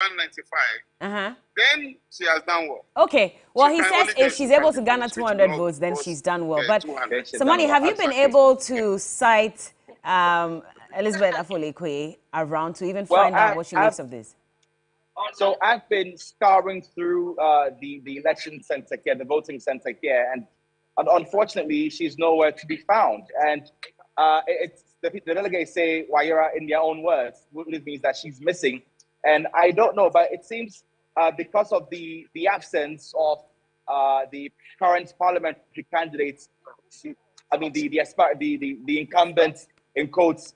195, then she has done well. Okay. Well, he says if she's able to garner 200 votes, then she's done well. But, Samani, have you been able to cite Elizabeth Afolekwe around to even find out what she makes of this? So I've been scouring through the election center here, the voting center here, and unfortunately, she's nowhere to be found. And the delegates say Wayera in their own words, which means that she's missing. And I don't know, but it seems because of the absence of the current parliamentary candidates, the incumbent in quotes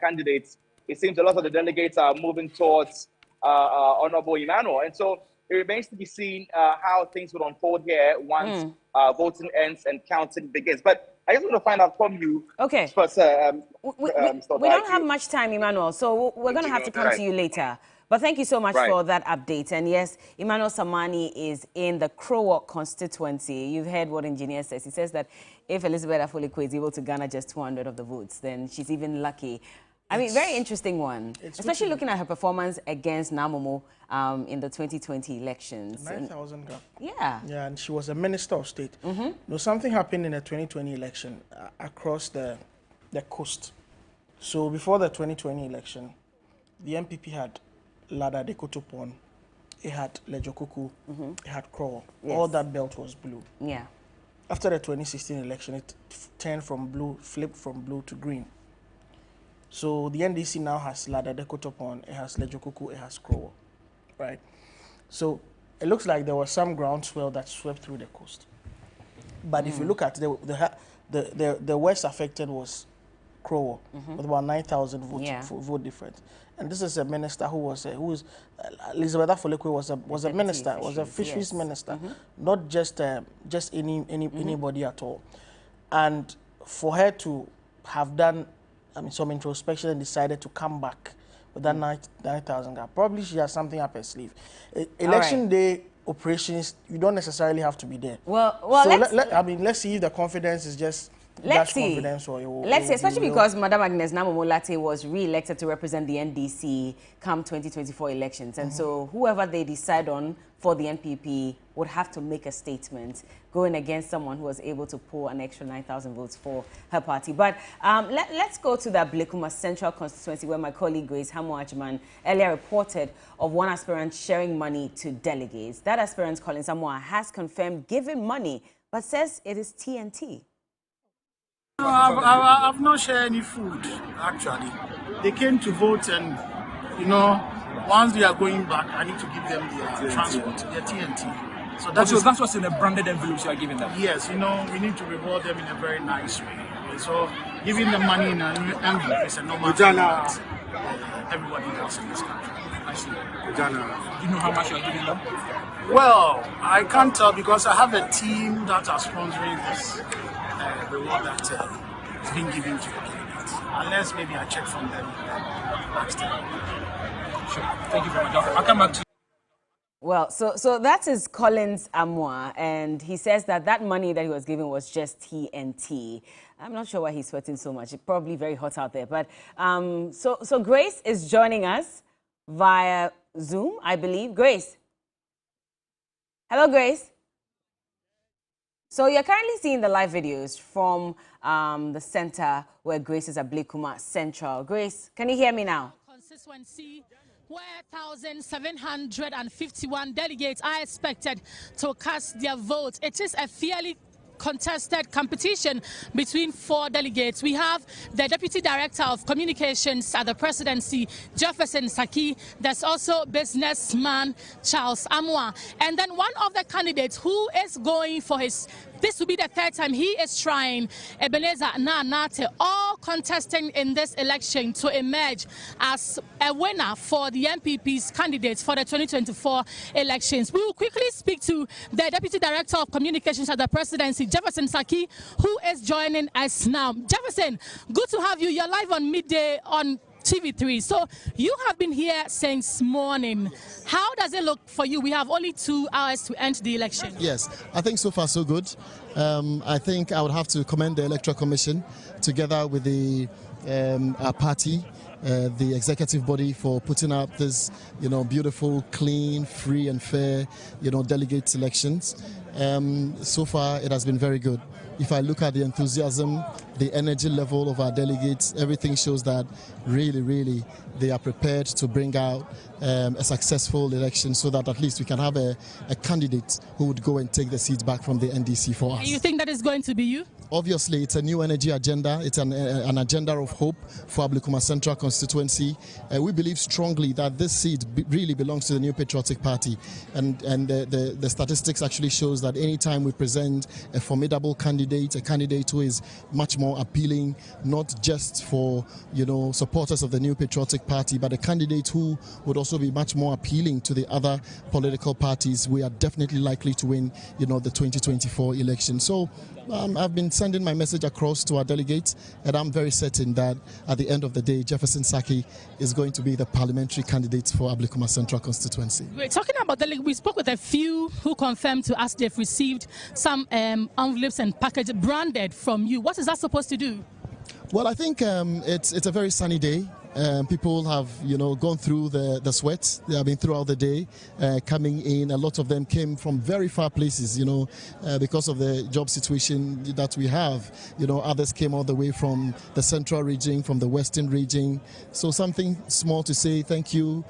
candidates, it seems a lot of the delegates are moving towards Honorable Emmanuel. And so it remains to be seen how things will unfold here once voting ends and counting begins. But I just want to find out from you. Okay. First, we don't have much time, Emmanuel, so we're going to have to come to you later. But thank you so much for that update. And yes, Emmanuel Samani is in the Crowalk constituency. You've heard what engineer says. He says that if Elizabeth Afolekwe is able to garner just 200 of the votes, then she's even lucky. I mean, very interesting one, especially looking at her performance against Namomo in the 2020 elections. 9,000 gap. Yeah. Yeah, and she was a minister of state. No, something happened in the 2020 election across the coast. So before the 2020 election, the NPP had Lada de Kotopon, it had Lejokuku, it had Crowalk. Yes. All that belt was blue. Yeah. After the 2016 election, it turned from blue, flipped from blue to green. So the NDC now has Lada de Kotopon, it has Lejokuku, it has Crowalk, right? So it looks like there was some groundswell that swept through the coast. But if you look at the worst affected was Crowalk, with about 9,000 votes vote difference. And this is a minister who is Elizabeth Afolekwe was a minister, was a fisheries minister, not just anybody at all. And for her to have done some introspection and decided to come back with that 9,000 gap, probably she has something up her sleeve. Election day operations, you don't necessarily have to be there. Well, so let's see if the confidence is just. Let's see, especially because Madam Agnes Namomo-Latte was re-elected to represent the NDC come 2024 elections. And so whoever they decide on for the NPP would have to make a statement going against someone who was able to pull an extra 9,000 votes for her party. But let's go to the Blekuma Central constituency where my colleague Grace Hamo-Ajman earlier reported of one aspirant sharing money to delegates. That aspirant, Colin Samoa, has confirmed giving money, but says it is TNT. No, I've not shared any food, actually. They came to vote and, once they are going back, I need to give them their transport, their TNT. So that's what's in the branded envelopes you are giving them? Yes, we need to reward them in a very nice way. So giving them money in an envelope is a normal thing that everybody does in this country. I see. Do you know how much you are giving them? Well, I can't tell because I have a team that are sponsoring this. Reward that is being given to the candidates. Unless maybe I check from them next time. Sure. Thank you very much. I'll come back to you. Well, so that is Collins Amwa, and he says that money that he was given was just TNT. I'm not sure why he's sweating so much. It's probably very hot out there. But so Grace is joining us via Zoom, I believe. Grace. Hello, Grace. So you're currently seeing the live videos from the center where Grace is at Blekuma Central. Grace, can you hear me now? Constituency where 1,751 delegates are expected to cast their vote. It is a fairly contested competition between 4 delegates. We have the Deputy Director of Communications at the Presidency, Jefferson Saki. There's also businessman Charles Amwa. And then one of the candidates who is going for this will be the 3rd time he is trying, Ebenezer Nanate, all contesting in this election to emerge as a winner for the NPP's candidates for the 2024 elections. We will quickly speak to the Deputy Director of Communications at the Presidency, Jefferson Saki, who is joining us now. Jefferson, good to have you. You're live on midday on TV3. So you have been here since morning. How does it look for you? We have only 2 hours to end the election. Yes, I think so far so good. I think I would have to commend the Electoral Commission together with the our party the executive body for putting up this, beautiful, clean, free and fair, delegate selections. So far, it has been very good. If I look at the enthusiasm, the energy level of our delegates, everything shows that really, they are prepared to bring out a successful election so that at least we can have a candidate who would go and take the seat back from the NDC for us. And you think that is going to be you? Obviously, it's a new energy agenda. It's an agenda of hope for Ablekuma Central constituency. We believe strongly that this seat really belongs to the New Patriotic Party. And the statistics actually shows that anytime we present a formidable candidate, a candidate who is much more appealing, not just for, supporters of the New Patriotic Party, but a candidate who would also be much more appealing to the other political parties, we are definitely likely to win, the 2024 election. So I've been sending my message across to our delegates, and I'm very certain that at the end of the day, Jefferson Saki is going to be the parliamentary candidate for Ablekuma Central constituency. We're talking about delegates. We spoke with a few who confirmed to us they've received some envelopes and packages branded from you. What is that supposed to do? Well, I think it's a very sunny day. People have, gone through the sweat. They have been throughout the day coming in. A lot of them came from very far places, because of the job situation that we have. Others came all the way from the central region, from the western region. So something small to say thank you,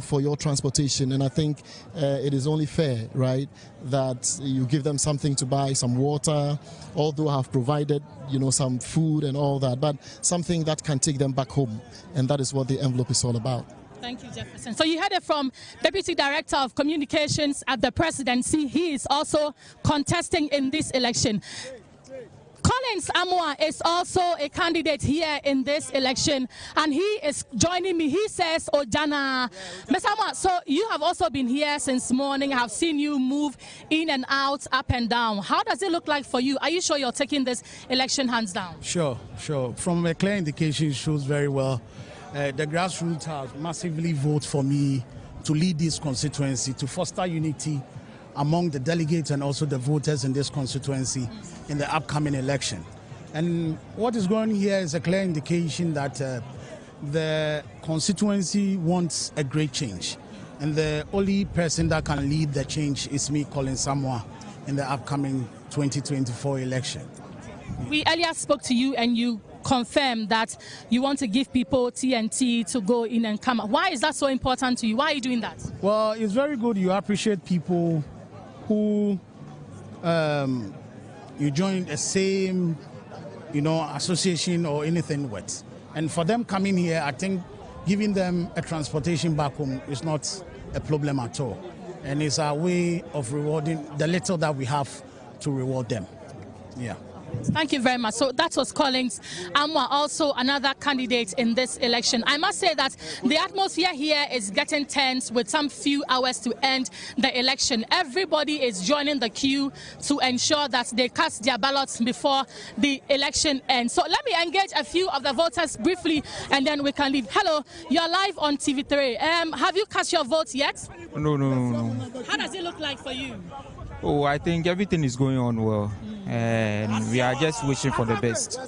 for your transportation. And I think it is only fair, right, that you give them something to buy, some water, although I have provided, some food and all that, but something that can take them back home. And that is what the envelope is all about. Thank you, Jefferson. So you heard it from Deputy Director of Communications at the Presidency. He is also contesting in this election. Collins Amwa is also a candidate here in this election, and he is joining me. He says, Ojana. Ms. Amwa, so you have also been here since morning. I have seen you move in and out, up and down. How does it look like for you? Are you sure you're taking this election hands down? Sure. From a clear indication, it shows very well. The grassroots have massively voted for me to lead this constituency, to foster unity among the delegates and also the voters in this constituency in the upcoming election. And what is going on here is a clear indication that the constituency wants a great change. And the only person that can lead the change is me, Collins Amwa, in the upcoming 2024 election. We earlier spoke to you and you confirmed that you want to give people TNT to go in and come out. Why is that so important to you? Why are you doing that? Well, it's very good. You appreciate people who you join the same, association or anything with. And for them coming here, I think giving them a transportation back home is not a problem at all. And it's our way of rewarding the little that we have to reward them. Yeah. Thank you very much. So that was Collins Amwa, also another candidate in this election. I must say that the atmosphere here is getting tense with some few hours to end the election. Everybody is joining the queue to ensure that they cast their ballots before the election ends. So let me engage a few of the voters briefly and then we can leave. Hello, you're live on TV3. Have you cast your vote yet? No. How does it look like for you? Oh, I think everything is going on well. And we are just wishing for the best.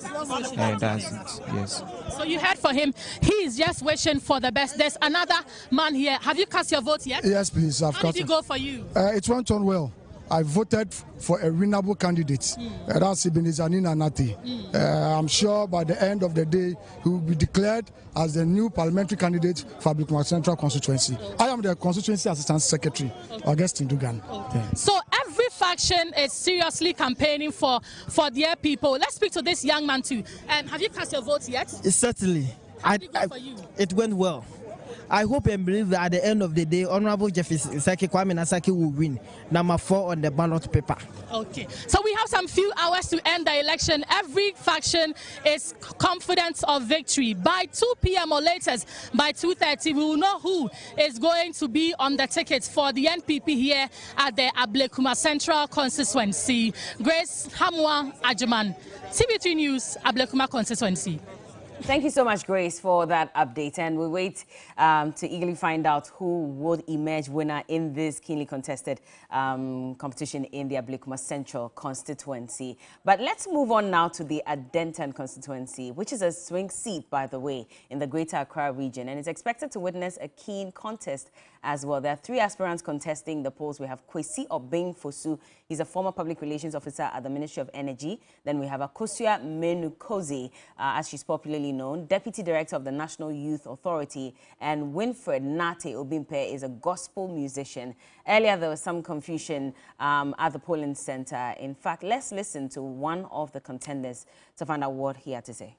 That's it, yes. So you heard from him. He is just wishing for the best. There's another man here. Have you cast your vote yet? Yes, please. How did it go for you? It went on well. I voted for a winnable candidate. That's Ebenezer Nati. I'm sure by the end of the day, he will be declared as the new parliamentary candidate for Ablekuma Central constituency. I am the constituency assistant secretary, Augustine Dugan. So every faction is seriously campaigning for their people. Let's speak to this young man too. Have you cast your vote yet? Certainly. How did it go for you? It went well. I hope and believe that at the end of the day, Honorable Jefferson Saki Kwame Nasaki will win. Number 4 on the ballot paper. Okay. So we have some few hours to end the election. Every faction is confident of victory. By 2 p.m. or latest, by 2:30, we will know who is going to be on the ticket for the NPP here at the Ablekuma Central constituency. Grace Hamwa Ajuman, TV3 News, Ablekuma constituency. Thank you so much, Grace, for that update. And we wait to eagerly find out who would emerge winner in this keenly contested competition in the Ablekuma Central constituency. But let's move on now to the Adentan constituency, which is a swing seat, by the way, in the Greater Accra region. And it's expected to witness a keen contest as well. There are 3 aspirants contesting the polls. We have Kwesi Obeng Fosu. He's a former public relations officer at the Ministry of Energy. Then we have Akosua Menukoze, as she's popularly known, Deputy Director of the National Youth Authority, and Winfred Nate Obimpe is a gospel musician. Earlier, there was some confusion at the polling center. In fact, let's listen to one of the contenders to find out what he had to say.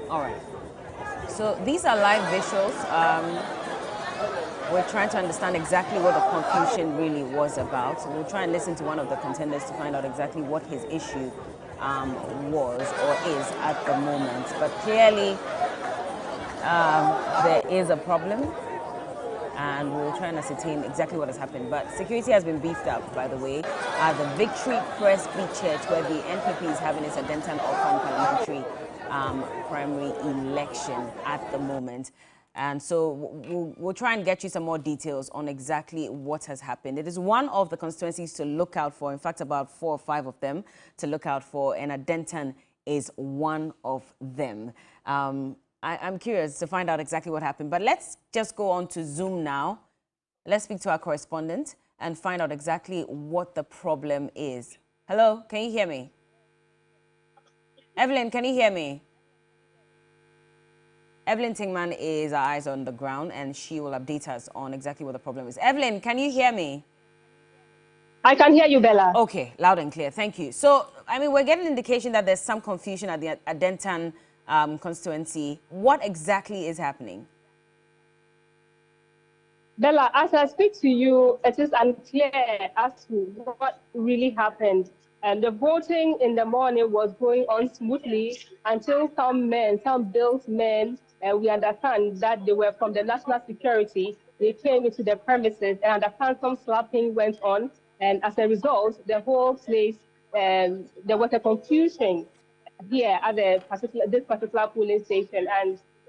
All right. So these are live visuals. We're trying to understand exactly what the confusion really was about. So we'll try and listen to one of the contenders to find out exactly what his issue was or is at the moment. But clearly, there is a problem, and we'll try and ascertain exactly what has happened. But security has been beefed up, by the way, at the Victory Presby Church, where the NPP is having its Adentan Orphan parliamentary primary election at the moment. And so we'll try and get you some more details on exactly what has happened. It is one of the constituencies to look out for, in fact, about 4 or 5 of them to look out for, and Adentan is one of them. I'm curious to find out exactly what happened, but let's just go on to Zoom now. Let's speak to our correspondent and find out exactly what the problem is. Hello, can you hear me? Evelyn, can you hear me? Evelyn Tingman is our eyes on the ground, and she will update us on exactly what the problem is. Evelyn, can you hear me? I can hear you, Bella. Okay, loud and clear. Thank you. So, I mean, we're getting an indication that there's some confusion at the Adentan constituency. What exactly is happening? Bella, as I speak to you, it is unclear as to what really happened. And the voting in the morning was going on smoothly until some built men, and we understand that they were from the national security. They came into the premises, and understand some slapping went on. And as a result, the whole place, there was a confusion here at this particular polling station.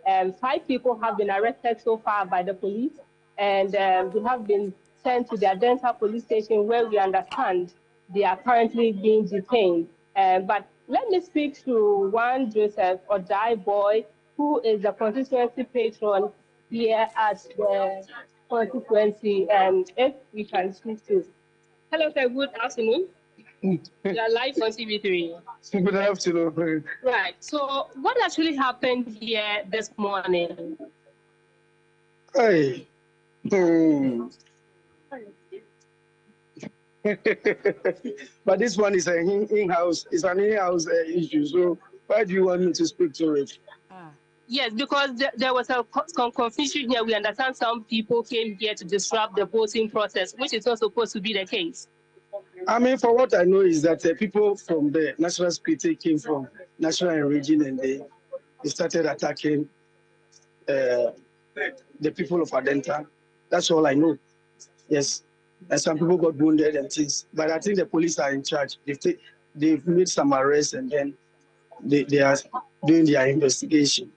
And 5 people have been arrested so far by the police, and they have been sent to the Adentan police station, where we understand they are currently being detained. But let me speak to one Joseph Odai Boy, who is the constituency patron here at the constituency, and if we can speak to. Hello, sir. Good afternoon. You are live on TV3. Good afternoon. Right. So, what actually happened here this morning? Hey. But this one is an in-house issue. So why do you want me to speak to it? Yes, because there was some confusion here. We understand some people came here to disrupt the voting process, which is not supposed to be the case. I mean, for what I know is that people from the national security came from national and region, and they started attacking the people of Adentan. That's all I know. Yes. And some people got wounded and things. But I think the police are in charge. They've made some arrests, and then they are doing their investigation.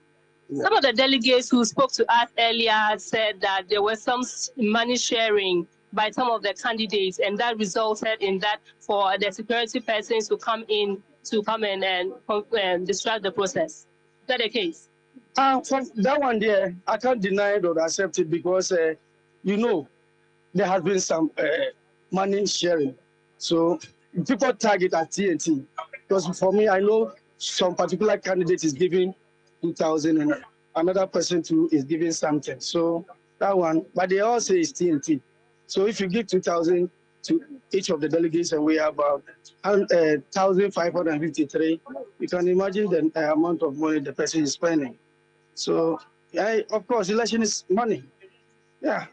Yeah. Some of the delegates who spoke to us earlier said that there was some money sharing by some of the candidates, and that resulted in that for the security persons to come in and distract the process. Is that the case? For that one there, I can't deny it or accept it, because, there has been some money sharing. So people target at TNT. Because for me, I know some particular candidate is giving 2,000 and another person too is giving something. So that one, but they all say it's TNT. So if you give 2,000 to each of the delegates, and we have about 1,553, you can imagine the amount of money the person is spending. So, of course, election is money. Yeah.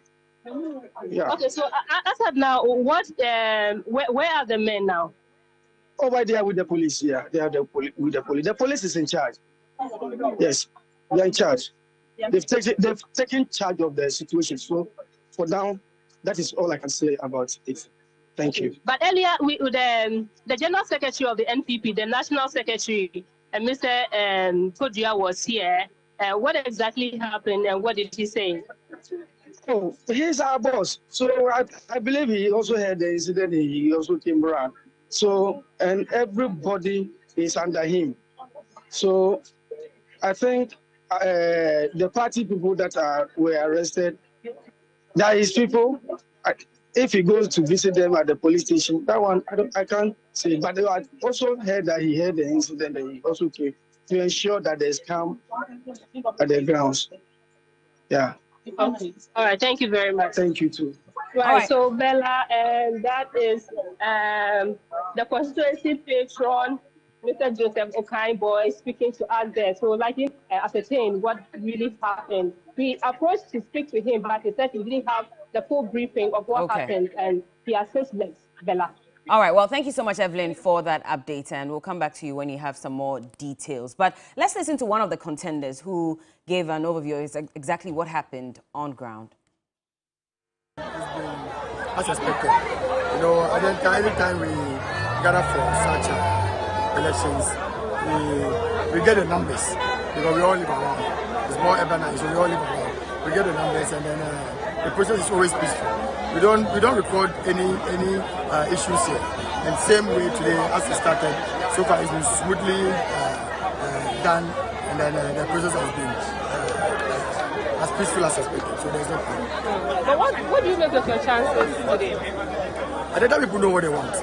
Yeah. Okay, so as of now, where are the men now? over there with the police. Yeah, they are with the police. The police is in charge. Yes, they are in charge. They've taken charge of the situation. So for now, that is all I can say about it. Thank you. But earlier, the General Secretary of the NPP, the National Secretary, Mr. Kodria was here. What exactly happened and what did he say? Oh, he's our boss. So I believe he also had the incident. He also came around. So, and everybody is under him. So I think the party people that were arrested, that is people. If he goes to visit them at the police station, that one I can't say. But I also heard that he had the incident and he also came to ensure that there's calm at the grounds. Yeah. Okay. All right. Thank you very much. Thank you too. Right. So Bella, that is the constituency patron, Mr. Joseph Okai-Boy, speaking to us there. So like him ascertain what really happened. We approached to speak to him, but he said he didn't have the full briefing of what happened, and he has since left. Bella. All right. Well, thank you so much, Evelyn, for that update, and we'll come back to you when you have some more details. But let's listen to one of the contenders who gave an overview of exactly what happened on ground. As expected, you know, every time we gather for such elections, we get the numbers because we all live around. It's more urbanized, so we all live around. We get the numbers, and then the process is always peaceful. We don't record any issues here. And same way today, as it started, so far it's been smoothly done, and then the process has been as peaceful as expected. So there's no problem. But what do you make of your chances today? I think that people know what they want.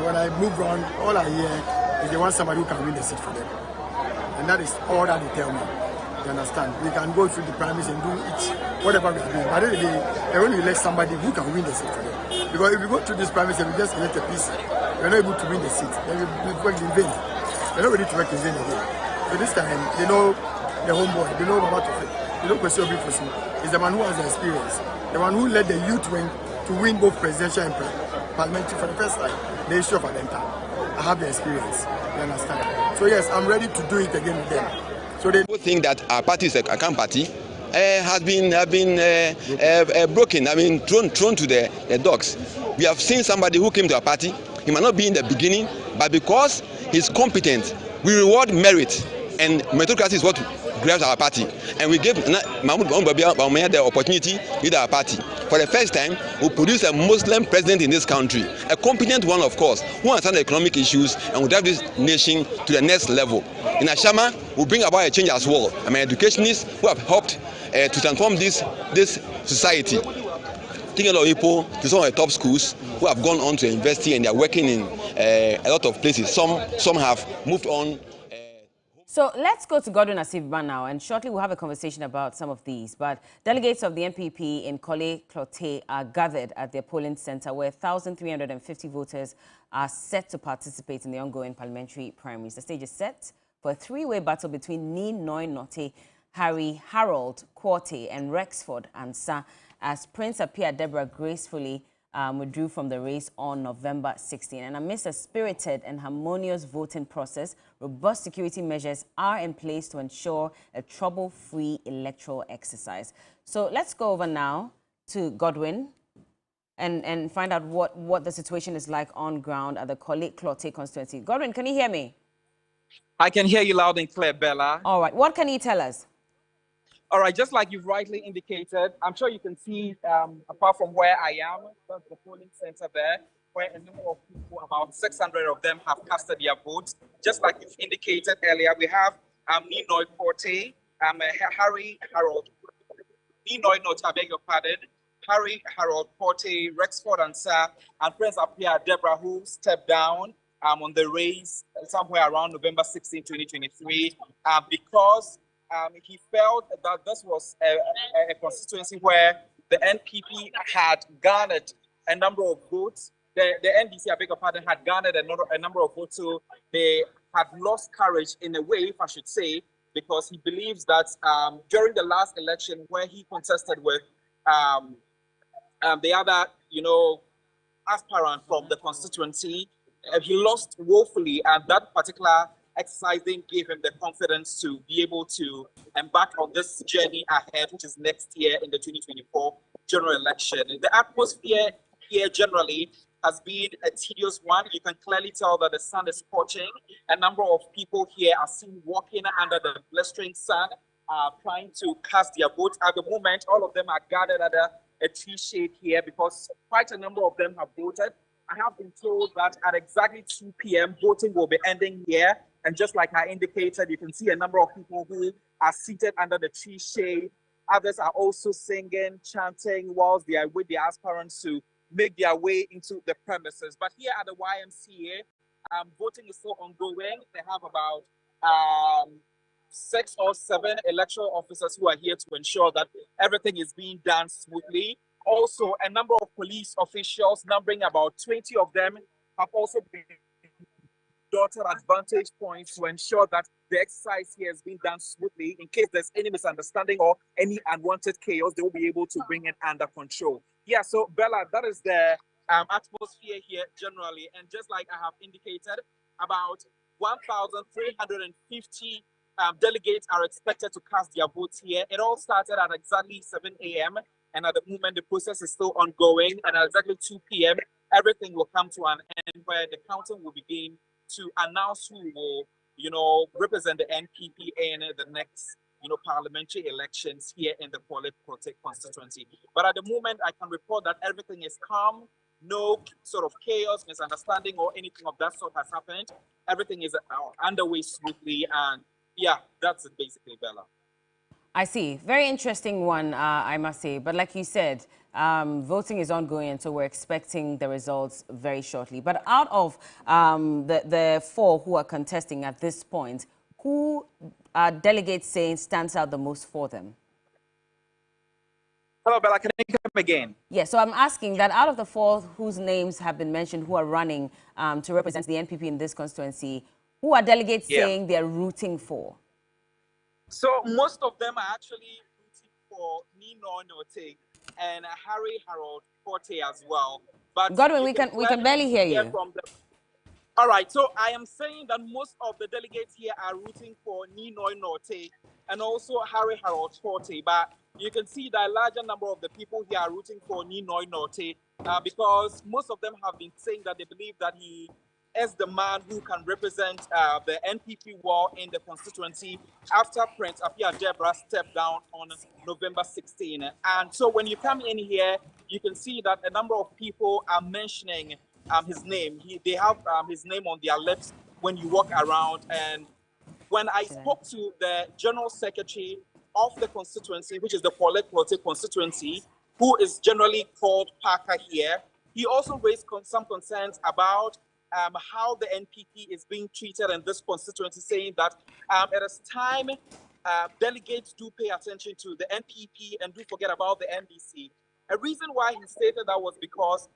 When I move around, all I hear is they want somebody who can win the seat for them, and that is all that they tell me. You understand? We can go through the primaries and do it, whatever we are doing. But really, they only elect somebody who can win the seat for them. Because if we go through this primaries and we just elect a piece, we're not able to win the seat. Then we work in vain. We're not ready to work in vain again. So this time, they know the homeboy, they know about it. They know Kwesi Obifosu is the man who has the experience, the one who led the youth wing to win both presidential and parliamentary for the first time. The issue of Adenta. I have the experience. You understand? So yes, I'm ready to do it again with them. So they think that our party is a camp party has been broken. I mean, thrown to the dogs. We have seen somebody who came to our party. He might not be in the beginning, but because he's competent, we reward merit, and meritocracy is what drives our party. And we gave Mahmoud Bawumia the opportunity to lead our party. For the first time, we produce a Muslim president in this country, a competent one, of course, who understands the economic issues and will drive this nation to the next level. In Ashama, we bring about a change as well. I mean, educationists who have helped to transform this society. Taking a lot of people to some of the top schools who have gone on to university and they are working in a lot of places. Some have moved on. So let's go to Godwin Asibba now, and shortly we'll have a conversation about some of these. But delegates of the NPP in Korle Klottey are gathered at their polling center where 1,350 voters are set to participate in the ongoing parliamentary primaries. The stage is set for a three-way battle between Ni Noi Norte, Harry Harold Quartey, and Rexford Ansah, as Prince Appiah Deborah gracefully withdrew from the race on November 16. And amidst a spirited and harmonious voting process, robust security measures are in place to ensure a trouble-free electoral exercise. So let's go over now to Godwin and find out what the situation is like on ground at the Korle Klottey constituency. Godwin, can you hear me? I can hear you loud and clear, Bella. All right. What can you tell us? All right, just like you've rightly indicated, I'm sure you can see, apart from where I am, that's the polling center there, where a number of people, about 600 of them, have casted their votes. Just like you've indicated earlier, we have Ni Noi Norte, Harry Harold, Ni Noi Norte, I beg your pardon, Harry Harold Quartey, Rexford Ansah, and Prince Appiah Deborah, who stepped down on the race somewhere around November 16, 2023, because he felt that this was a constituency where the NPP had garnered a number of votes. The NDC, I beg your pardon, had garnered a number of votes, so they had lost courage in a way, if I should say, because he believes that during the last election where he contested with the other, aspirant from the constituency, he lost woefully, and that particular exercising gave him the confidence to be able to embark on this journey ahead, which is next year in the 2024 general election. The atmosphere here generally has been a tedious one. You can clearly tell that the sun is scorching. A number of people here are seen walking under the blistering sun, trying to cast their votes. At the moment, all of them are gathered at a tree shade here because quite a number of them have voted. I have been told that at exactly 2 p.m., voting will be ending here. And just like I indicated, you can see a number of people who are seated under the tree shade. Others are also singing, chanting, whilst they are with their aspirants to make their way into the premises. But here at the YMCA, voting is still ongoing. They have about 6 or 7 electoral officers who are here to ensure that everything is being done smoothly. Also, a number of police officials, numbering about 20 of them, have also been dotted at vantage points to ensure that the exercise here is being done smoothly. In case there's any misunderstanding or any unwanted chaos, they will be able to bring it under control. Yeah, so Bella, that is the atmosphere here generally. And just like I have indicated, about 1,350 delegates are expected to cast their votes here. It all started at exactly 7 a.m. And at the moment, the process is still ongoing. And at exactly 2 p.m., everything will come to an end where the counting will begin to announce who will, represent the NPP in the next, parliamentary elections here in the Polek-Protek constituency. But at the moment, I can report that everything is calm. No sort of chaos, misunderstanding, or anything of that sort has happened. Everything is underway smoothly. And yeah, that's it basically, Bella. I see. Very interesting one, I must say. But like you said, voting is ongoing, and so we're expecting the results very shortly. But out of the 4 who are contesting at this point, who are delegates saying stands out the most for them? Hello, Bella. Can you come again? Yes, so I'm asking that out of the 4 whose names have been mentioned who are running to represent the NPP in this constituency, who are delegates saying they're rooting for? So most of them are actually rooting for Nino Note and Harry Harold Forte as well. But Godwin, we can barely hear you. All right, so I am saying that most of the delegates here are rooting for Nino Note and also Harry Harold Forte. But you can see that a larger number of the people here are rooting for Nino Note because most of them have been saying that they believe that he is the man who can represent the NPP wall in the constituency after Prince Apia Deborah stepped down on November 16. And so when you come in here, you can see that a number of people are mentioning his name. They have his name on their lips when you walk around. And when I spoke to the General Secretary of the constituency, which is the Polek-Protek constituency, who is generally called Parker here, he also raised some concerns about how the NPP is being treated in this constituency, saying that it is time delegates do pay attention to the NPP and do forget about the NDC. A reason why he stated that was because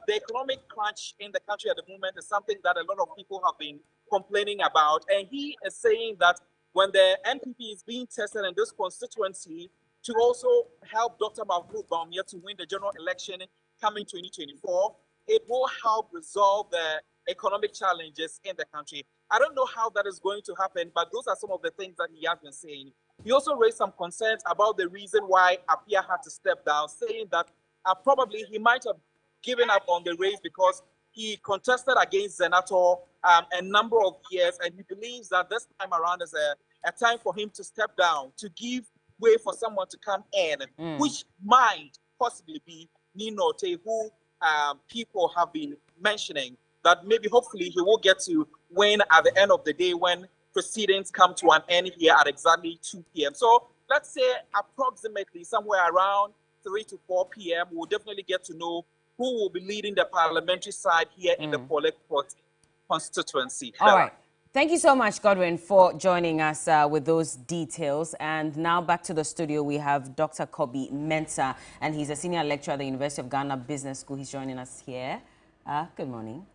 the economic crunch in the country at the moment is something that a lot of people have been complaining about. And he is saying that when the NPP is being tested in this constituency to also help Dr. Mahmoud Bawumia to win the general election coming 2024, it will help resolve the economic challenges in the country. I don't know how that is going to happen, but those are some of the things that he has been saying. He also raised some concerns about the reason why Apia had to step down, saying that probably he might have given up on the race because he contested against Zenator a number of years, and he believes that this time around is a time for him to step down, to give way for someone to come in, which might possibly be Nino Te, who people have been mentioning that maybe hopefully he will get to win at the end of the day when proceedings come to an end here at exactly 2 p.m. So let's say approximately somewhere around 3 to 4 p.m. we'll definitely get to know who will be leading the parliamentary side here in the Polek-Protek constituency. All right. Thank you so much, Godwin, for joining us with those details. And now back to the studio, we have Dr. Kobi Mensah, and he's a senior lecturer at the University of Ghana Business School. He's joining us here. Good morning.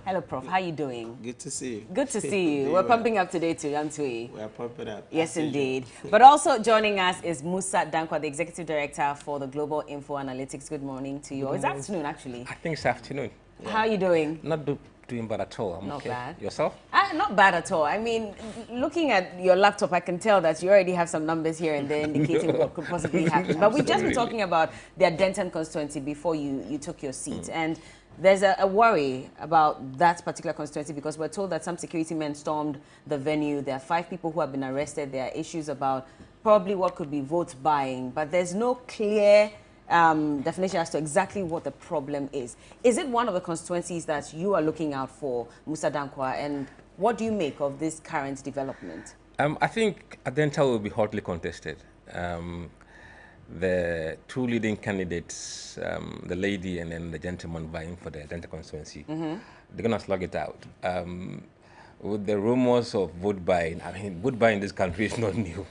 Hello, Prof. How are you doing? Good to see you. Good to see you. We're pumping up today too, aren't we? We're pumping up. Yes, indeed. But also joining us is Musa Dankwa, the Executive Director for the Global Info Analytics. Good morning to you. Or it's afternoon, actually. I think it's afternoon. Yeah. How are you doing? Not doing bad at all. I'm not okay. Bad. Yourself? Not bad at all. I mean, looking at your laptop, I can tell that you already have some numbers here and there indicating what could possibly happen. But we've just been talking about the Denton constituency before you took your seat. And there's a worry about that particular constituency because we're told that some security men stormed the venue. There are 5 people who have been arrested. There are issues about probably what could be vote buying. But there's no clear definition as to exactly what the problem is. Is it one of the constituencies that you are looking out for, Musa Dankwa, and what do you make of this current development? I think Adenta will be hotly contested. The 2 leading candidates, the lady and then the gentleman vying for the Adenta constituency, they're going to slug it out. With the rumors of vote buying, I mean, vote buying in this country is not new.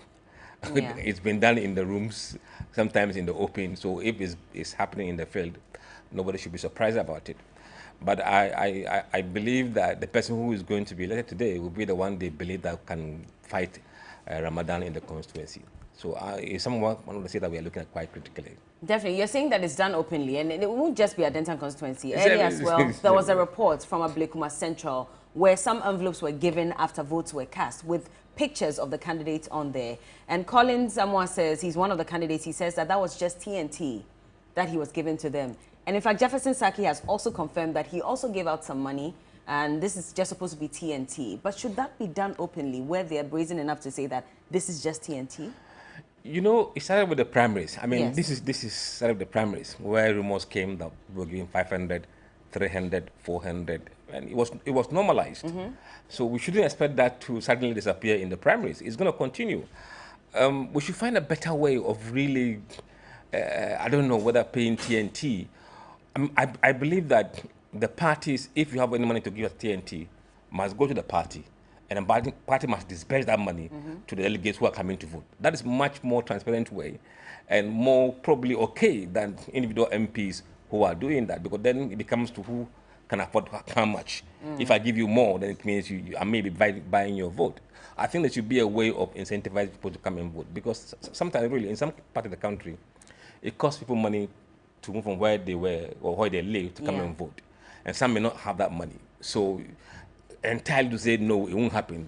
Yeah. It's been done in the rooms, sometimes in the open. So if it's happening in the field, nobody should be surprised about it. But I believe that the person who is going to be elected today will be the one they believe that can fight Ramadan in the constituency. So if someone wanted to say that we are looking at quite critically. Definitely. You're saying that it's done openly, and it won't just be a Denton constituency. Earlier as well, there was a report from Ablekuma Central where some envelopes were given after votes were cast with pictures of the candidates on there. And Colin Zamwa says, he's one of the candidates, he says that was just TNT that he was given to them. And in fact, Jefferson Saki has also confirmed that he also gave out some money, and this is just supposed to be TNT. But should that be done openly, where they're brazen enough to say that this is just TNT? You know, it started with the primaries. I mean, yes. this is started with the primaries, where rumors came that we were giving 500, 300, 400, and it was normalized. So we shouldn't expect that to suddenly disappear in the primaries. It's going to continue. We should find a better way of really, I don't know, whether paying TNT. I believe that the parties, if you have any money to give us TNT, must go to the party. And the party must disperse that money to the delegates who are coming to vote. That is much more transparent way and more probably okay than individual MPs who are doing that, because then it becomes to who can afford how much. If I give you more, then it means I may be buying your vote. I think there should be a way of incentivizing people to come and vote, because sometimes really in some part of the country, it costs people money to move from where they were or where they live to come and vote. And some may not have that money. So entirely to say, no, it won't happen,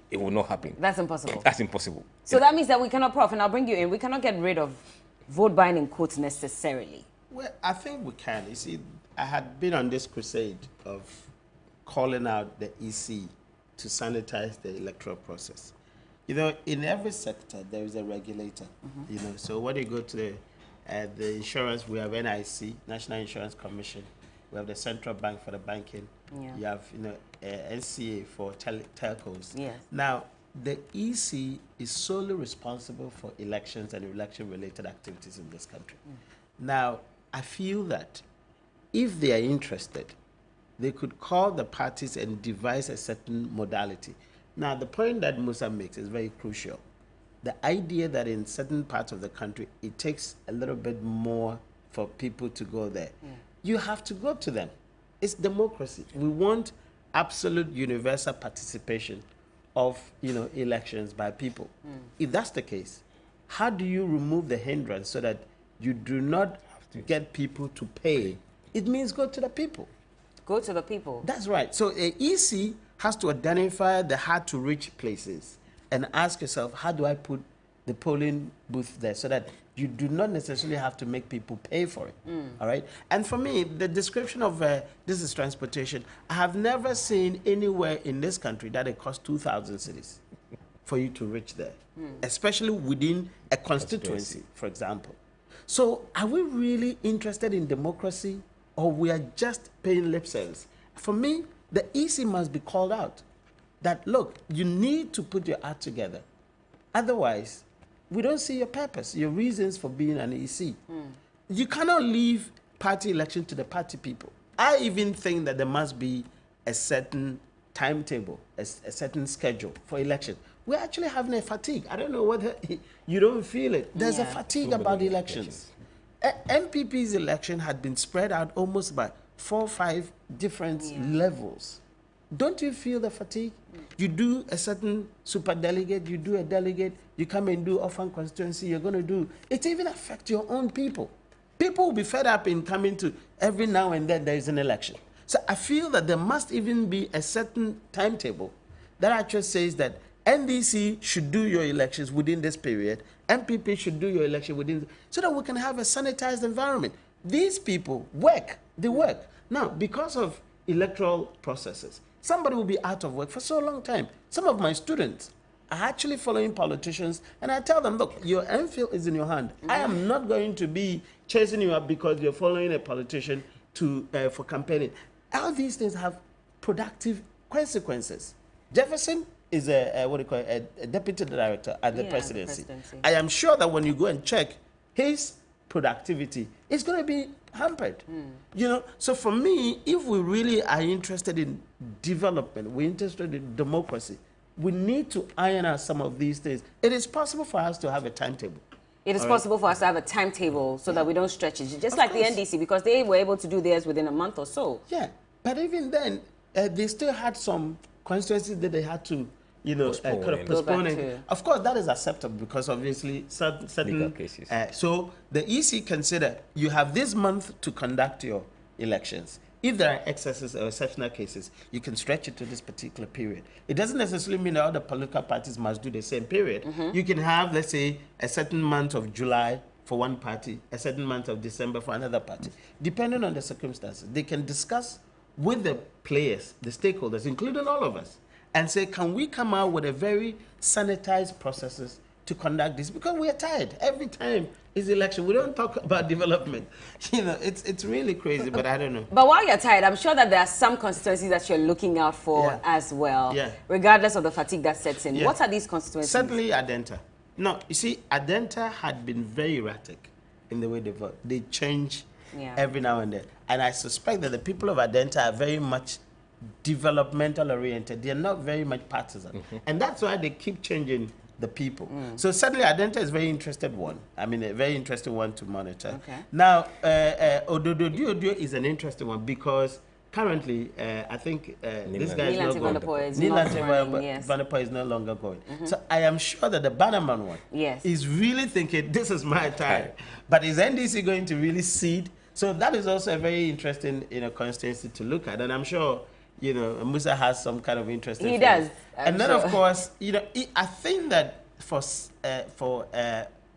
it will not happen. That's impossible. That's impossible. So that means that we cannot, Prof, and I'll bring you in, we cannot get rid of vote buying in quotes necessarily. Well, I think we can. You see, I had been on this crusade of calling out the EC to sanitize the electoral process. You know, in every sector, there is a regulator, you know. So when you go to the insurance, we have NIC, National Insurance Commission. We have the Central Bank for the banking. You have, you know, NCA for telcos. Yes. Now, the EC is solely responsible for elections and election-related activities in this country. Now, I feel that if they are interested, they could call the parties and devise a certain modality. Now, the point that Musa makes is very crucial. The idea that in certain parts of the country, it takes a little bit more for people to go there. You have to go to them. It's democracy. We want absolute universal participation of, you know, elections by people. If that's the case, how do you remove the hindrance so that you do not get people to pay? It means go to the people. Go to the people. That's right. So the EC has to identify the hard-to-reach places and ask yourself, how do I put the polling booth there so that you do not necessarily have to make people pay for it, all right? And for me, the description of this is transportation, I have never seen anywhere in this country that it costs 2,000 cedis for you to reach there, especially within a constituency, for example. So are we really interested in democracy, or we are just paying lip service? For me, the EC must be called out that, look, you need to put your act together. Otherwise, we don't see your purpose, your reasons for being an EC. You cannot leave party election to the party people. I even think that there must be a certain timetable, a certain schedule for election. We're actually having a fatigue. I don't know whether you don't feel it. There's a fatigue about elections. NPP's election had been spread out almost by 4 or 5 different levels. Don't you feel the fatigue? You do a certain super delegate, you do a delegate, you come and do orphan constituency, you're going to do, it even affects your own people. People will be fed up in coming to every now and then there is an election. So I feel that there must even be a certain timetable that actually says that NDC should do your elections within this period, NPP should do your election within, so that we can have a sanitized environment. These people work, they work. Now, because of electoral processes, somebody will be out of work for so long time. Some of my students are actually following politicians, and I tell them, look, your MPhil is in your hand. I am not going to be chasing you up because you're following a politician for campaigning. All these things have productive consequences. Jefferson is a deputy director at the presidency. I am sure that when you go and check his productivity, it's going to be hampered. You know, so for me, if we really are interested in development, we're interested in democracy, we need to iron out some of these things. It is possible for us to have a timetable. It is possible for us to have a timetable so that we don't stretch it, just like the NDC, because they were able to do theirs within a month or so. Yeah, but even then, they still had some constituencies that they had to, you know, kind of postpone it. Of course, that is acceptable because obviously certain legal cases. So the EC consider you have this month to conduct your elections. If there are excesses or exceptional cases, you can stretch it to this particular period. It doesn't necessarily mean that all the political parties must do the same period. You can have, let's say, a certain month of July for one party, a certain month of December for another party, depending on the circumstances. They can discuss with the players, the stakeholders, including all of us, and say, can we come out with a very sanitized processes to conduct this? Because we are tired. Every time is election. We don't talk about development. You know, it's really crazy, but I don't know. But while you're tired, I'm sure that there are some constituencies that you're looking out for as well, regardless of the fatigue that sets in. What are these constituencies? Certainly Adenta. No, you see, Adenta had been very erratic in the way they vote. They change every now and then. And I suspect that the people of Adenta are very much developmental oriented. They are not very much partisan. And that's why they keep changing the people. So certainly Adenta is a very interested one. I mean, a very interesting one to monitor. Now, Ododo is an interesting one because currently, I think this guy is not going. Vanderpoel is no longer going. So I am sure that the Bannerman one is really thinking, this is my time. But is NDC going to really cede? So that is also a very interesting, constituency to look at. And I'm sure, Musa has some kind of interest in it. He does. And then, of course, I think that for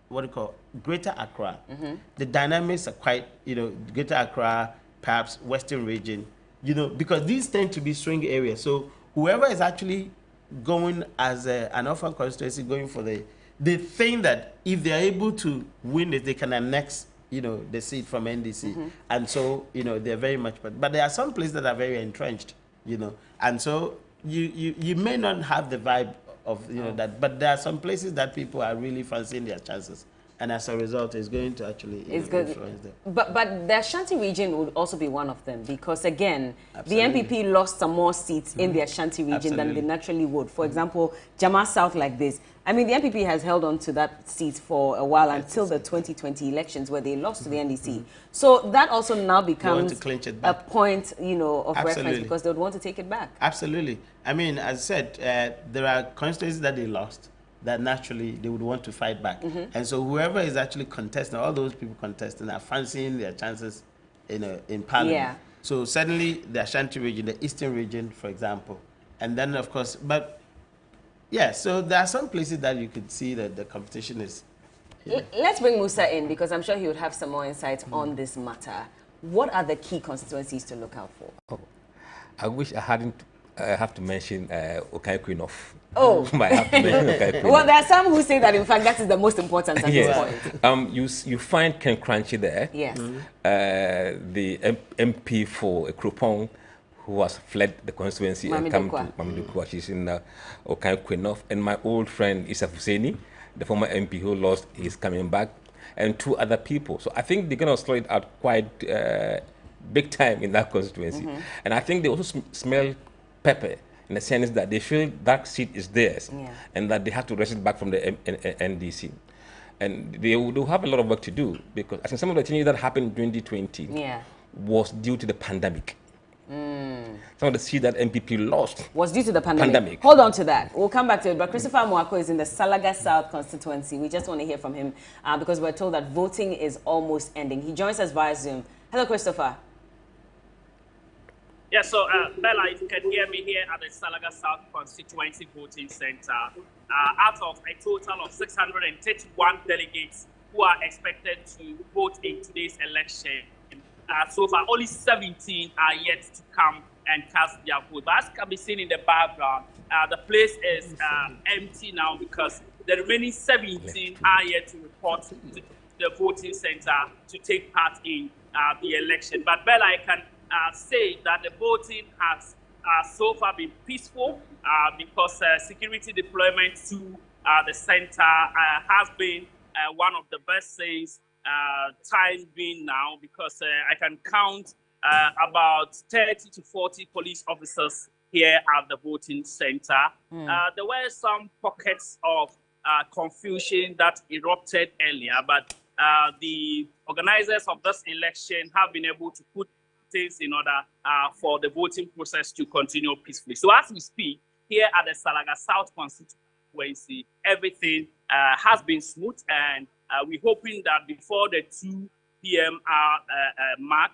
what do you call Greater Accra, the dynamics are quite, Greater Accra, perhaps Western region, because these tend to be swing areas. So whoever is actually going as an orphan constituency, going for they think that if they are able to win it, they can annex, the seat from NDC. And so, they're very much, but there are some places that are very entrenched, and so you may not have the vibe of, that, but there are some places that people are really fancying their chances. And as a result, it's going to actually influence them. But the Ashanti region would also be one of them because, again, the NPP lost some more seats in the Ashanti region than they naturally would. For example, Jama South like this. I mean, the NPP has held on to that seat for a while until the 2020 elections where they lost to the NDC. So that also now becomes a point, of reference because they would want to take it back. Absolutely. I mean, as I said, there are constituencies that they lost that naturally they would want to fight back. And so whoever is actually contesting, all those people contesting are fancying their chances in parliament. So suddenly the Ashanti region, the eastern region, for example, and then of course, but yeah, so there are some places that you could see that the competition is. Let's bring Musa in because I'm sure he would have some more insights on this matter. What are the key constituencies to look out for? Oh, I wish I hadn't have to mention Okai-Quinoff. Oh, well, there are some who say that in fact that is the most important at this point. You find Ken Crunchy there. Yes. The MP for Krupong, who has fled the constituency and come to Mamidukwa. She's in Okai-Quinoff. And my old friend Issa Husseini, the former MP who lost, is coming back, and 2 other people. So I think they're going to slow it out quite big time in that constituency. And I think they also smell pepper in the sense that they feel that seat is theirs and that they have to wrest it back from the NDC. And they will have a lot of work to do because I think some of the changes that happened in 2020 was due to the pandemic. Some of the seats that NPP lost was due to the pandemic. Hold on to that. We'll come back to it. But Christopher Mwako is in the Salaga South constituency. We just want to hear from him because we're told that voting is almost ending. He joins us via Zoom. Hello, Christopher. Yeah, so Bella, if you can hear me here at the Salaga South Constituency Voting Center, out of a total of 631 delegates who are expected to vote in today's election, so far only 17 are yet to come and cast their vote. But as can be seen in the background, the place is empty now because the remaining 17 are yet to report to the voting center to take part in the election. But Bella, I can say that the voting has so far been peaceful because security deployment to the center has been one of the best things time being now, because I can count about 30 to 40 police officers here at the voting center. There were some pockets of confusion that erupted earlier, but the organizers of this election have been able to put things in order for the voting process to continue peacefully. So as we speak, here at the Salaga South Constituency, everything has been smooth, and we're hoping that before the 2 p.m. mark,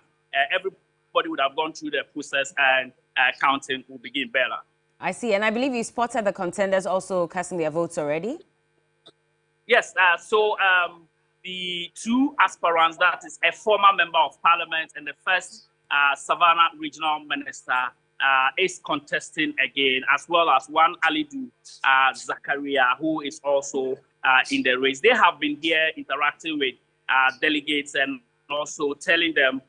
everybody would have gone through the process and counting will begin, Bella. I see, and I believe you spotted the contenders also casting their votes already? Yes, so the 2 aspirants, that is a former member of parliament and the first Savannah regional minister, is contesting again, as well as one Alidu Zakaria, who is also in the race. They have been here interacting with delegates and also telling them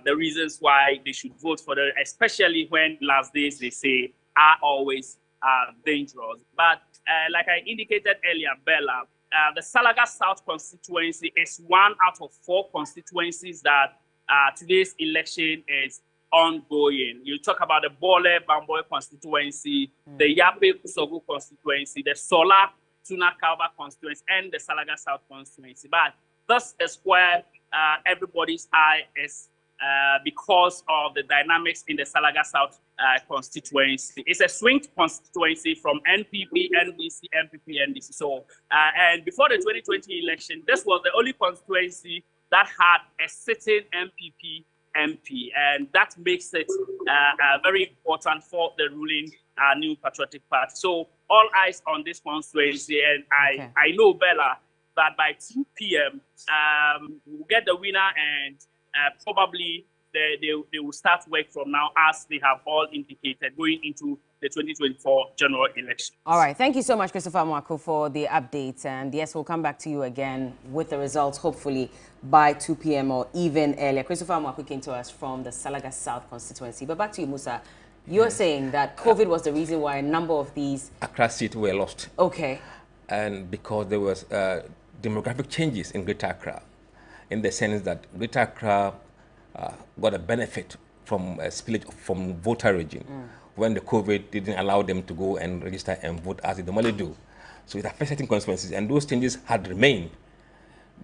the reasons why they should vote for them, especially when last days they say are always dangerous. But like I indicated earlier, Bella, the Salaga South constituency is 1 out of 4 constituencies that today's election is ongoing. You talk about the Bole Bamboy constituency, the Yape Kusogo constituency, the Sola Tuna Kalva constituency, and the Salaga South constituency. But this is where everybody's eye is because of the dynamics in the Salaga South constituency. It's a swing constituency from NPP, NDC, NPP, NDC. So, and before the 2020 election, this was the only constituency that had a sitting NPP MP, and that makes it very important for the ruling New Patriotic Party. So all eyes on this constituency, and I know, Bella, that by 2 p.m. We'll get the winner, and probably they will start work from now, as they have all indicated, going into the 2024 general election. All right. Thank you so much, Christopher Mwako, for the updates. And yes, we'll come back to you again with the results, hopefully by 2 p.m. or even earlier. Christopher Mwako came to us from the Salaga South constituency. But back to you, Musa. You're saying that COVID was the reason why a number of these Accra seats were lost. Okay. And because there was demographic changes in Greater Accra, in the sense that Greater Accra got a benefit from a split from voter region when the COVID didn't allow them to go and register and vote as they normally do. So it affected certain consequences, and those changes had remained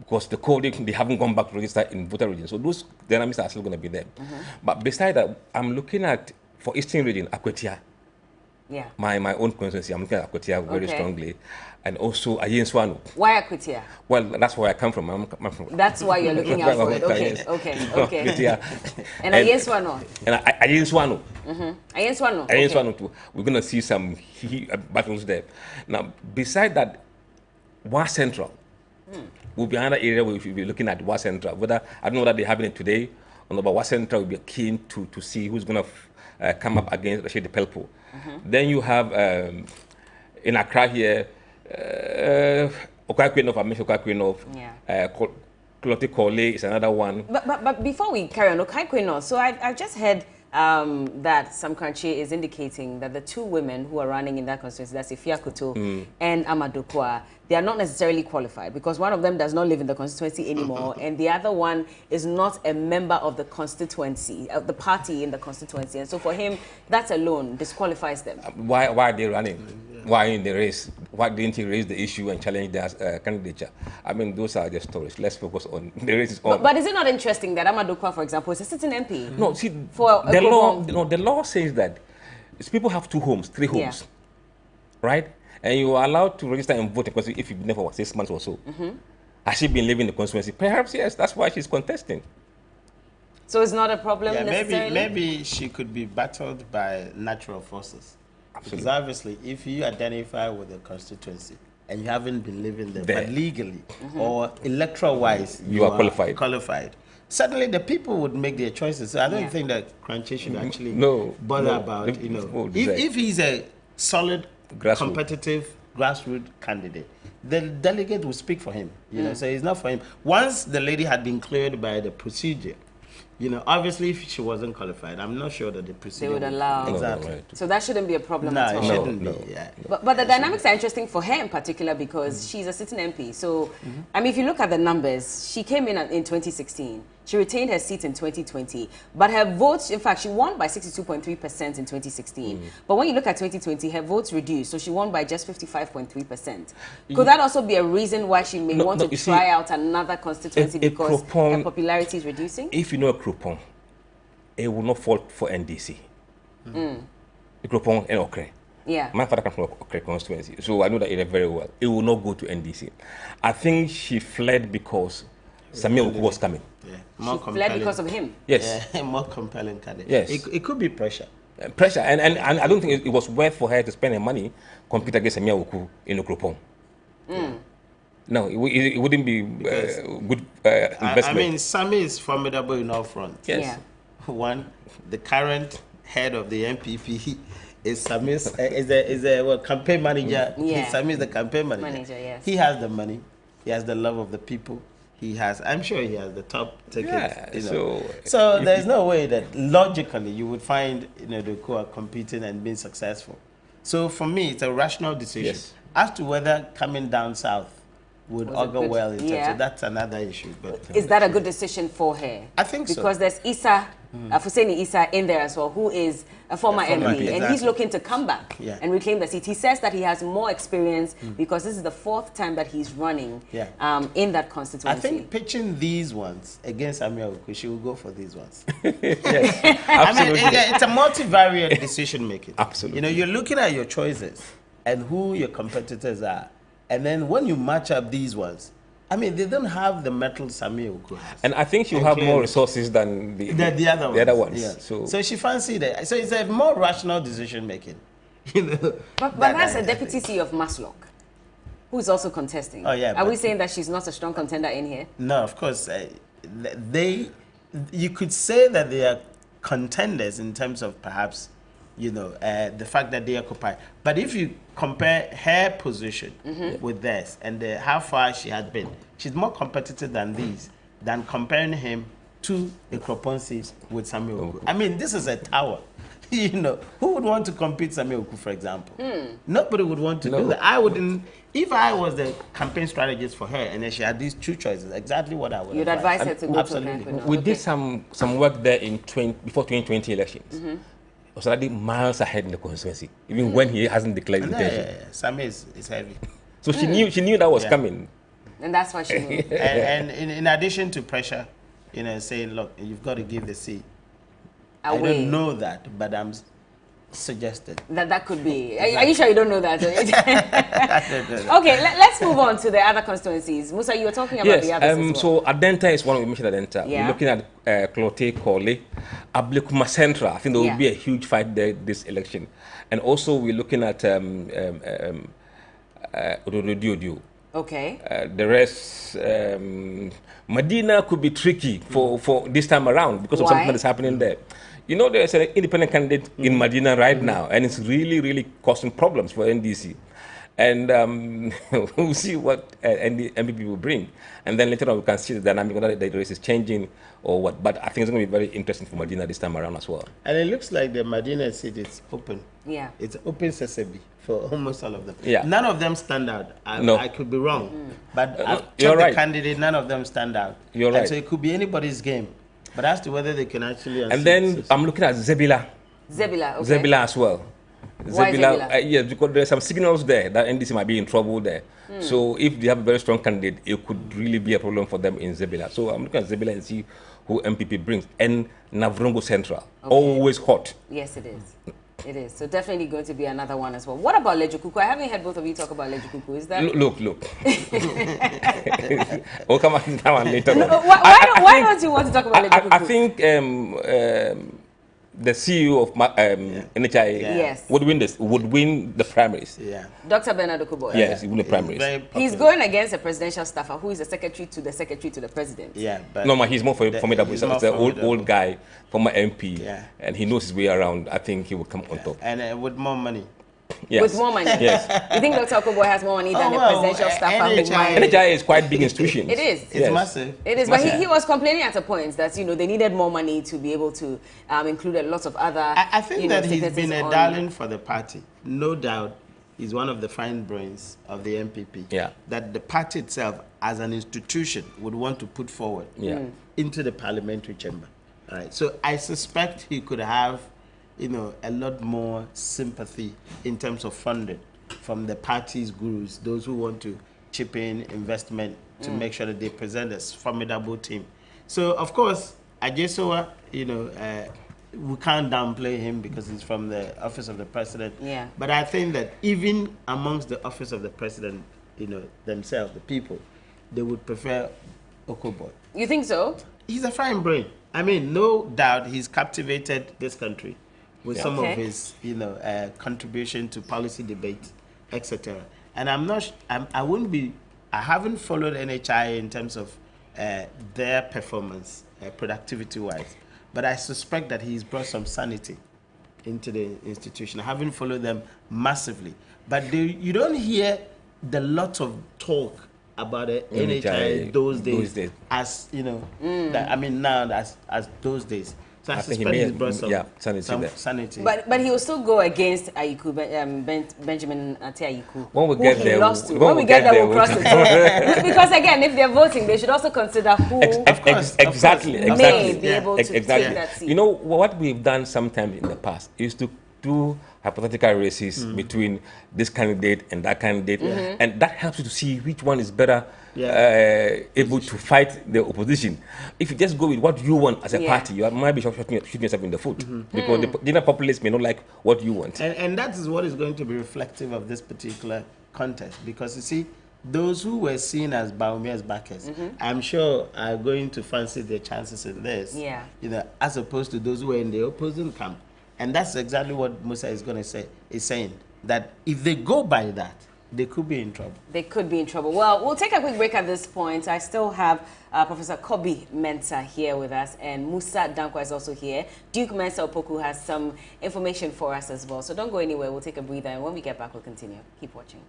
because the COVID, they haven't gone back to register in voter region. So those dynamics are still going to be there. But beside that, I'm looking at, for Eastern region, Akwetia. Yeah. My own constituency, I'm looking at Akwetia very strongly. And also Ayenswanu. Why Akwetia? Well, that's where I come from. I'm from. That's why you're looking out for it. Okay, yes. okay. And Ayenswanu? And Ayenswanu. Ayenswanu too. We're going to see some battles there. Now, beside that, Wa Central will be another area where we should be looking at Wa Central. Whether, I don't know that they're having it today, or not, but Wa Central will be keen to see who's going to come up against Rashid Pelpo. Then you have in Accra here, Okakwinov, I mentioned Okakwinov. Clotte Kole is another one. But before we carry on, Okakwinov, so I've just heard that some country is indicating that the 2 women who are running in that constituency, that's Ifia Kuto and Amadou Kwa, they are not necessarily qualified because one of them does not live in the constituency anymore, and the other one is not a member of the constituency, of the party in the constituency. And so for him, that alone disqualifies them. Why are they running? Why in the race? Why didn't he raise the issue and challenge their candidature? I mean, those are just stories. Let's focus on the race. But is it not interesting that Amadou Kwa, for example, is a sitting MP? No, see, for the law. No, the law says that people have 2 homes, 3 homes, right? And you are allowed to register and vote because if you've been there for 6 months or so. Has she been living in the constituency? Perhaps yes. That's why she's contesting. So it's not a problem necessarily? Maybe she could be battled by natural forces. Absolutely. Because obviously, if you identify with a constituency and you haven't been living there, but legally or electoral-wise, you are qualified. Suddenly, the people would make their choices. So I don't think that Crunchy should actually bother about, if he's a solid, competitive, grassroots candidate, the delegate will speak for him. So it's not for him. Once the lady had been cleared by the procedure, obviously if she wasn't qualified, I'm not sure that the procedure they would allow. Exactly. So that shouldn't be a problem at all. No, it shouldn't be. Yeah. But the dynamics are interesting for her in particular because she's a sitting MP. So, I mean, if you look at the numbers, she came in 2016. She retained her seat in 2020. But her votes, in fact, she won by 62.3% in 2016. But when you look at 2020, her votes reduced. So she won by just 55.3%. Could that also be a reason why she may want to try out another constituency because her popularity is reducing? If you know a Cropon, it will not fall for NDC. The Cropon and Okre. Yeah. My father comes from Okre constituency, so I know that area very well. It will not go to NDC. I think she fled because Samuel was coming. She fled because of him? Yes. Yeah, more compelling candidate. Yes. It could be pressure. Pressure, and I don't think it was worth for her to spend her money compete against Samuel Oku in Okropon. No, it wouldn't be good investment. I mean, Sami is formidable in all fronts. Yes. Yeah. One, the current head of the NPP is Sami's is a campaign manager. Yeah. Sami is the campaign manager. Yes. He has the money. He has the love of the people. I'm sure he has the top tickets. Yeah, So there's no way that logically you would find the who are competing and being successful. So for me, it's a rational decision. Yes. As to whether coming down south would augur well in terms of that's another issue. But is that a good decision for her? I think so. Because there's Issa, Fuseni Issa in there as well, who is a former MP, and he's looking to come back and reclaim the seat. He says that he has more experience because this is the 4th time that he's running in that constituency. I think pitching these ones against Amir Oku, she will go for these ones. Yes, absolutely. I mean, it's a multivariate decision making. Absolutely. You're looking at your choices and who your competitors are. And then when you match up these ones, I mean, they don't have the metal Samir Oku has. And I think she'll have more resources than the other ones. Yeah. So she fancied it. So it's a more rational decision making. But that's a deputy CEO of Maslock, who is also contesting. Oh, yeah. Are we saying that she's not a strong contender in here? No, of course. You could say that they are contenders in terms of perhaps, the fact that they occupy. But if you compare her position with theirs and how far she had been, she's more competitive than these, than comparing him to the Kroponsis with Samuel Oku. I mean, this is a tower. Who would want to compete Samuel Oku, for example? Nobody would want to do that. I wouldn't. If I was the campaign strategist for her and then she had these two choices, exactly what I would You'd advise her to go to campaign. We did some work there before 2020 elections. Was already miles ahead in the constituency, even when he hasn't declared intention. Yeah. Sami is heavy. So she knew that was coming. And that's why she moved. and in addition to pressure, saying, look, you've got to give the seat. Away. I don't know that, but I'm suggested. That could be. Are you sure you don't know that? Okay, let's move on to the other constituencies. Musa, you were talking about the others as well. So Adenta is one we mentioned Adenta. Yeah. We're looking at Clote, Kole, Ablikuma Central. I think there will be a huge fight there this election. And also we're looking at Ododio. Okay. The rest, Medina could be tricky for this time around because of something that's happening there. There's an independent candidate in Medina right now, and it's really, really causing problems for NDC. And we'll see what NPP will bring. And then later on, we can see the dynamic whether the race is changing or what. But I think it's going to be very interesting for Medina this time around as well. And it looks like the Medina seat is open. Yeah. It's open sesame for almost all of them. Yeah. None of them stand out. I could be wrong. But I've checked the candidate, none of them stand out. You're right. So it could be anybody's game. But as to whether they can actually... And then I'm looking at Zebila. Zebila, okay. Zebila as well. Why Zebila? Yes, because there's some signals there that NDC might be in trouble there. So if they have a very strong candidate, it could really be a problem for them in Zebila. So I'm looking at Zebila and see who NPP brings. And Navrongo Central, always hot. Yes, it is. It is. So definitely going to be another one as well. What about Lejukuku? I haven't heard both of you talk about Lejukuku. Is that... Look. We'll come on that one later on. Why don't you want to talk about Lejukuku? I think the CEO of NHI would win the primaries. Yeah. Dr. Bernard Okubo. Yes, he won the primaries. He's going against a presidential staffer who is the secretary to the president. Yeah, but no, he's more formidable. He's an old guy, former MP, and he knows his way around. I think he will come on top. And with more money. Yes. With more money. Yes. You think Dr. Okubo has more money than the presidential staffer? NHI is quite big institution. It is. It's massive. It is, but he was complaining at a point that they needed more money to be able to include a lot of other. I think that he's been a darling for the party. No doubt, he's one of the fine brains of the NPP. Yeah. That the party itself, as an institution, would want to put forward into the parliamentary chamber. All right. So I suspect he could have, a lot more sympathy in terms of funding from the party's gurus, those who want to chip in investment to make sure that they present a formidable team. So, of course, Ajesowa, we can't downplay him because he's from the office of the president. Yeah. But I think that even amongst the office of the president, themselves, the people, they would prefer Okubo. You think so? He's a fine brain. I mean, no doubt he's captivated this country with some of his, contribution to policy debate, etc. And I haven't followed NHI in terms of their performance, productivity-wise, but I suspect that he's brought some sanity into the institution. I haven't followed them massively, but you don't hear the lot of talk about the NHI those days, as now as those days. So I suspect he's brought some sanity. But he will still go against Ayiku, Benjamin Ayiku. When we get there, we'll cross it. Because again, if they're voting, they should also consider who exactly may be able to take that seat. What we've done sometimes in the past is to do hypothetical races between this candidate and that candidate, and that helps you to see which one is better able to fight the opposition. If you just go with what you want as a party, you might be shooting yourself in the foot because the general populace may not like what you want. And that is what is going to be reflective of this particular contest, because you see, those who were seen as Baumia's backers, I'm sure are going to fancy their chances in this, as opposed to those who were in the opposing camp. And that's exactly what Musa is going to say, is saying that if they go by that, they could be in trouble. They could be in trouble. Well, we'll take a quick break at this point. I still have Professor Kobe Mensah here with us, and Musa Dankwa is also here. Duke Mensah Opoku has some information for us as well. So don't go anywhere. We'll take a breather, and when we get back, we'll continue. Keep watching.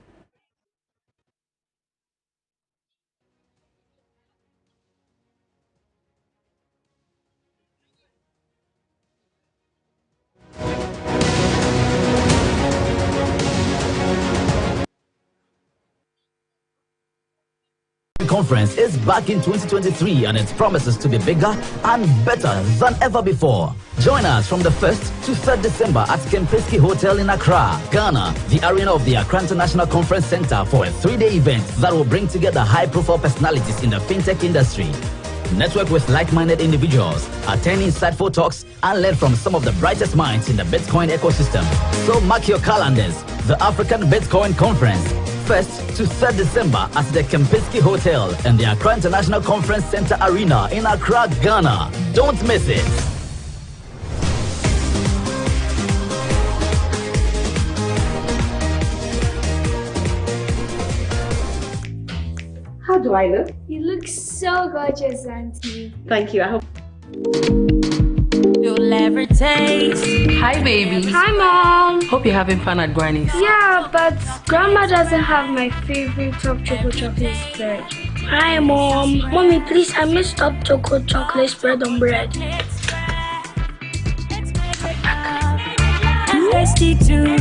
Conference is back in 2023 and it promises to be bigger and better than ever before. Join us from the 1st to 3rd December at Kempinski Hotel in Accra, Ghana, the arena of the Accra International Conference Center, for a 3-day event that will bring together high-profile personalities in the fintech industry. Network with like-minded individuals, attend insightful talks, and learn from some of the brightest minds in the Bitcoin ecosystem. So mark your calendars. The African Bitcoin Conference, 1st to 3rd December at the Kempinski Hotel and the Accra International Conference Center Arena in Accra, Ghana. Don't miss it. How do I look? You look so gorgeous, Auntie. Thank you. I hope you'll never taste. Hi, baby. Hi, Mom. Hope you're having fun at Granny's. Yeah, but Grandma doesn't have my favorite top chocolate spread. Hi, Mom. Mommy, please, I missed top chocolate spread on bread. Tasty too.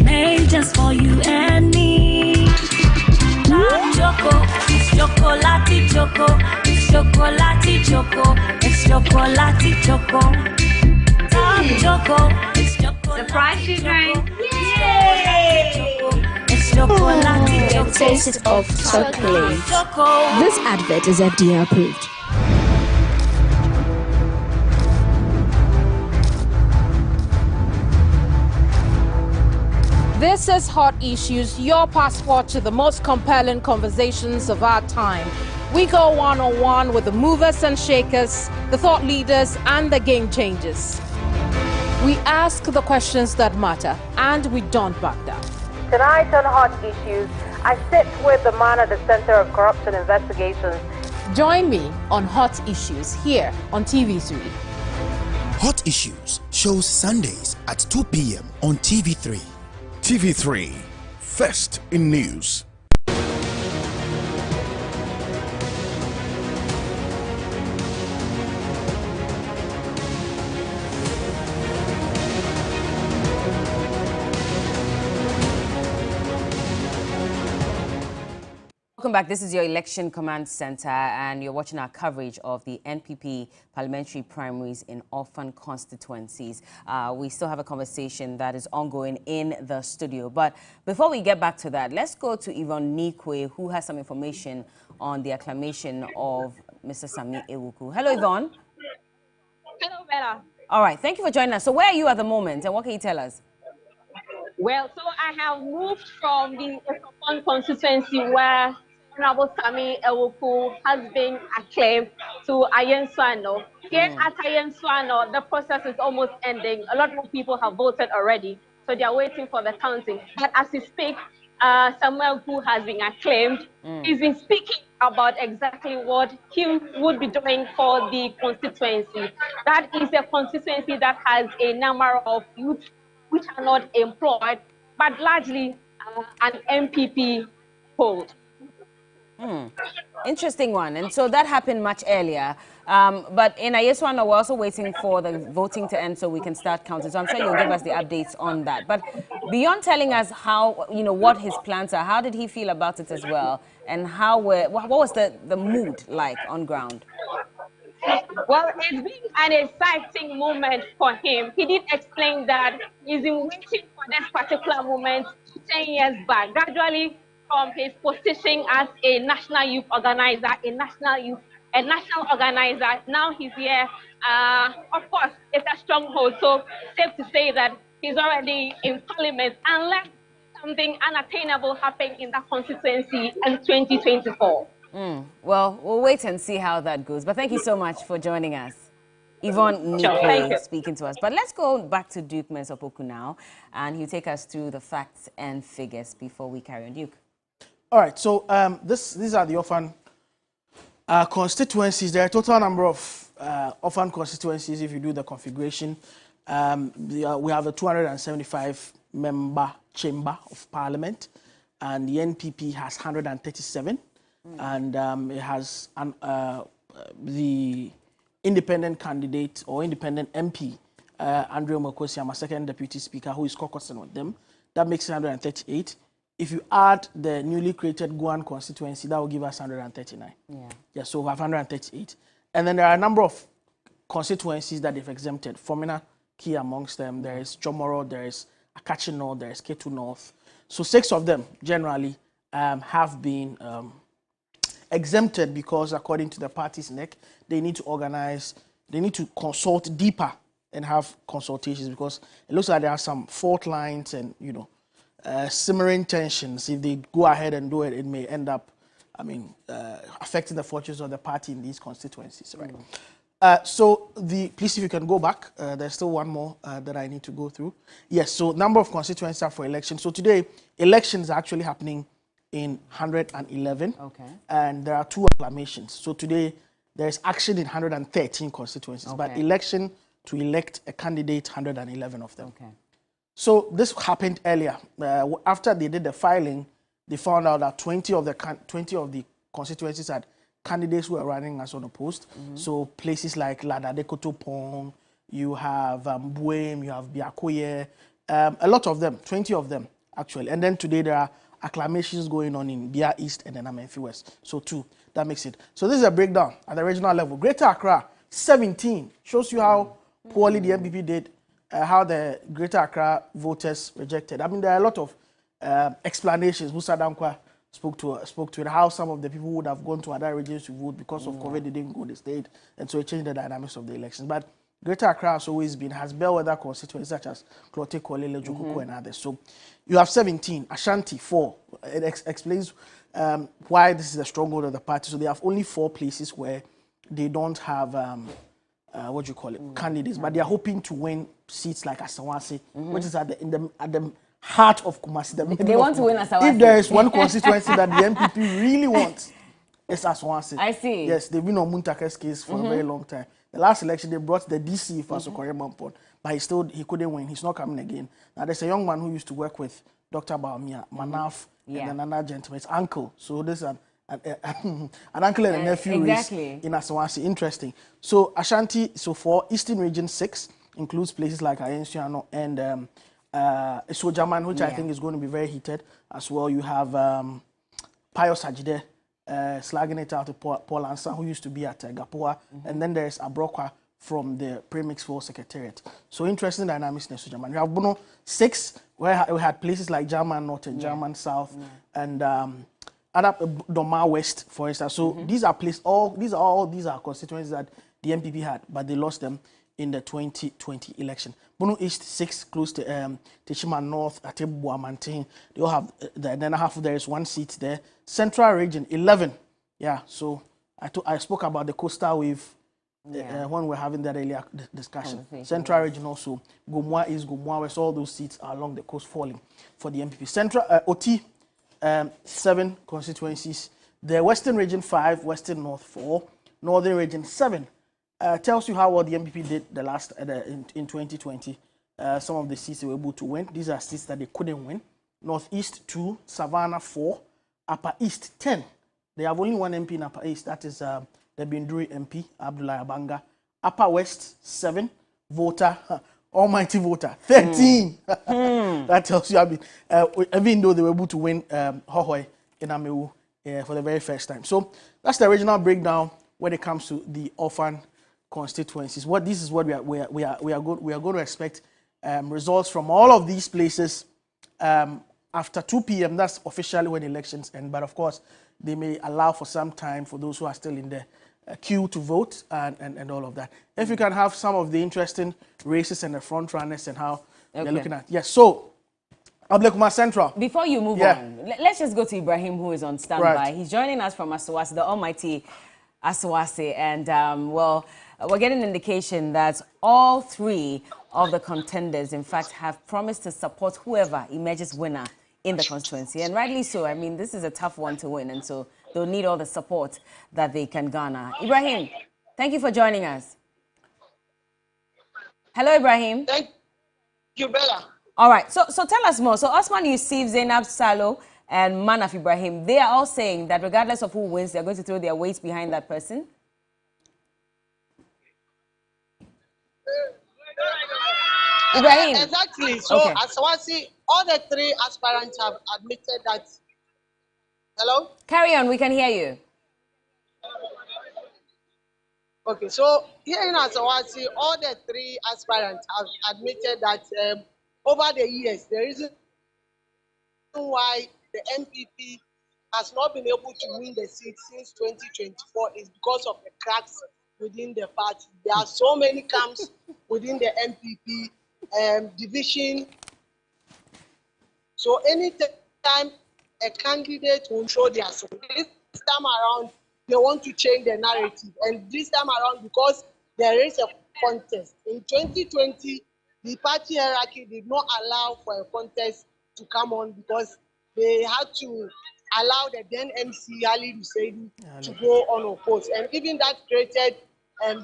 Made just for you and me. Choco, it's chocolate choco, it's chocolate choco, it's chocolate choco. Top choco, it's chocolate. Surprise children! Yay! It's chocolate choco. Taste of chocolate. This advert is FDA approved. This is Hot Issues, your passport to the most compelling conversations of our time. We go one-on-one with the movers and shakers, the thought leaders, and the game changers. We ask the questions that matter, and we don't back down. Tonight on Hot Issues, I sit with the man at the center of corruption investigations. Join me on Hot Issues here on TV3. Hot Issues shows Sundays at 2 p.m. on TV3. TV3, first in news. Welcome back. This is your Election Command Center, and you're watching our coverage of the NPP parliamentary primaries in Orphan constituencies. We still have a conversation that is ongoing in the studio. But before we get back to that, let's go to Yvonne Nikwe, who has some information on the acclamation of Mr. Sami Ewuku. Hello, Yvonne. Hello, Bella. All right. Thank you for joining us. So where are you at the moment, and what can you tell us? Well, so I have moved from the Orphan constituency where Honorable Sami Ewuku has been acclaimed to Ayenswano. Here at Ayenswano, the process is almost ending. A lot more people have voted already, so they are waiting for the counting. But as we speak, Samuel who has been acclaimed, he's been speaking about exactly what he would be doing for the constituency. That is a constituency that has a number of youth which are not employed, but largely an MPP hold. Interesting one. And so that happened much earlier. But in Ayeswano, we're also waiting for the voting to end so we can start counting. So I'm sure you'll give us the updates on that. But beyond telling us how, what his plans are, how did he feel about it as well? And what was the mood like on ground? Well, it's been an exciting moment for him. He did explain that he's been waiting for this particular moment 10 years back. Gradually, from his position as a national youth organizer, a national organizer, now he's here. Of course, it's a stronghold, so safe to say that he's already in parliament unless something unattainable happens in that constituency in 2024. Well, we'll wait and see how that goes. But thank you so much for joining us. Yvonne Sure, Nikwe speaking to us. But let's go back to Duke Mensopoku now, and he'll take us through the facts and figures before we carry on. Duke. All right, so these are the Orphan constituencies. There are a total number of Orphan constituencies if you do the configuration. We have a 275-member chamber of parliament, and the NPP has 137. And it has the independent candidate or independent MP, Andrew Mokosiama, second deputy speaker, who is caucusing with them. That makes 138. If you add the newly created Guan constituency, that will give us 139. Yeah, so we have 138. And then there are a number of constituencies that they've exempted. Fomina, key amongst them. There is Jomoro, there is Akachi North, there is Ketu North. So 6 of them generally have been exempted because, according to the party's neck, they need to organize, they need to consult deeper and have consultations because it looks like there are some fault lines and, simmering tensions. If they go ahead and do it, it may end up, affecting the fortunes of the party in these constituencies, right? So please, if you can go back, there's still one more that I need to go through. Yes, so number of constituencies are for elections. So today, elections are actually happening in 111, and there are 2 acclamations. So today, there's action in 113 constituencies, but election to elect a candidate, 111 of them. So this happened earlier. After they did the filing, they found out that 20 of the constituencies had candidates who were running as unopposed. So places like Ladadekotopong, you have Buem, you have Biakoye, a lot of them, 20 of them actually. And then today there are acclamations going on in Bia East and then Amenfi West. So 2, that makes it. So this is a breakdown at the regional level. Greater Accra, 17. Shows you how poorly the NPP did, how the Greater Accra voters rejected. There are a lot of explanations. Musa Dankwa spoke to it, how some of the people would have gone to other regions to vote because of COVID, they didn't go, they stayed. And so it changed the dynamics of the elections. But Greater Accra has always been, has bellwether constituencies such as Klote, Kolele, Jokuku, and others. So you have 17, Ashanti 4. It explains why this is a stronghold of the party. So they have only 4 places where they don't have what do you call it, candidates, but they are hoping to win seats like Asawase, which is at the heart of Kumasi. They want to win Asawase. If there is one constituency that the NPP really wants, it's Asawase. I see. Yes, they've been on Muntake's case for a very long time. The last election, they brought the DC for Sokore Mampon, but he couldn't win. He's not coming again. Now, there's a young man who used to work with Dr. Baumia, Manaf, and another gentleman, his uncle. So this is an uncle and a nephew race in Asawase. Interesting. So Ashanti, so for Eastern Region 6, includes places like Ayensuano and Sojaman, which I think is going to be very heated as well. You have Pius Ajide, slagging it out to Paul Ansa, who used to be at Gapua, and then there's Abrokwa from the Premix 4 Secretariat. So interesting dynamics in Sojaman. You have Bono 6, where we had places like German North and German South, and other Doma West, for instance. So these are places, these are constituencies that the NPP had, but they lost them in the 2020 election. Bono East 6, close to Teshima North, Atebu, Amantin. They all have, then half there is 1 seat there. Central Region 11. Yeah, so I spoke about the coastal wave when we were having that earlier discussion. Central Region also, Gomwa East, Gomwa West, all those seats are along the coast falling for the NPP. Central OT 7 constituencies. The Western Region 5, Western North 4, Northern Region 7. Tells you how well the NPP did the last in 2020. Some of the seats they were able to win. These are seats that they couldn't win. Northeast 2, Savannah 4, Upper East 10. They have only 1 MP in Upper East. That is the Binduri MP, Abdullah Abanga. Upper West 7, voter, almighty voter 13. That tells you, even though they were able to win Hohoi in Amewu for the very first time. So that's the original breakdown when it comes to the orphan constituencies. This is what we are going to expect results from all of these places after 2 p.m. That's officially when elections end. But of course, they may allow for some time for those who are still in the queue to vote and all of that. If you can have some of the interesting races and the front runners and how they're looking at. Yes, so Ablekuma Central. Before you move on, let's just go to Ibrahim, who is on standby. Right. He's joining us from Asawase, the almighty Asawase, and well, we're getting an indication that all 3 of the contenders, in fact, have promised to support whoever emerges winner in the constituency, and rightly so. I mean, this is a tough one to win, and so they'll need all the support that they can garner. Ibrahim, thank you for joining us. Hello, Ibrahim. Thank you, Bella. All right, so tell us more. So Osman Yusuf, Zainab Salo, and Manaf Ibrahim, they are all saying that regardless of who wins, they're going to throw their weight behind that person. Ibrahim. Exactly. So, Asawase, all the 3 aspirants have admitted that. Hello? Carry on, we can hear you. Okay, so here in Asawase, all the 3 aspirants have admitted that over the years, the reason why the NPP has not been able to win the seat since 2024 is because of the cracks within the party. There are so many camps within the NPP division. So anytime a candidate will show their support, this time around they want to change the narrative, and this time around because there is a contest. In 2020, the party hierarchy did not allow for a contest to come on because they had to allow the then MC Ali Hussein to go unopposed, and even that created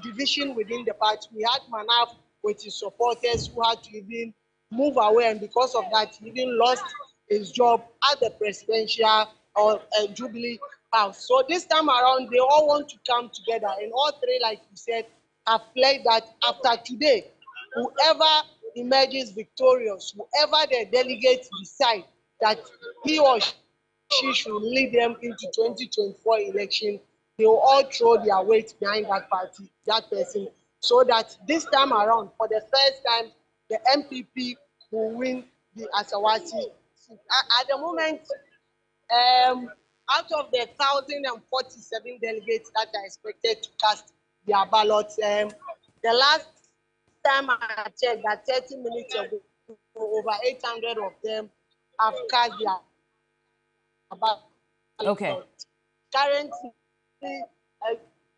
division within the party. We had Manaf with his supporters who had to even move away, and because of that, he even lost his job at the presidential or Jubilee House. So this time around, they all want to come together, and all 3, like you said, have played that after today, whoever emerges victorious, whoever the delegates decide that he or she should lead them into 2024 election, they will all throw their weight behind that party, that person, so that this time around, for the first time, the NPP will win the Asawase seat. At the moment, out of the 1,047 delegates that are expected to cast their ballots, the last time I checked, that 30 minutes ago, over 800 of them have cast their ballot. Okay. Currently,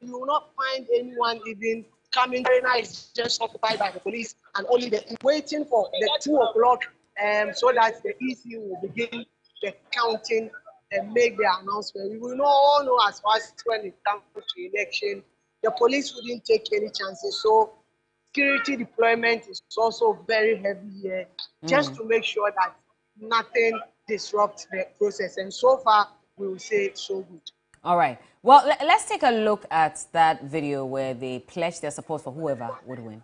you will not find anyone even coming. Arena is just occupied by the police, and only waiting for the 2 o'clock, so that the EC will begin the counting and make the announcement. We will all know as far as when it comes to election, the police wouldn't take any chances. So security deployment is also very heavy here, just to make sure that nothing disrupts the process. And so far, we will say it's so good. All right. Well, let's take a look at that video where they pledge their support for whoever would win.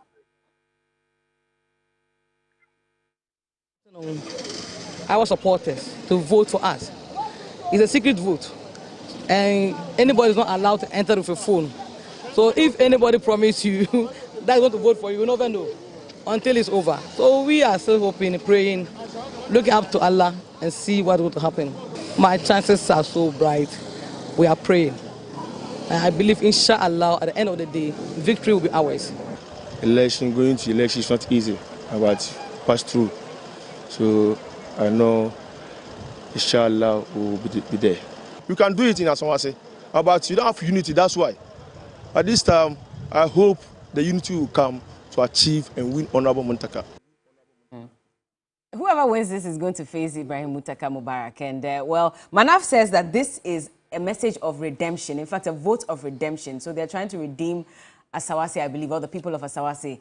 Our supporters to vote for us. It's a secret vote, and anybody is not allowed to enter with a phone. So if anybody promises you that they want to vote for you, you will never know until it's over. So we are still hoping, praying, looking up to Allah and see what will happen. My chances are so bright. We are praying. And I believe, inshallah, at the end of the day, victory will be ours. Going to election is not easy, but pass through. So I know, inshallah, we'll be there. You can do it in Asawase, but you don't have unity, that's why. At this time, I hope the unity will come to achieve and win Honorable Muntaka. Whoever wins this is going to face Ibrahim Muntaka Mubarak. And, well, Manaf says that this is a message of redemption, in fact, a vote of redemption. So they're trying to redeem Asawase, I believe, or the people of Asawase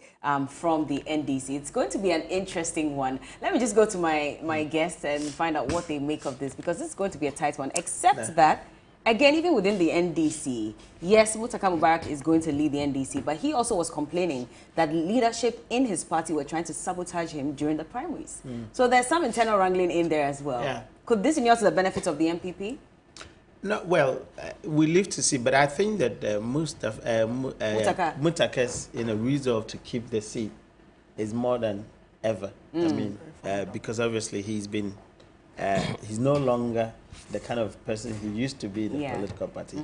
from the NDC. It's going to be an interesting one. Let me just go to my guests and find out what they make of this, because this is going to be a tight one, except that, again, even within the NDC, yes, Muntaka Mubarak is going to lead the NDC, but he also was complaining that leadership in his party were trying to sabotage him during the primaries. So there's some internal wrangling in there as well. Yeah. Could this inure to the benefit of the NPP? No, well, we live to see, but I think that Muntaka's resolve to keep the seat is more than ever. I mean, because obviously he's no longer the kind of person he used to be in the political party.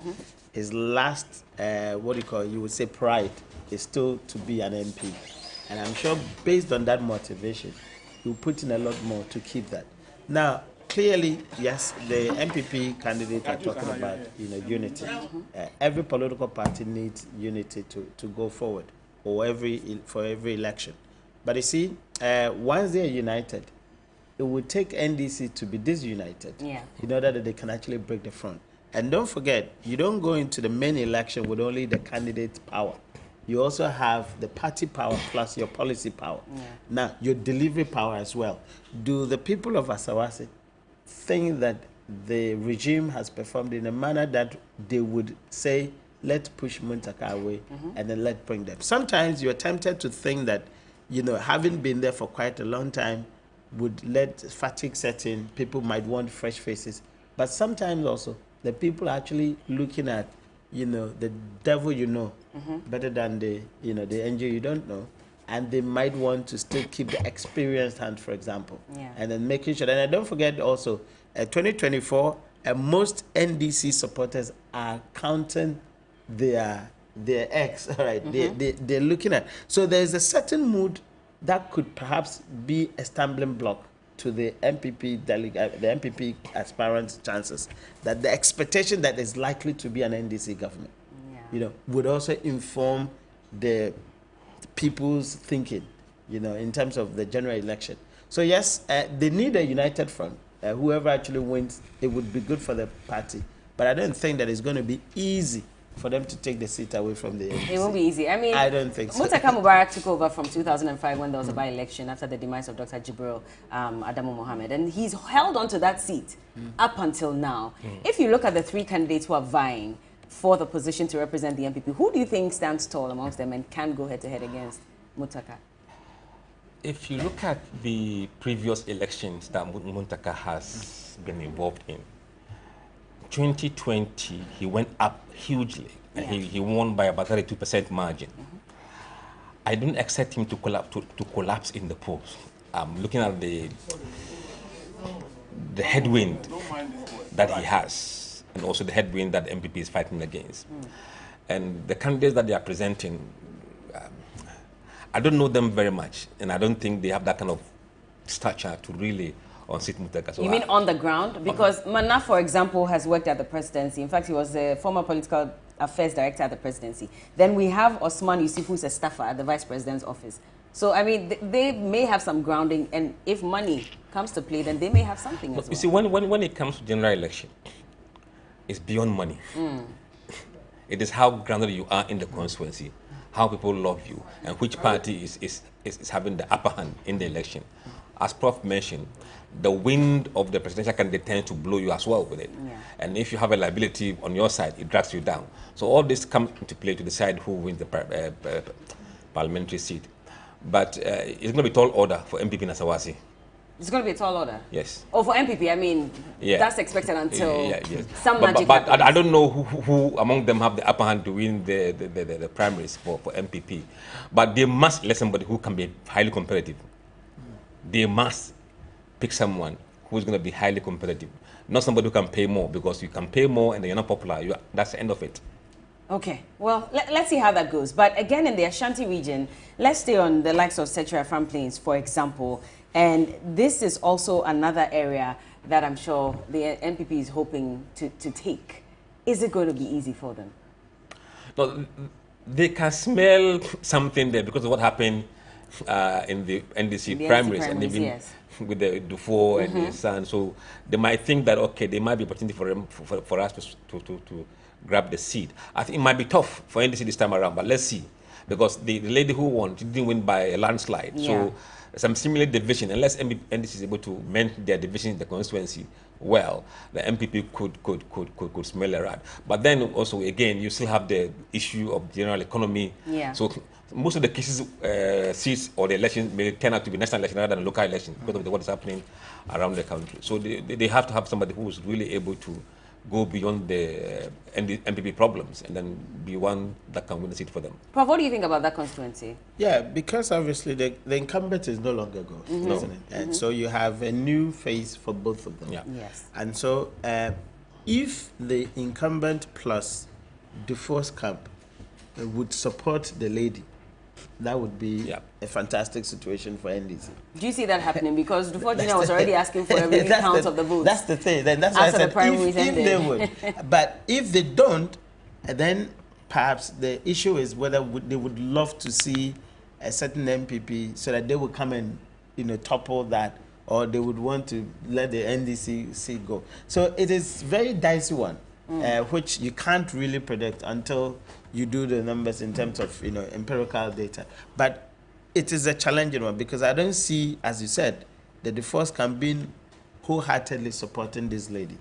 His last, you would say pride, is still to be an MP. And I'm sure based on that motivation, he'll put in a lot more to keep that. Now, clearly, yes, the NPP candidates are talking about unity. Every political party needs unity to go forward, or for every election. But you see, once they are united, it would take NDC to be disunited in order that they can actually break the front. And don't forget, you don't go into the main election with only the candidate's power. You also have the party power plus your policy power. Now, your delivery power as well. Do the people of Asawase think that the regime has performed in a manner that they would say, let's push Muntaka away and then let's bring them? Sometimes you're tempted to think that, having been there for quite a long time would let fatigue set in, people might want fresh faces. But sometimes also, the people are actually looking at, the devil better than the angel you don't know. And they might want to still keep the experienced hand, for example. And then making sure. And don't forget also, 2024, most NDC supporters are counting their eggs, all right? They're looking at. So there's a certain mood that could perhaps be a stumbling block to the NPP the NPP aspirants' chances, that the expectation that there's likely to be an NDC government, would also inform the people's thinking, in terms of the general election. So yes, they need a united front. Whoever actually wins, it would be good for the party. But I don't think that it's going to be easy for them to take the seat away from the NDC. It won't be easy. I mean, I don't think so. Muntaka Mubarak took over from 2005 when there was a by-election after the demise of Dr. Jibril Adamu Mohammed. And he's held on to that seat up until now. If you look at the three candidates who are vying for the position to represent the NPP, who do you think stands tall amongst them and can go head-to-head against Muntaka? If you look at the previous elections that Muntaka has been involved in, 2020, he went up hugely. And he won by about 32% margin. I don't expect him to collapse in the polls. Looking at the headwind that he has, and also the headwind that the MPP is fighting against. And the candidates that they are presenting, I don't know them very much, and I don't think they have that kind of stature to really unseat Muttaka. So you mean on the ground? Because Mana, for example, has worked at the presidency. In fact, he was the former political affairs director at the presidency. Then we have Osman Yusuf, who's a staffer at the vice president's office. So, I mean, they may have some grounding, and if money comes to play, then they may have something as well. You see, when it comes to general election, it's beyond money. It is how grounded you are in the constituency, how people love you, and which party is having the upper hand in the election. As Prof mentioned, the wind of the presidential candidate tends to blow you as well with it. Yeah. And if you have a liability on your side, it drags you down. So all this comes into play to decide who wins the parliamentary seat. But it's going to be tall order for NPP Nasawasi. It's going to be a tall order? Yes. Oh, for NPP, I mean, that's expected until some magic but I don't know who among them have the upper hand to win the primaries for NPP. But they must let somebody who can be highly competitive. They must pick someone who is going to be highly competitive. Not somebody who can pay more, because you can pay more and you're not popular. That's the end of it. Okay, well, let's see how that goes. But again, in the Ashanti region, let's stay on the likes of Setra Farm Plains, for example. And this is also another area that I'm sure the NPP is hoping to take. Is it going to be easy for them? No, they can smell something there because of what happened in the NDC primaries, and even with the Dufour and the Sun. So they might think that, okay, there might be opportunity for us to grab the seat. I think it might be tough for NDC this time around, but let's see. Because the lady who won, she didn't win by a landslide. Yeah. So some similar division, unless NDC is able to mend their division in the constituency well, the MPP could smell a rat. But then also, again, you still have the issue of general economy. Yeah. So most of the cases, seats or the elections may turn out to be national election rather than local election because of what is happening around the country. So they have to have somebody who is really able to go beyond the MPP problems and then be one that can win the seat for them. Prof, what do you think about that constituency? Yeah, because obviously the incumbent is no longer gone, isn't it? And so you have a new face for both of them. Yeah. Yes. And so if the incumbent plus the first camp would support the lady, that would be a fantastic situation for NDC. Do you see that happening? Because Dufour Jr. was already asking for every count of the votes. That's the thing. Then that's why I said if they would. But if they don't, then perhaps the issue is whether they would love to see a certain MPP so that they would come and topple that, or they would want to let the NDC seat go. So it is very dicey one, which you can't really predict until you do the numbers in terms of empirical data. But it is a challenging one because I don't see, as you said, that the first can be wholeheartedly supporting this lady,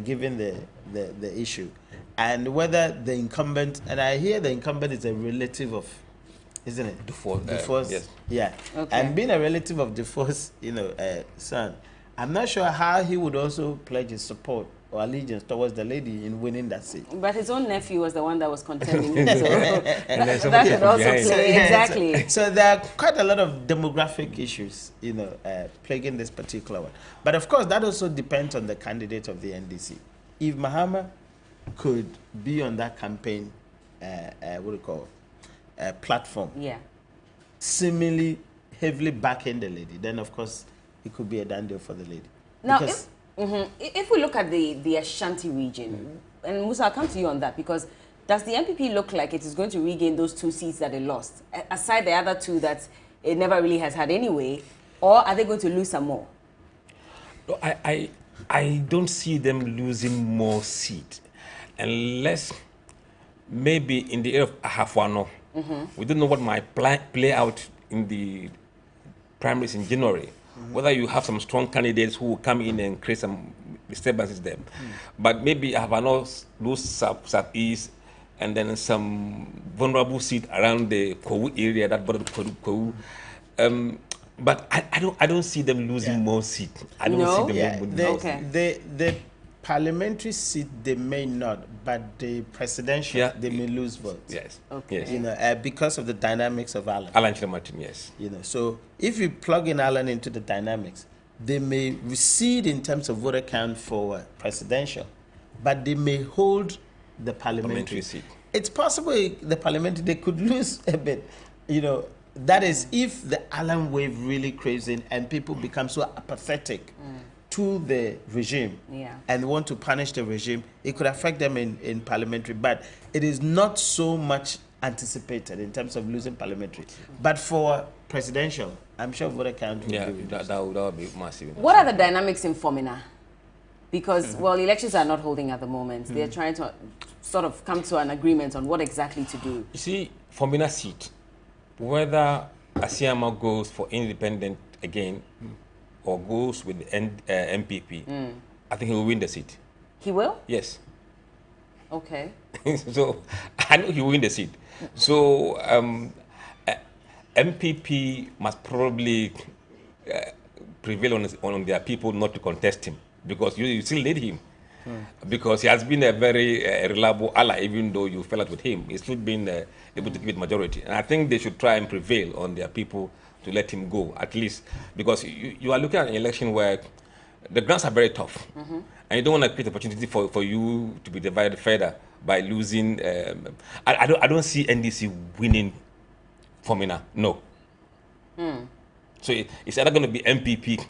given the issue. And whether the incumbent, and I hear the incumbent is a relative of, isn't it? Dufour's, yes. Yeah. Okay. And being a relative of Dufour's, son, I'm not sure how he would also pledge his support or allegiance towards the lady in winning that seat. But his own nephew was the one that was contending. So that could also play. Exactly. So there are quite a lot of demographic issues, plaguing this particular one. But of course, that also depends on the candidate of the NDC. If Mahama could be on that campaign, platform, seemingly heavily backing the lady, then of course it could be a done deal for the lady. Now, if we look at the Ashanti region, and Musa, I'll come to you on that, because does the NPP look like it is going to regain those 2 seats that it lost, aside the other 2 that it never really has had anyway, or are they going to lose some more? No, I don't see them losing more seats, unless maybe in the area of Ahafwano. We don't know what might play out in the primaries in January. Whether you have some strong candidates who will come in and create some disturbances there. But maybe Havana lose southeast, and then some vulnerable seat around the Kowu area, that border Kowu. But I don't see them losing more seats. I don't see them losing more seats. The parliamentary seat they may not, but the presidential they may lose votes. Yes. Okay. Yes. Because of the dynamics of Alan. Alan Martin, yes. So if you plug in Alan into the dynamics, they may recede in terms of voter count for presidential, but they may hold the parliamentary seat. It's possible the parliamentary they could lose a bit, that is if the Allen wave really craves in and people become so apathetic to the regime and want to punish the regime, it could affect them in parliamentary. But it is not so much anticipated in terms of losing parliamentary. But for presidential, I'm sure voter count will be that would be massive. What are the dynamics in Fomina? Because, well, elections are not holding at the moment. They're trying to sort of come to an agreement on what exactly to do. You see, Fomina seat, whether Asiama goes for independent again or goes with the NPP, I think he will win the seat. He will? Yes. Okay. So, I know he will win the seat. So, MPP must probably prevail on their people not to contest him, because you still need him. Because he has been a very reliable ally, even though you fell out with him. He's still been able to give it majority. And I think they should try and prevail on their people to let him go, at least. Because you are looking at an election where the grounds are very tough. And you don't want to create opportunity for you to be divided further by losing. I don't see NDC winning Fomina, no. So it's either going to be MPP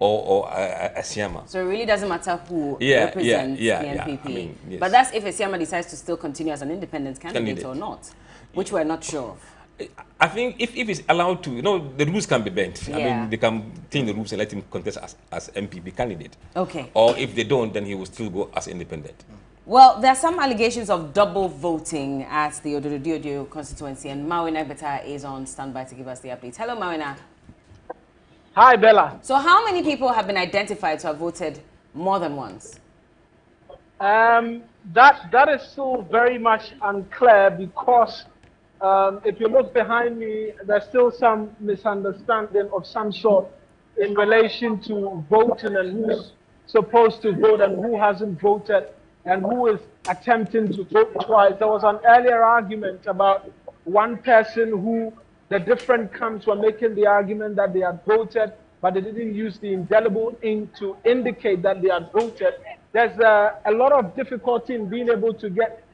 or Asiama. So it really doesn't matter who represents the NPP. I mean, yes. But that's if Asiama decides to still continue as an independent candidate or not, which we're not sure of. I think if he's allowed to, the rules can be bent. I mean, they can change the rules and let him contest as MPP candidate. Okay. Or if they don't, then he will still go as independent. Well, there are some allegations of double voting at the Ododo constituency, and Mawina Beta is on standby to give us the update. Hello, Mawina. Hi, Bella. So how many people have been identified to have voted more than once? That is still very much unclear, because if you look behind me, there's still some misunderstanding of some sort in relation to voting and who's supposed to vote and who hasn't voted and who is attempting to vote twice. There was an earlier argument about one person who the different camps were making the argument that they had voted, but they didn't use the indelible ink to indicate that they had voted. There's a lot of difficulty in being able to get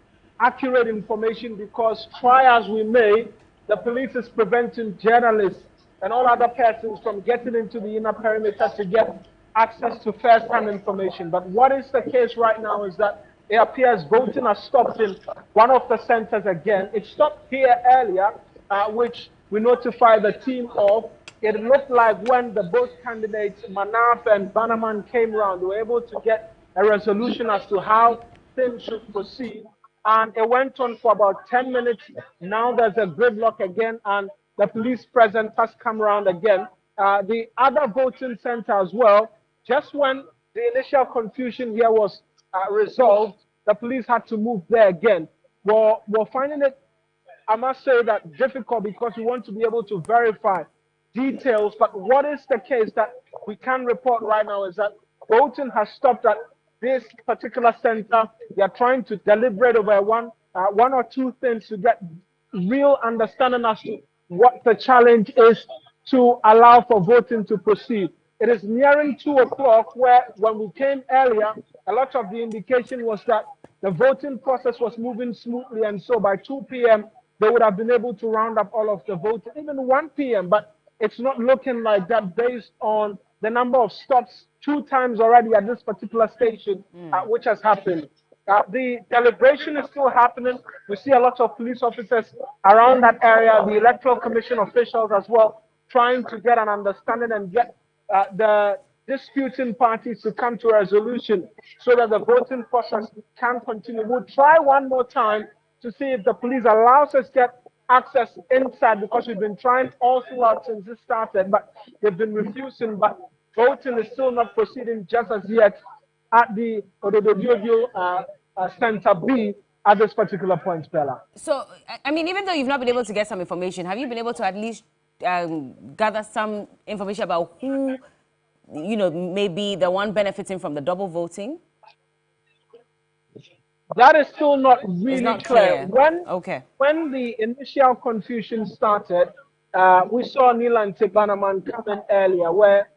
accurate information, because try as we may, the police is preventing journalists and all other persons from getting into the inner perimeter to get access to first-hand information. But what is the case right now is that it appears voting has stopped in one of the centers again. It stopped here earlier, which we notified the team of. It looked like when the both candidates, Manaf and Banaman, came around, they were able to get a resolution as to how things should proceed. And it went on for about 10 minutes. Now there's a gridlock again, and the police presence has come around again. The other voting center as well, just when the initial confusion here was resolved, the police had to move there again. We're finding it, I must say, that difficult, because we want to be able to verify details. But what is the case that we can report right now is that voting has stopped at this particular center. They are trying to deliberate over one or two things to get real understanding as to what the challenge is to allow for voting to proceed. It is nearing 2 o'clock, where when we came earlier, a lot of the indication was that the voting process was moving smoothly, and so by 2 p.m., they would have been able to round up all of the voting, even 1 p.m., but it's not looking like that based on the number of stops 2 times already at this particular station, which has happened. The deliberation is still happening. We see a lot of police officers around that area, the Electoral Commission officials as well, trying to get an understanding and get the disputing parties to come to a resolution so that the voting process can continue. We'll try one more time to see if the police allows us to get access inside, because we've been trying all throughout since this started, but they've been refusing. But voting is still not proceeding just as yet at the Ododo Center B at this particular point, Bella. So, I mean, even though you've not been able to get some information, have you been able to at least gather some information about who, may be the one benefiting from the double voting? That is still not really clear. When the initial confusion started, we saw Nilante Banaman come in earlier, where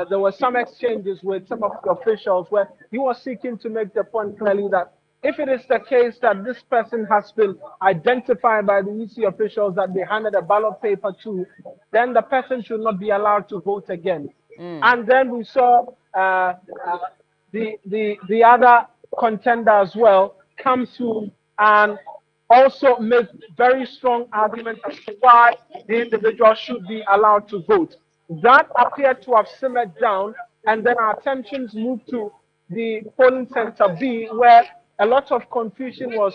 there were some exchanges with some of the officials where he was seeking to make the point clearly that if it is the case that this person has been identified by the EC officials that they handed a ballot paper to, then the person should not be allowed to vote again. And then we saw the other contender as well come through and also make very strong arguments as to why the individual should be allowed to vote. That appeared to have simmered down, and then our attentions moved to the polling center B, where a lot of confusion was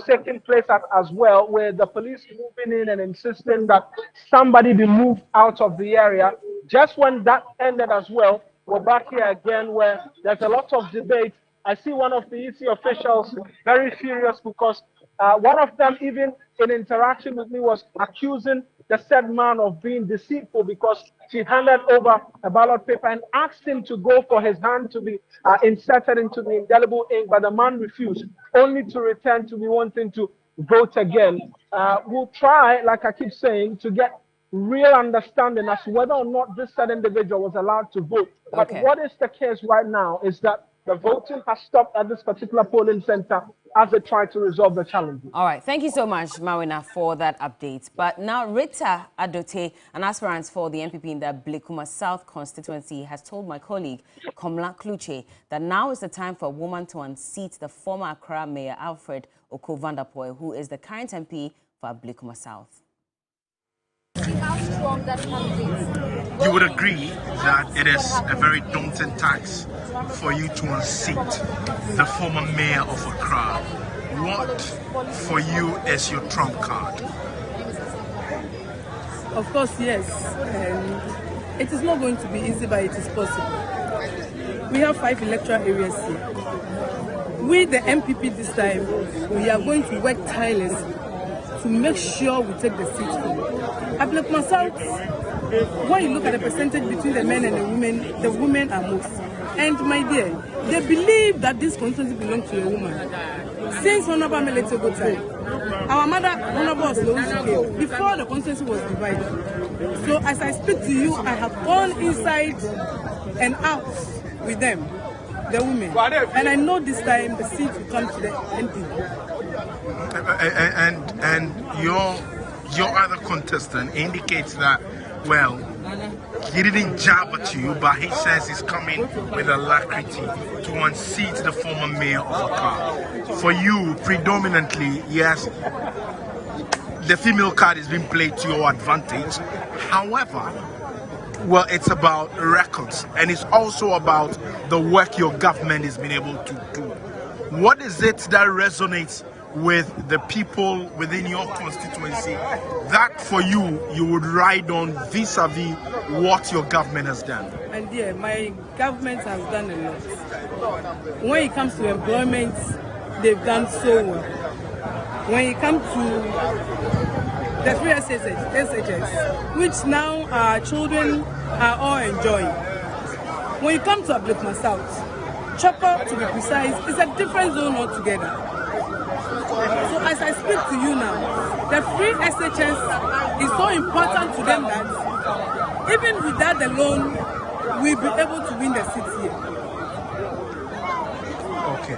taking place as well, where the police moving in and insisting that somebody be moved out of the area. Just when that ended as well, we're back here again where there's a lot of debate. I see one of the EC officials very furious because one of them, even in interaction with me, was accusing the said man of being deceitful because she handed over a ballot paper and asked him to go for his hand to be inserted into the indelible ink, but the man refused, only to return to be wanting to vote again. We'll try, like I keep saying, to get real understanding as to whether or not this said individual was allowed to vote. But what is the case right now is that the voting has stopped at this particular polling center as they try to resolve the challenges. All right. Thank you so much, Mawina, for that update. But now Rita Adote, an aspirant for the NPP in the Blekuma South constituency, has told my colleague, Komla Kluche, that now is the time for a woman to unseat the former Accra Mayor Alfred Oko-Vanderpoel, who is the current MP for Blekuma South. You would agree that it is a very daunting task for you to unseat the former mayor of Accra. What for you is your trump card? Of course, yes. It is not going to be easy, but it is possible. We have 5 electoral areas here. We, the MPP this time, we are going to work tirelessly to make sure we take the seat home. At Blekuma South, when you look at the percentage between the men and the women are most. And my dear, they believe that this constituency belongs to a woman. Since Honorable Meletogo time, our mother, Honorable Oslo, before the constituency was divided. So as I speak to you, I have gone inside and out with them, the women. And I know this time the seat will come to the NPP. And your other contestant indicates that, well, he didn't jab at you, but he says he's coming with alacrity to unseat the former mayor of Accra. For you, predominantly, yes, the female card is being played to your advantage. However, well, it's about records, and it's also about the work your government has been able to do. What is it that resonates with the people within your constituency that for you would ride on vis-a-vis what your government has done? And yeah, my government has done a lot. When it comes to employment, they've done so well. When it comes to the 3 SHS, which now our children are all enjoying. When it comes to Blekuma South, Chopper, to be precise, is a different zone altogether. So as I speak to you now, the free SHS is so important to them that even with that alone, we'll be able to win the seat here. Okay.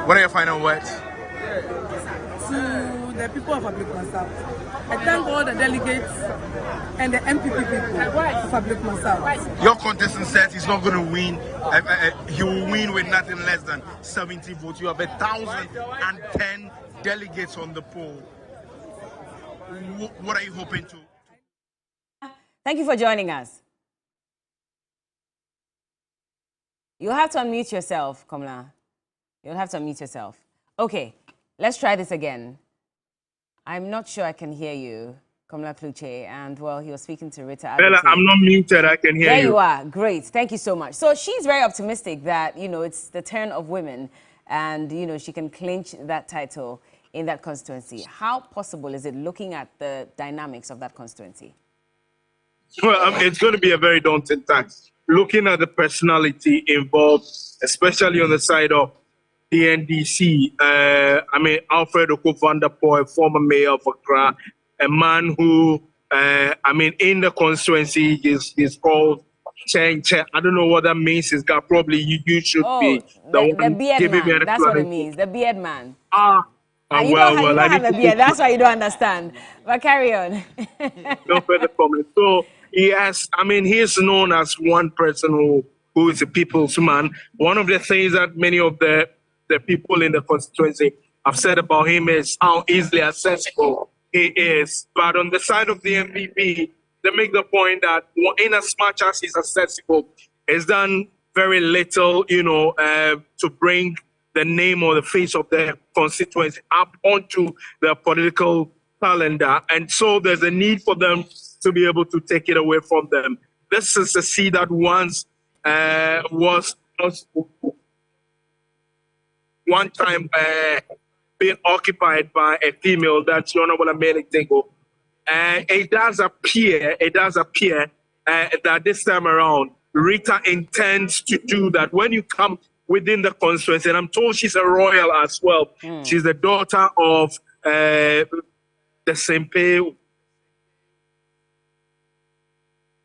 What are your final words? To the people of Blekuma South, I thank all the delegates and the MPP people of Blekuma South. Your contestant says he's not going to win. He will win with nothing less than 70 votes. You have 1,010 delegates on the poll. What are you hoping to? Thank you for joining us. You'll have to unmute yourself, Komla. You'll have to unmute yourself. Okay, let's try this again. I'm not sure I can hear you, Komla Kluche, and well, he was speaking to Rita. Bella, I'm not muted, I can hear you. There you are, great, thank you so much. So she's very optimistic that, you know, it's the turn of women and, you know, she can clinch that title in that constituency. How possible is it looking at the dynamics of that constituency? Well, it's going to be a very daunting task. Looking at the personality involved, especially on the side of the NDC, Alfred Oko-Vanderpoel, former mayor of Accra, a man who, in the constituency is called change. I don't know what that means. Is that probably you should be the one beard giving me man. an That's what it explanation. means. The beard man. Well, you don't I have need a to beard. That's why you don't understand. But carry on. no further comment. So yes, I mean he's known as one person who is a people's man. One of the things that many of the people in the constituency have said about him is how easily accessible he is. But on the side of the NPP, they make the point that in as much as he's accessible, he's done very little, to bring the name or the face of the constituency up onto the political calendar. And so there's a need for them to be able to take it away from them. This is a seat that once was one time being occupied by a female, that's the Honorable Amelia Tego. It does appear that this time around, Rita intends to do that. When you come within the constituency, and I'm told she's a royal as well. She's the daughter of the Sempe.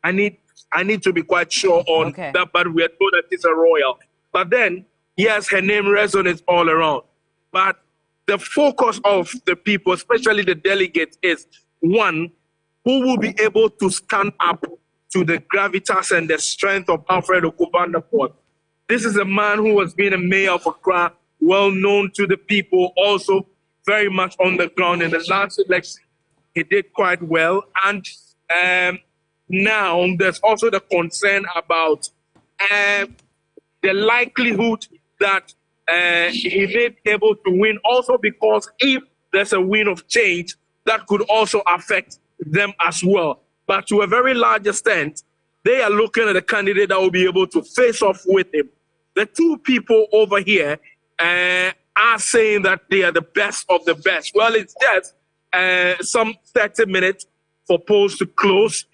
I need to be quite sure on that, but we are told that it's a royal. But then, yes, her name resonates all around. But the focus of the people, especially the delegates, is one, who will be able to stand up to the gravitas and the strength of Alfred Okubandaport. This is a man who has been a mayor of Accra, well known to the people, also very much on the ground. In the last election, he did quite well. And now there's also the concern about the likelihood that he may be able to win, also because if there's a wind of change, that could also affect them as well. But to a very large extent, they are looking at a candidate that will be able to face off with him. The two people over here are saying that they are the best of the best. Well, it's just some 30 minutes for polls to close.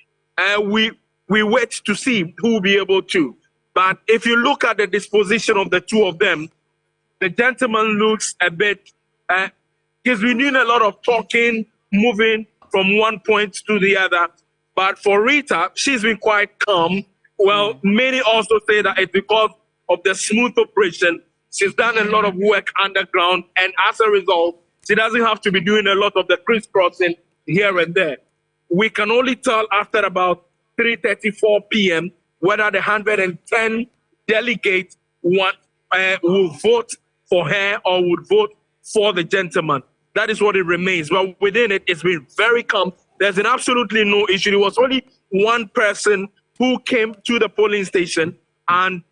We wait to see who will be able to. But if you look at the disposition of the two of them, the gentleman looks a bit, he's been doing a lot of talking, moving from one point to the other. But for Rita, she's been quite calm. Well, many also say that it's because of the smooth operation. She's done a lot of work underground, and as a result, she doesn't have to be doing a lot of the crisscrossing here and there. We can only tell after about 3:34 p.m. whether the 110 delegates will vote for her or would vote for the gentleman. That is what it remains. But within it, it's been very calm. There's been absolutely no issue. There was only one person who came to the polling station and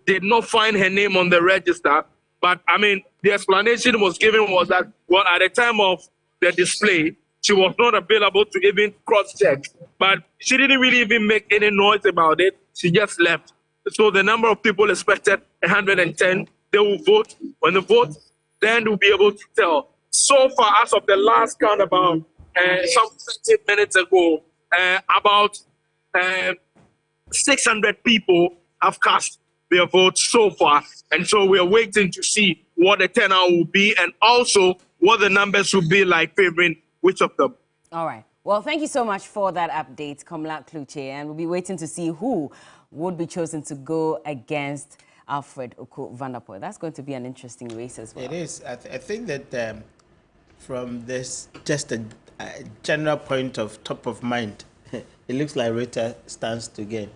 did not find her name on the register. But, I mean, the explanation was given was that, well, at the time of the display, she was not available to even cross-check. But she didn't really even make any noise about it. She just left. So the number of people expected 110. They will vote. When they vote, then we'll be able to tell. So far, as of the last count, about some 30 minutes ago, about 600 people have cast their votes so far. And so we are waiting to see what the turnout will be and also what the numbers will be like favoring which of them. All right. Well, thank you so much for that update, Komla Kluche. And we'll be waiting to see who would be chosen to go against Alfred Okubandaport. That's going to be an interesting race as well. It is. I think that from this, just a general point of top of mind, it looks like Rita stands to gain.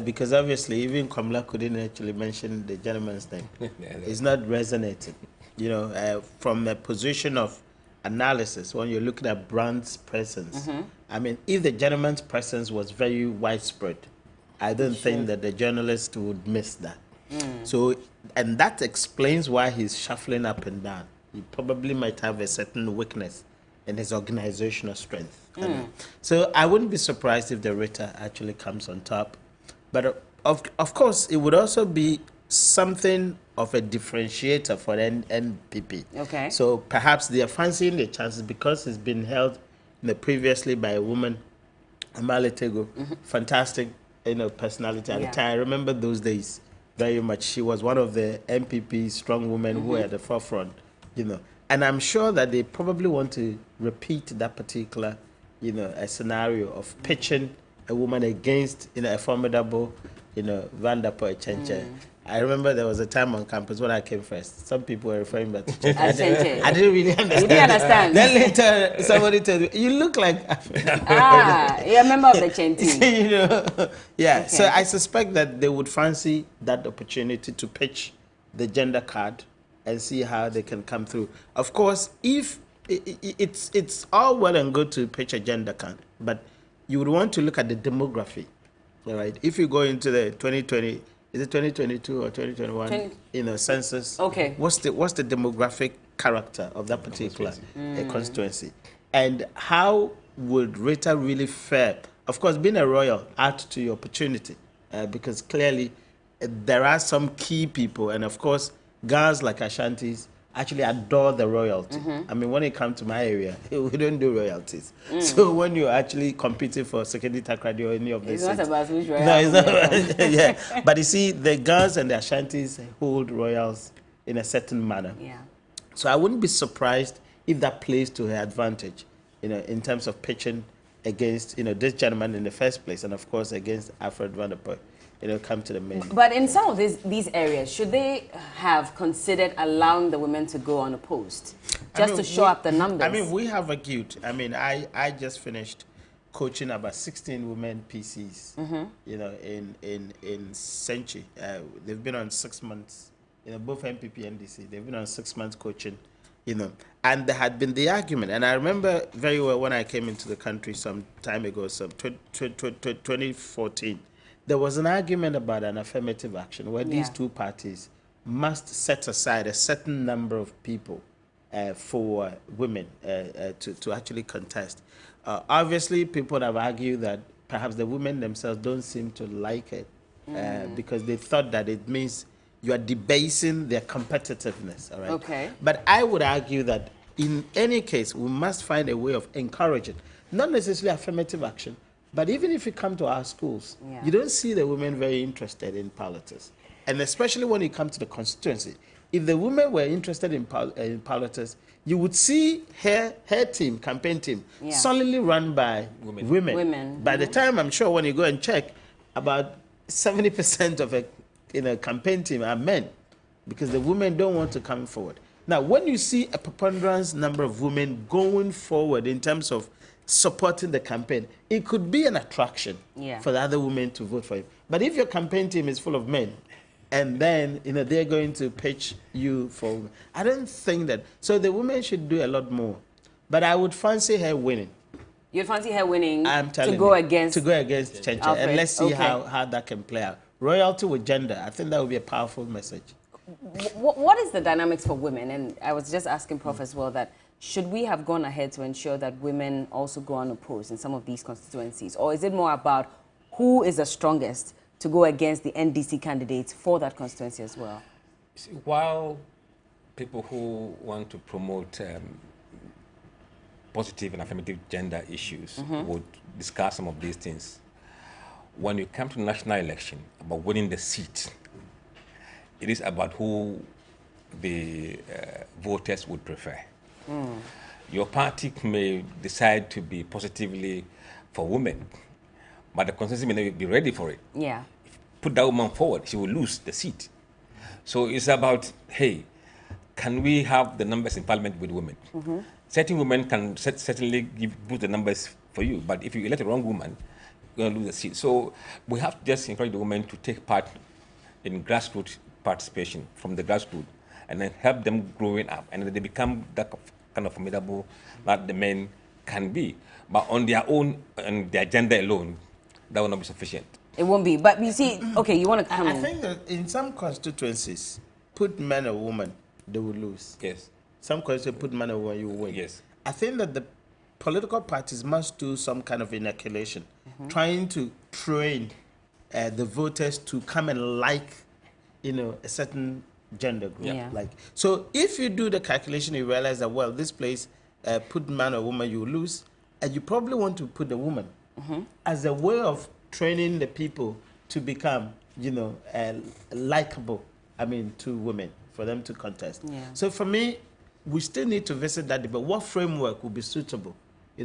Because obviously, even Komla couldn't actually mention the gentleman's name. It's not resonating. You know, from a position of analysis, when you're looking at brand's presence, I mean, if the gentleman's presence was very widespread, I don't think that the journalist would miss that. So, and that explains why he's shuffling up and down. He probably might have a certain weakness in his organizational strength. So I wouldn't be surprised if the Rita actually comes on top. But of course, it would also be something of a differentiator for the NPP. Okay. So perhaps they are fancying the chances because it's been held previously by a woman, Amale Tego, fantastic personality at the time. I remember those days very much. She was one of the NPP strong women who were at the forefront, And I'm sure that they probably want to repeat that particular, a scenario of pitching a woman against, a formidable, Van der Poel Chenche. I remember there was a time on campus when I came first. Some people were referring back to Chenche. I didn't really understand. You didn't understand. Then later, somebody told me, "You look like." You're a member of the Chenche. Yeah. Okay. So I suspect that they would fancy that opportunity to pitch the gender card and see how they can come through. Of course, if it's all well and good to pitch a gender card, but you would want to look at the demography, all right? If you go into the 2020, is it 2022 or 2021, census? Okay. What's the demographic character of that particular constituency, and how would Rita really fare? Of course, being a royal adds to your opportunity because clearly there are some key people, and of course, girls like Ashantis actually adore the royalty. I mean, when it comes to my area, we don't do royalties. So when you're actually competing for Sekedi Takrady or any of these things, it's not about which royal. No, it's not. Yeah, but you see, the girls and the Ashantis hold royals in a certain manner. Yeah. So I wouldn't be surprised if that plays to her advantage, in terms of pitching against, this gentleman in the first place, and of course against Alfred Van der Poel. Come to the main. But in some of these areas, should they have considered allowing the women to go unopposed, just to show up the numbers? I mean, we have argued. I mean, I just finished coaching about 16 women PCs, in Senchi. They've been on 6 months, both NPP and NDC. They've been on 6 months coaching, and there had been the argument. And I remember very well when I came into the country some time ago, 2014. There was an argument about an affirmative action where these two parties must set aside a certain number of people for women to actually contest. Obviously, people have argued that perhaps the women themselves don't seem to like it because they thought that it means you are debasing their competitiveness. All right? Okay. But I would argue that in any case, we must find a way of encouraging, not necessarily affirmative action, but even if you come to our schools, you don't see the women very interested in politics. And especially when it comes to the constituency. If the women were interested in politics, you would see her team, campaign team, solidly run by women. By the time, I'm sure when you go and check, about 70% of a campaign team are men, because the women don't want to come forward. Now, when you see a preponderance number of women going forward in terms of supporting the campaign, it could be an attraction for the other women to vote for him. But if your campaign team is full of men, and then they're going to pitch you for, I don't think that. So the women should do a lot more. But I would fancy her winning. You'd fancy her winning to go against Chenche, and let's see how that can play out. Royalty with gender, I think that would be a powerful message. What is the dynamics for women? And I was just asking Prof as well that should we have gone ahead to ensure that women also go unopposed in some of these constituencies? Or is it more about who is the strongest to go against the NDC candidates for that constituency as well? See, while people who want to promote positive and affirmative gender issues would discuss some of these things, when you come to national election, about winning the seat, it is about who the voters would prefer. Your party may decide to be positively for women, but the constituency may not be ready for it. Yeah. If you put that woman forward, she will lose the seat. So it's about, hey, can we have the numbers in parliament with women? Certain women can certainly boost the numbers for you, but if you elect the wrong woman, you're going to lose the seat. So we have to just encourage the women to take part in grassroots participation from the grassroots, and then help them growing up, and then they become that kind of formidable that the men can be. But on their own, and their gender alone, that will not be sufficient. It won't be. But you see, okay, you want to come in. I think that in some constituencies, put men or women, they will lose. Yes. Some constituencies, put men or women, you will win. Yes. I think that the political parties must do some kind of inoculation, trying to train the voters to come and like, a certain gender group. So if you do the calculation, you realize that, well, this place, put man or woman, you lose, and you probably want to put the woman as a way of training the people to become, likable, to women, for them to contest. So for me, we still need to visit that debate. What framework would be suitable,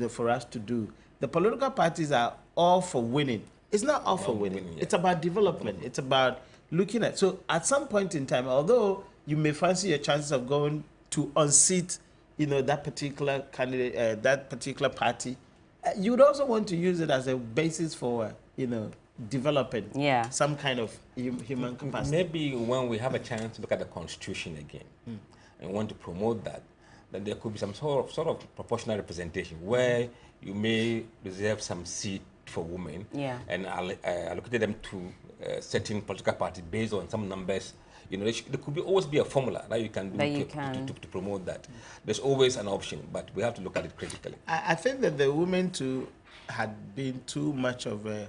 for us to do the political parties are all for winning. It's not all for winning. It's about development. It's about looking at. So at some point in time, although you may fancy your chances of going to unseat, that particular candidate, that particular party, you would also want to use it as a basis for, developing some kind of human capacity. Maybe when we have a chance to look at the Constitution again and want to promote that, then there could be some sort of proportional representation where you may reserve some seat for women and allocate them to certain political parties based on some numbers. There could always be a formula that you can do to promote that. There's always an option, but we have to look at it critically. I think that the women too had been too much of a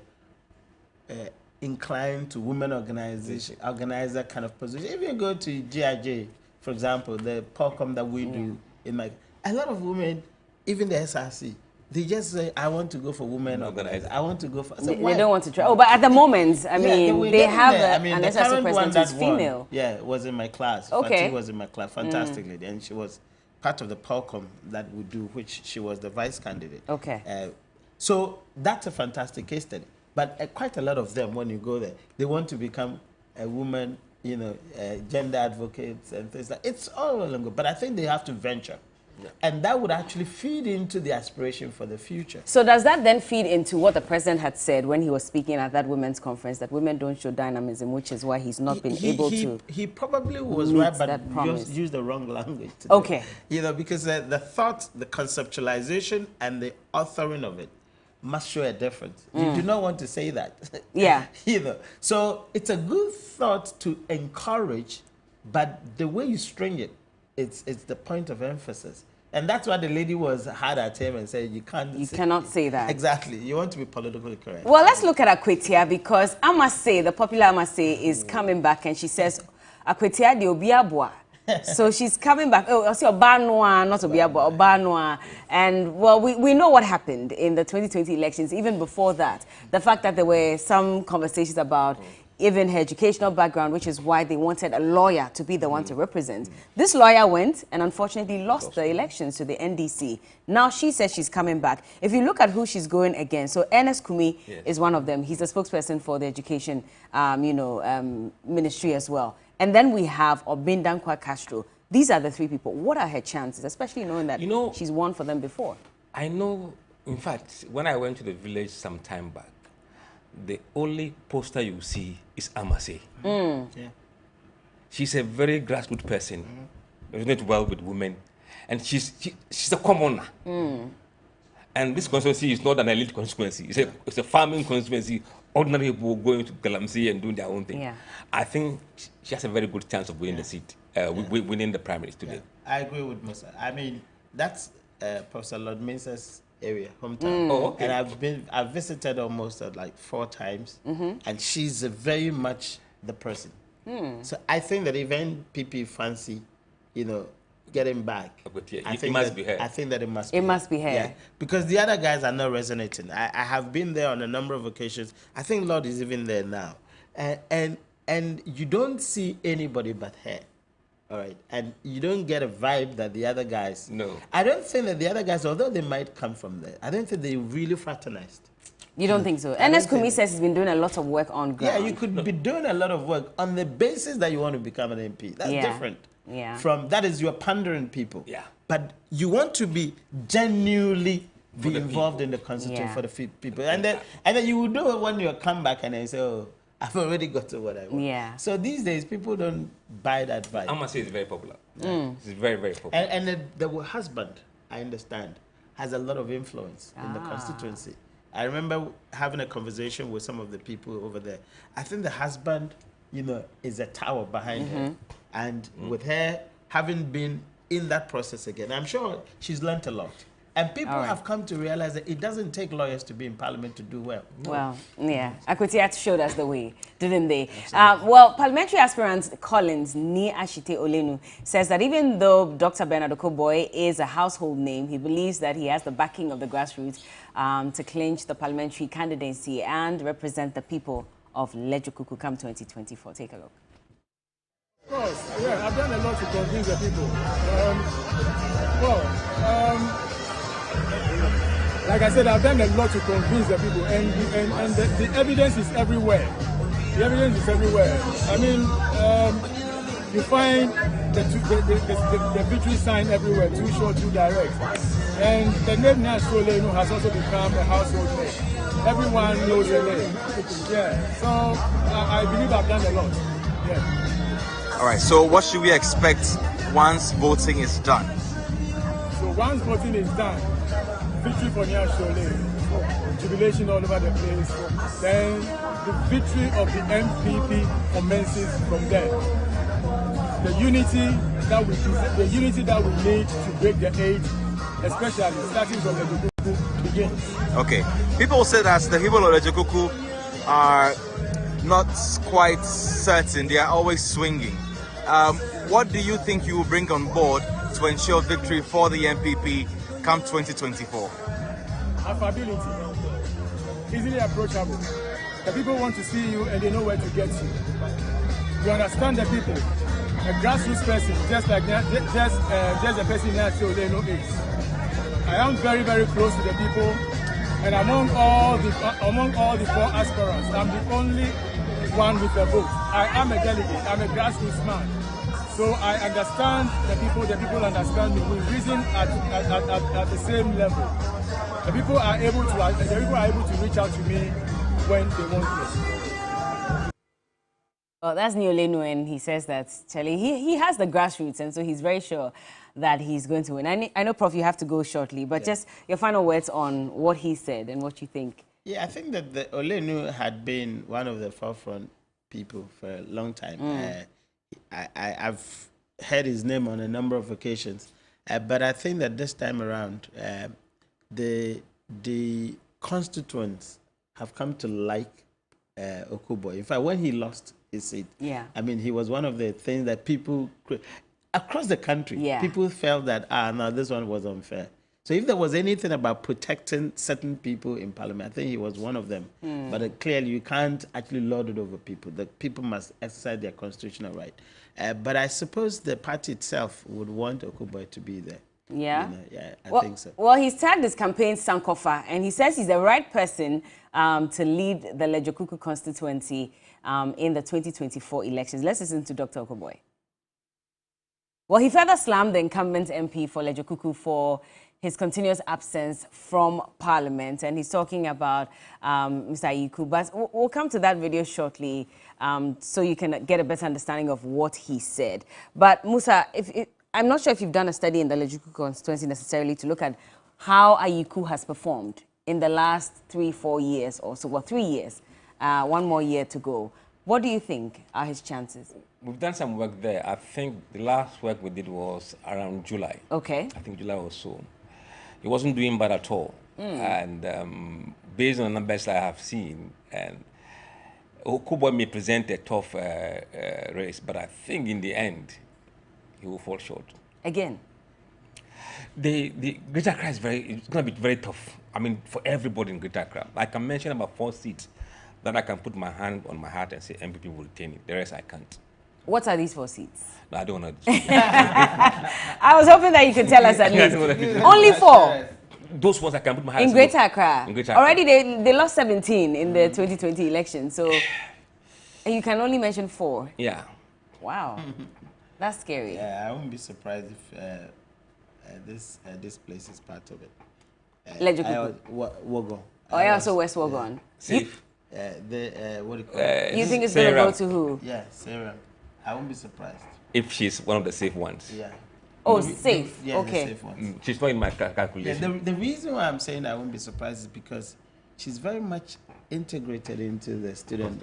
inclined to women organizer kind of position. If you go to GIJ, for example, the POCOM that we do, a lot of women, even the SRC, they just say, I want to go for women organizers. I want to go for... So they don't want to try. Oh, but at the moment, I mean, they have an the SRC president who's female. Was in my class. Okay. Fati was in my class. Fantastic lady. And she was part of the POCOM that we do, which she was the vice candidate. Okay. So that's a fantastic case study. But quite a lot of them, when you go there, they want to become a woman, gender advocates and things like that. It's all well and good. But I think they have to venture. Yeah. And that would actually feed into the aspiration for the future. So does that then feed into what the president had said when he was speaking at that women's conference, that women don't show dynamism, which is why he's not been able to... He probably was right, but used the wrong language today. Okay. Because the thought, the conceptualization, and the authoring of it must show a difference. You do not want to say that. Yeah. So it's a good thought to encourage, but the way you string it, it's the point of emphasis. And that's why the lady was hard at him and said, you cannot say that. Exactly. You want to be politically correct. Well, let's look at Akwetia, because the popular Amase is coming back, and she says, Akwetia de Obiabwa. So she's coming back. Oh, I see Obanwa, not Obiabwa, Obanwa. And, well, we know what happened in the 2020 elections, even before that. The fact that there were some conversations about even her educational background, which is why they wanted a lawyer to be the one to represent. This lawyer went and unfortunately lost the elections to the NDC. Now she says she's coming back. If you look at who she's going against, so Ernest Kumi is one of them. He's the spokesperson for the education, ministry as well. And then we have Obindankwa Castro. These are the three people. What are her chances, especially knowing that she's won for them before? I know, in fact, when I went to the village some time back, the only poster you see is Amase. Yeah. She's a very grassroots person, resonates well with women, and she's a commoner. And this constituency is not an elite constituency. It's a farming constituency. Ordinary people going to Galamsey and doing their own thing. Yeah. I think she has a very good chance of winning the seat, winning the primaries today. I agree with Musa. I mean, that's Professor Lord Minster's area, hometown. And I've visited almost like 4 times, and she's very much the person. So I think that if NPP fancy, getting back, it must be her. I think that it must be her. Yeah, because the other guys are not resonating. I have been there on a number of occasions. I think Lord is even there now, and you don't see anybody but her. All right, and you don't get a vibe that the other guys... No. I don't think that the other guys, although they might come from there, I don't think they really fraternized. You don't think so? Ernest Kumi says he's been doing a lot of work on ground. Yeah, you could be doing a lot of work on the basis that you want to become an MP. That's different. Yeah. From that is you're pandering people. Yeah. But you want to be genuinely involved in the constitution for the people. And then you will do it when you come back and then say, oh, I've already got to what I want. Yeah. So these days, people don't buy that vibe. I must say it's very popular. It's very, very popular. And the husband, I understand, has a lot of influence in the constituency. I remember having a conversation with some of the people over there. I think the husband, is a tower behind her. And with her having been in that process again, I'm sure she's learnt a lot. And people have come to realize that it doesn't take lawyers to be in parliament to do well. No. Well, yeah. Akwetia showed us the way, didn't they? Well, parliamentary aspirant Collins Ni Ashite Olenu says that even though Dr. Bernard Okoboy is a household name, he believes that he has the backing of the grassroots to clinch the parliamentary candidacy and represent the people of Lejokuku come 2024. Take a look. Of course, yeah, I've done a lot to convince the people. like I said, I've done a lot to convince the people, and the evidence is everywhere. The evidence is everywhere. I mean, you find the victory sign everywhere, too short, too direct. And the name Nyashole has also become a household name. Everyone knows the name. Yeah, so I believe I've done a lot. Yeah. All right, so what should we expect once voting is done? So once voting is done, victory for Nyashole, jubilation all over the place, then the victory of the NPP commences from there. The unity that we need to break the age, especially starting from the Lejokuku, begins. Okay, people say that the people of Lejokuku are not quite certain; they are always swinging. What do you think you will bring on board to ensure victory for the NPP come 2024? Affability, easily approachable. The people want to see you and they know where to get you. You understand the people. A grassroots person, just like just the person that they know is. I am very, very close to the people, and among all the 4 aspirants, I'm the only one with a vote. I am a delegate. I'm a grassroots man. So I understand the people understand me. We reason at the same level. The people are able to reach out to me when they want me. Well, that's Nyole Nguyen. He says that, Charlie, he has the grassroots, and so he's very sure that he's going to win. I know, Prof, you have to go shortly, but just your final words on what he said and what you think. Yeah, I think that the Olenu had been one of the forefront people for a long time. I've heard his name on a number of occasions, but I think that this time around, the constituents have come to like Okubo. In fact, when he lost his seat, I mean, he was one of the things that people across the country, people felt that, no, this one was unfair. So if there was anything about protecting certain people in parliament, I think he was one of them. But clearly, you can't actually lord it over people. The people must exercise their constitutional right. But I suppose the party itself would want Okubo to be there. Yeah? I think so. Well, he's tagged his campaign Sankofa, and he says he's the right person to lead the Lejokuku constituency in the 2024 elections. Let's listen to Dr. Okubo. Well, he further slammed the incumbent MP for Lejokuku for his continuous absence from Parliament, and he's talking about Mr. Ayiku. But we'll come to that video shortly so you can get a better understanding of what he said. But Musa, I'm not sure if you've done a study in the Lejokuku constituency necessarily to look at how Ayiku has performed in the last 3-4 years or so. Well, 3 years, 1 more year to go. What do you think are his chances? We've done some work there. I think the last work we did was around July. Okay. I think July or so. He wasn't doing bad at all. And based on the numbers I have seen, and Okubo may present a tough race, but I think in the end, he will fall short. Again? The Greater Accra is it's going to be very tough. I mean, for everybody in Greater Accra. I can mention about 4 seats that I can put my hand on my heart and say MPP will retain it. The rest I can't. What are these 4 seats? No, I don't know. I was hoping that you could tell us at least. Only 4? Those ones I can put my hand in Greater Accra. In Greater Accra. Already they lost 17 in the 2020 election, so you can only mention 4. Yeah. Wow. That's scary. Yeah, I wouldn't be surprised if this place is part of it. Lejokuku. Wogon. Oh, yeah, also West Wogon. Safe. What do you call it? You think it's going to go to who? Yeah, Sarah. I won't be surprised. If she's one of the safe ones. Yeah. Oh, safe. Yeah, okay. the safe ones. She's not in my calculation. Yeah, the reason why I'm saying I won't be surprised is because she's very much integrated into the student,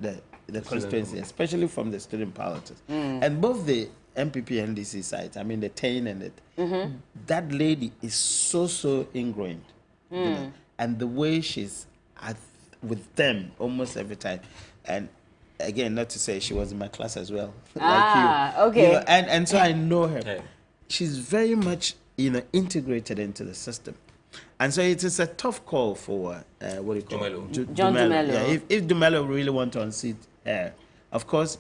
the constituency, especially from the student politics. And both the NPP and NDC sides, I mean the Tain and it, that lady is so ingrained. You know, and the way she's with them almost every time. And again, not to say she was in my class as well. Like you. Okay. You know, and so I know her. Yeah. She's very much, integrated into the system. And so it is a tough call for, what do you call it? John Dumelo. Yeah, if Dumelo really wants to unseat her, of course,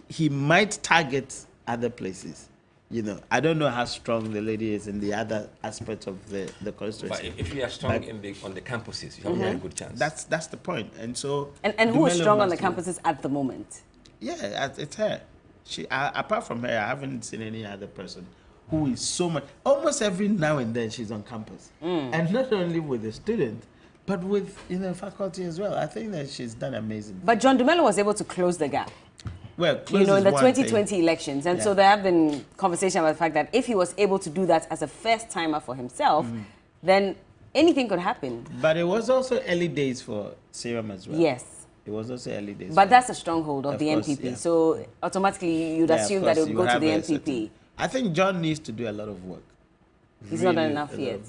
he might target other places. you know, I don't know how strong the lady is in the other aspect of the constituency. But if you are strong on the campuses, you have a very good chance. That's the point. And so... And who is strong on the campuses at the moment? Yeah, it's her. She, apart from her, I haven't seen any other person who is so much... Almost every now and then she's on campus. And not only with the student, but with, you know, faculty as well. I think that she's done amazing. But John Dumelo was able to close the gap. Well, you know, in the 2020 elections. And so there have been conversation about the fact that if he was able to do that as a first-timer for himself, then anything could happen. But it was also early days for Serum as well. Yes. It was also early days. But that's a stronghold of the NPP. So automatically you'd assume that it would go to the NPP. I think John needs to do a lot of work. He's not done enough yet.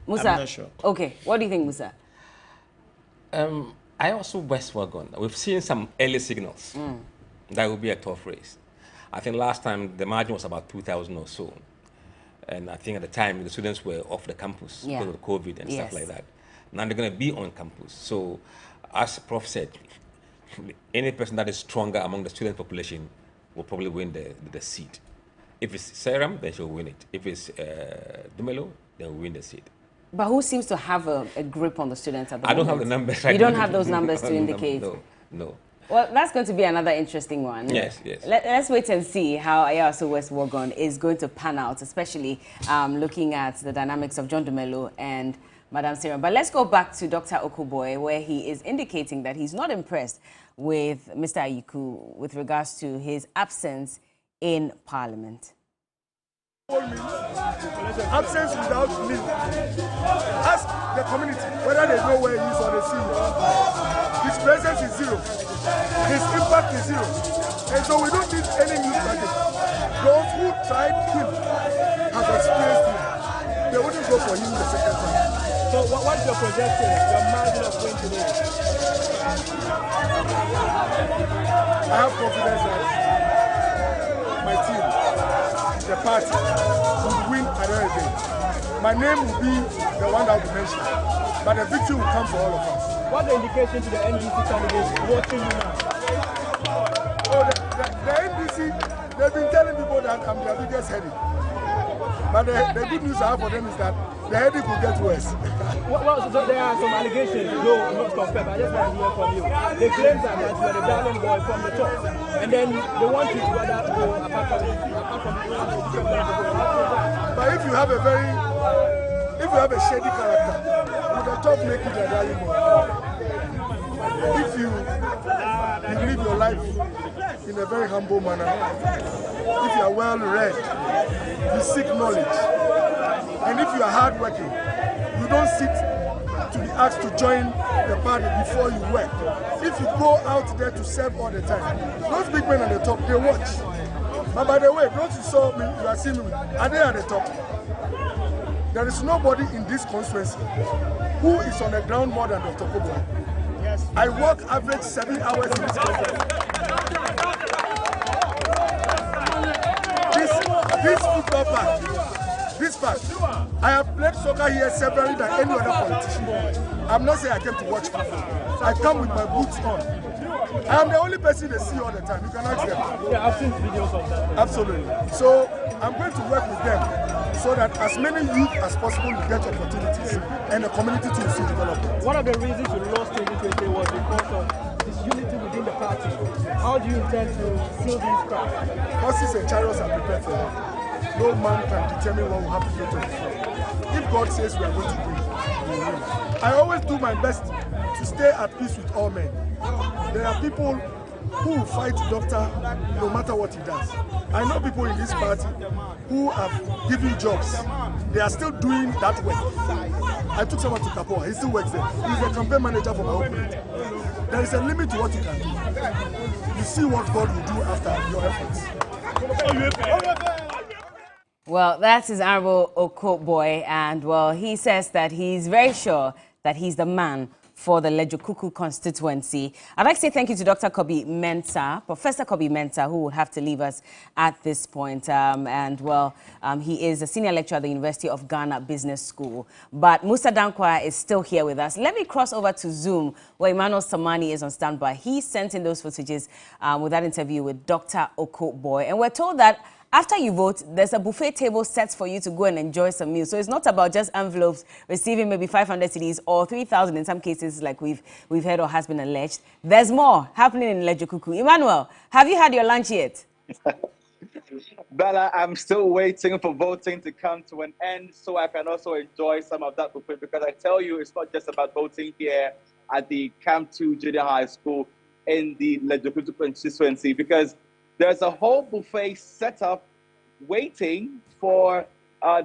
Musa, I'm not sure. Okay, what do you think, Musa? I also West Wagon. We've seen some early signals. That will be a tough race. I think last time the margin was about 2,000 or so. And I think at the time the students were off the campus because of COVID and stuff like that. Now they're going to be on campus. So as Prof said, any person that is stronger among the student population will probably win the seat. If it's Serum, then she'll win it. If it's Dumelo, then we'll win the seat. But who seems to have a grip on the students at the moment? I don't have the numbers right now. You don't have those numbers to indicate? No. Well, that's going to be another interesting one. Yes. Let's wait and see how Ayawaso West Wagon is going to pan out, especially looking at the dynamics of John Dumelo and Madam Serum. But let's go back to Dr. Okoboy, where he is indicating that he's not impressed with Mr. Ayiku with regards to his absence in Parliament. Absence without leave. Ask the community whether they know where he is or they see him. His presence is zero. His impact is zero. And so we don't need any new package. Those who tried him have experienced him. They wouldn't go for him the second time. So what's your projection, your margin of win today? I have confidence that my team, the party, will win at the end of the day. My name will be the one that will be mentioned, but the victory will come for all of us. What's the indication to the NDC candidates watching you now? Oh, the NDC, they've been telling people that I'm their biggest headache. But the good news I have for them is that the headache will get worse. So there are some allegations, though not confirmed. I just want to hear from you. They claim that you are the darling boy from the top, and then they want you to go apart from But if you have a shady character, you can top make it a darling boy. If you live your life in a very humble manner, if you are well read, you seek knowledge, and if you are hardworking, you don't sit to be asked to join the party before you work. If you go out there to serve all the time, those big men at the top, they watch. But by the way, those you saw me, you are seeing me, are they at the top? There is nobody in this constituency who is on the ground more than Dr. Okoboy. Yes. I work average 7 hours in this constituency. This football park, this park, I have played soccer here severally than any other politician. I'm not saying I came to watch football. I come with my boots on. I am the only person they see all the time. You can ask them. Yeah, I've seen videos of that. Absolutely. So I'm going to work with them so that as many youth as possible will get opportunities and the community to see development. One of the reasons you lost 2020 was because of disunity within the party. How do you intend to fill these cracks? Horses and chariots are prepared for that. No man can determine what will happen to us. If God says we are going to win, we will win. I always do my best to stay at peace with all men. There are people who fight doctor no matter what he does. I know people in this party who have given jobs. They are still doing that work. I took someone to Kapoa. He still works there. He's a campaign manager for my own party. There is a limit to what you can do. You see what God will do after your efforts. Well, that is Honorable Okoboy, and well, he says that he's very sure that he's the man for the Lejokuku constituency. I'd like to say thank you to Dr. Kobi Mensah, Professor Kobi Mensah, who would have to leave us at this point. He is a senior lecturer at the University of Ghana Business School. But Musa Dankwa is still here with us. Let me cross over to Zoom, where Emmanuel Samani is on standby. He sent in those footages with that interview with Dr. Okoboy. And we're told that after you vote, there's a buffet table set for you to go and enjoy some meals. So it's not about just envelopes receiving maybe 500 cedis or 3,000 in some cases, like we've heard or has been alleged. There's more happening in Lejokuku. Emmanuel, have you had your lunch yet? Bella, I'm still waiting for voting to come to an end so I can also enjoy some of that buffet, because I tell you, it's not just about voting here at the Camp 2 Junior High School in the Lejokuku constituency, because there's a whole buffet set up waiting for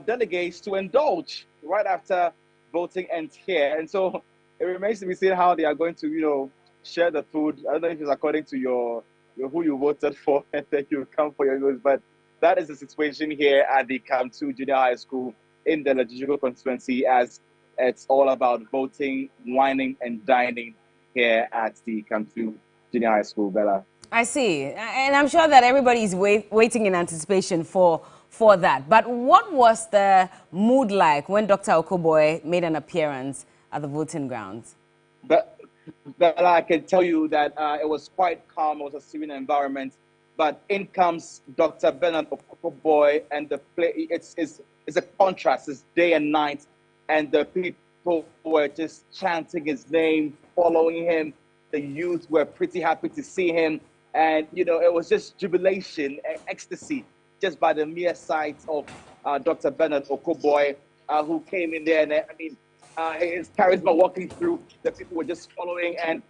delegates to indulge right after voting ends here. And so it remains to be seen how they are going to, share the food. I don't know if it's according to your who you voted for and then you come for your meals, but that is the situation here at the Camp 2 Junior High School in the Lejokuku constituency, as it's all about voting, whining, and dining here at the Camp 2 Junior High School, Bella. I see. And I'm sure that everybody is waiting in anticipation for that. But what was the mood like when Dr. Okoboy made an appearance at the voting grounds? But I can tell you that it was quite calm. It was a serene environment. But in comes Dr. Bernard Okoboy, and it's a contrast. It's day and night, and the people were just chanting his name, following him. The youth were pretty happy to see him, and it was just jubilation and ecstasy just by the mere sight of Dr. Bernard Okoboy, who came in there, and his charisma walking through, the people were just following, and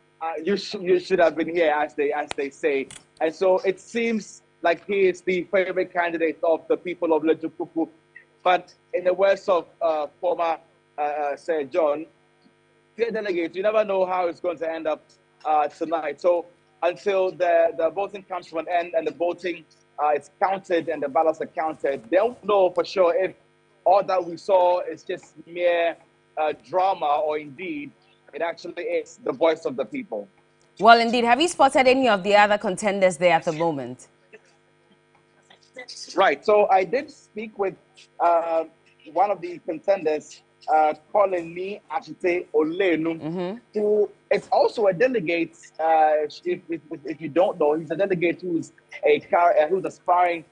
you should have been here, as they say. And so it seems like he is the favorite candidate of the people of Lejokuku. But in the words of former Sir John, dear delegates, you never know how it's going to end up tonight. So until the voting comes to an end and the voting is counted and the ballots are counted, they don't know for sure if all that we saw is just mere drama, or indeed it actually is the voice of the people. Well, indeed. Have you spotted any of the other contenders there at the moment? Right. So I did speak with one of the contenders, calling me Achite Olenu, who is also a delegate. If you don't know, he's a delegate who's aspiring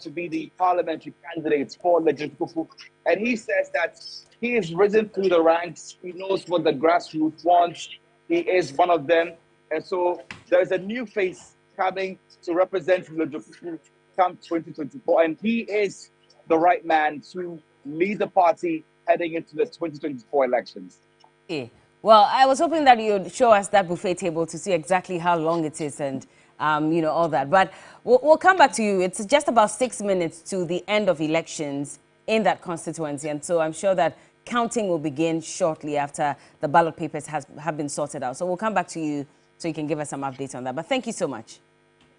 to be the parliamentary candidate for Lejokuku. And he says that he has risen through the ranks. He knows what the grassroots wants. He is one of them. And so there's a new face coming to represent Lejokuku come 2024. And he is the right man to lead the party heading into the 2024 elections. Yeah. Well, I was hoping that you'd show us that buffet table to see exactly how long it is and, all that. But we'll come back to you. It's just about 6 minutes to the end of elections in that constituency. And so I'm sure that counting will begin shortly after the ballot papers have been sorted out. So we'll come back to you so you can give us some updates on that. But thank you so much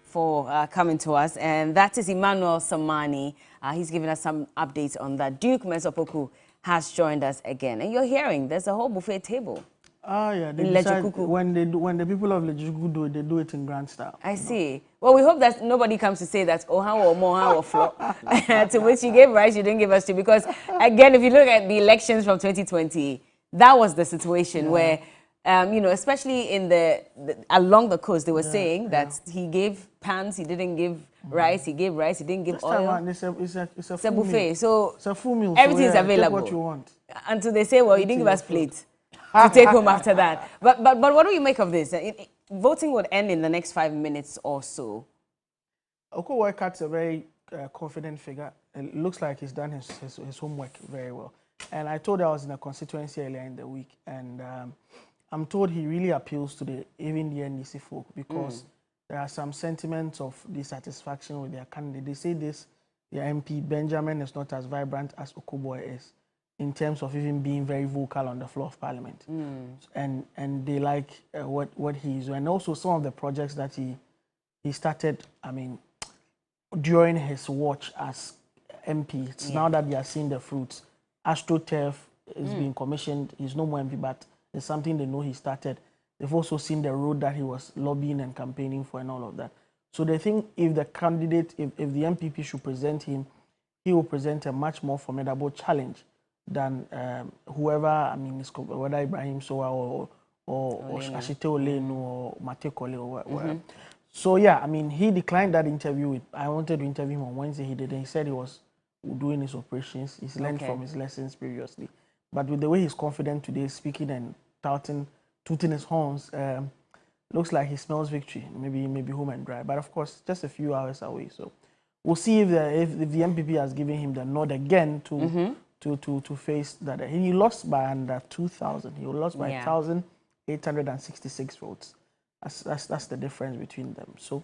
for coming to us. And that is Emmanuel Samani. He's giving us some updates on that. Duke Mesopoku has joined us again. And you're hearing there's a whole buffet table. Yeah, they decide when the people of Lejokuku do it, they do it in grand style. I see. Well, we hope that nobody comes to say that Oha or Moha or Flo, to which you gave rice, you didn't give us to. Because, again, if you look at the elections from 2020, that was the situation where, especially in along the coast, they were saying that he gave pans, he didn't give rice, he gave rice, he didn't give oil. It's a full buffet. Meal. So it's a full meal. Everything is available. Take what you want. Until they say, well, you didn't give us plates to take home after that. But what do you make of this? Voting would end in the next 5 minutes or so. Okoboy Cat's a very confident figure. It looks like he's done his homework very well. And I told I was in a constituency earlier in the week, and I'm told he really appeals to even the NDC folk, because there are some sentiments of dissatisfaction with their candidate. They say their MP Benjamin is not as vibrant as Okoboy is, in terms of even being very vocal on the floor of Parliament. And they like what he is, and also some of the projects that he started, during his watch as MP. It's now that they are seeing the fruits. AstroTurf is being commissioned. He's no more MP, but it's something they know he started. They've also seen the road that he was lobbying and campaigning for and all of that. So they think if the candidate, if the MPP should present him, he will present a much more formidable challenge than whoever, whether Ibrahim Sowa or Ashite Olenu or Mate Kole or whatever. So yeah, I mean, he declined that interview. I wanted to interview him on Wednesday. He didn't. He said he was doing his operations. He's learned from his lessons previously. But with the way he's confident today, speaking and tooting his horns, looks like he smells victory. Maybe home and dry. But of course, just a few hours away. So we'll see if the MPP has given him the nod again to face that. He lost by under 2,000. He lost by 1,866 votes. That's the difference between them. So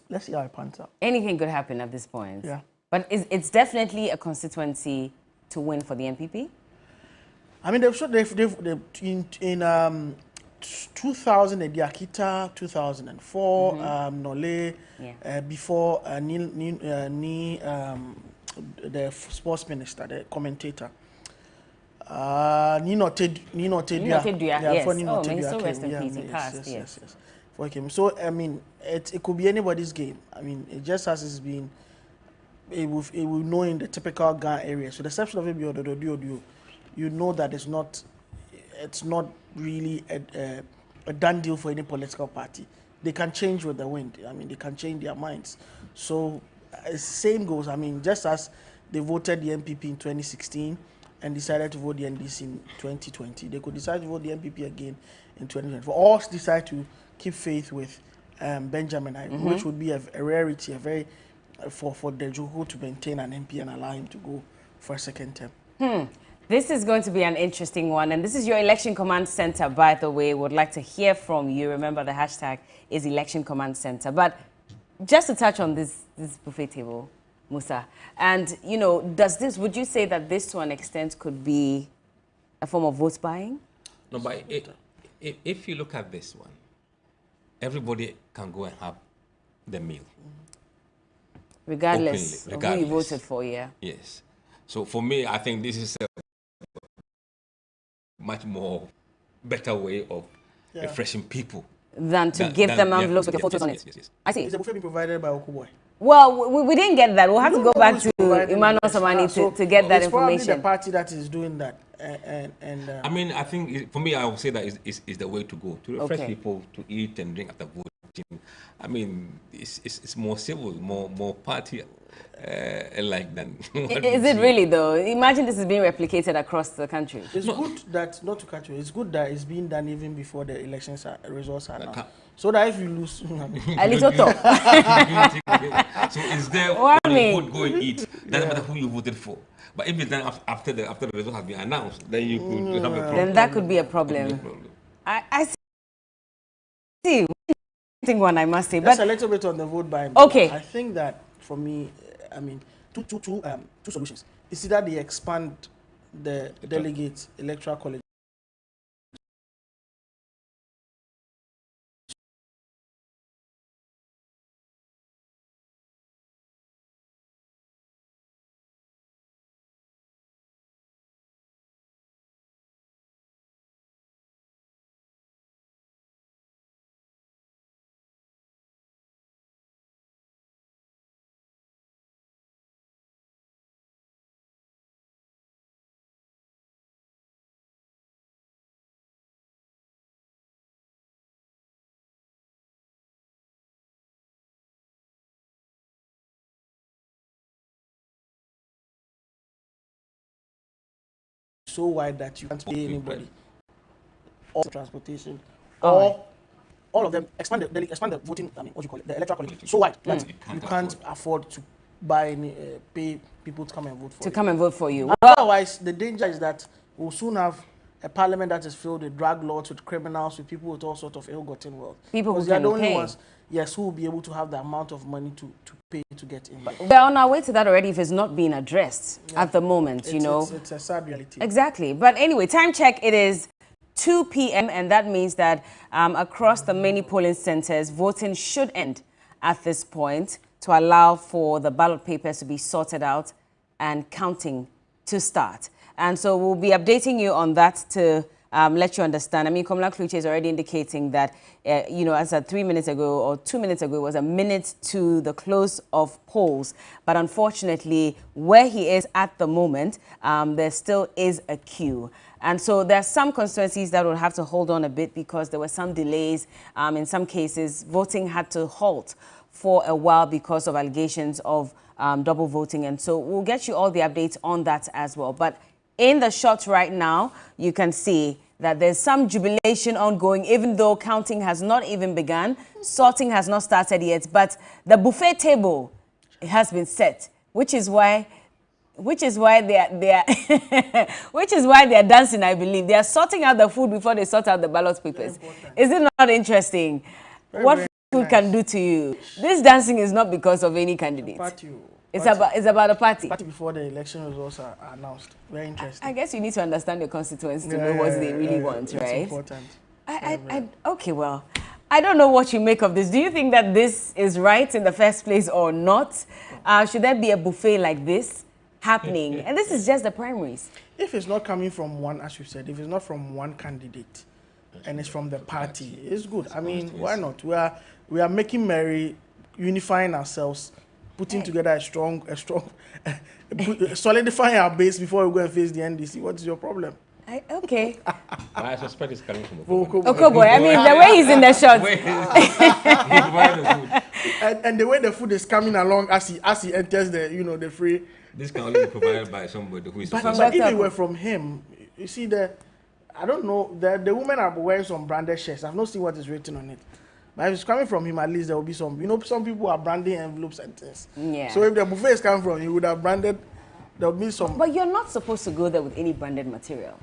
let's see how it pans out. Anything could happen at this point. Yeah. But it's definitely a constituency to win for the NPP. I mean, they've in 2000 Akita, 2004 Nole, before the sports minister, the commentator. Nino Tedua. Yes. Oh, may he so rest in peace. He passed. Yes. For him. So I mean, it could be anybody's game. I mean, it just as it's been. It will know in the typical Ghana area. So the exception of it, you know that it's not really a done deal for any political party. They can change with the wind. I mean, they can change their minds. So same goes. I mean, just as they voted the NPP in 2016 and decided to vote the NDC in 2020, they could decide to vote the NPP again in 2020. For all decide to keep faith with Benjamin, which would be a rarity, a very for the Joko to maintain an MP and allow him to go for a second term. This is going to be an interesting one, and this is your Election Command Center, by the way. Would like to hear from you. Remember, the hashtag is Election Command Center. But just to touch on this buffet table, Musa, and you know, would you say that this to an extent could be a form of vote buying? No, but if you look at this one, everybody can go and have the meal. Regardless of who you voted for, yeah. Yes. So for me, I think this is a much more better way of refreshing people than to give them envelopes with your photos on it. Yes. I see. Is the buffet being provided by Okuboy? Well, we didn't get that. We'll have to go back to Emmanuel Samani to get that information. It's probably the party that is doing that. I mean, I think for me, I would say that is the way to go, to refresh people, to eat and drink after voting. I mean, it's more civil, more party like than. Is it really though? Imagine this is being replicated across the country. It's good that it's good that it's being done even before the elections results are announced. So that if you lose, a little talk. So it's there when you vote, go and eat. Doesn't matter who you voted for. But if it's done after the result has been announced, then you could have a problem. Then that could be a problem. I see. One I must say, but a little bit on the vote buying. Okay, I think that for me, I mean, two solutions. It's either they expand the delegates electoral college. So wide that you can't pay anybody, or transportation, or all of them expand the voting. I mean, what you call it, the electoral college, so wide that you can't afford to buy any pay people to come and vote for you. Otherwise, the danger is that we'll soon have a parliament that is filled with drug lords, with criminals, with people with all sorts of ill-gotten wealth. People who they are the only ones, yes, who will be able to have the amount of money to pay to get in. We're on our way to that already if it's not being addressed at the moment, you know. It's a sad reality. Exactly. But anyway, time check, it is 2 p.m. and that means that across the many polling centers, voting should end at this point to allow for the ballot papers to be sorted out and counting to start. And so we'll be updating you on that to let you understand. I mean, Komla Kluche is already indicating that, you know, as of 3 minutes ago or 2 minutes ago, it was a minute to the close of polls. But unfortunately, where he is at the moment, there still is a queue. And so there are some constituencies that will have to hold on a bit because there were some delays. In some cases, voting had to halt for a while because of allegations of double voting. And so we'll get you all the updates on that as well. But in the shot right now, you can see that there's some jubilation ongoing, even though counting has not even begun. Sorting has not started yet, but the buffet table has been set, which is why they are which is why they are dancing, I believe. They are sorting out the food before they sort out the ballot papers. Is it not interesting? What food can do to you? This dancing is not because of any candidate. It's about a party. Party before the election results are announced. Very interesting. I guess you need to understand the constituency to know what they really want, right? It's important. Okay, well, I don't know what you make of this. Do you think that this is right in the first place or not? Should there be a buffet like this happening? And this is just the primaries. If it's not coming from one, as you said, if it's not from one candidate and it's from the party, it's good. I mean, why not? We are making merry, unifying ourselves, putting together a strong, solidifying our base before we go and face the NDC. What is your problem? Okay. I suspect it's coming from Okoboy. I mean, the way he's in the shot. and the way the food is coming along as he enters the, you know, the free. This can only be provided by somebody who is. But if it were from him, you see I don't know, the women are wearing some branded shirts. I've not seen what is written on it. But if it's coming from him, at least there will be some, you know, some people are branding envelopes and things. Yeah. So if the buffet is coming from him, he would have branded, there will be some. But you're not supposed to go there with any branded material.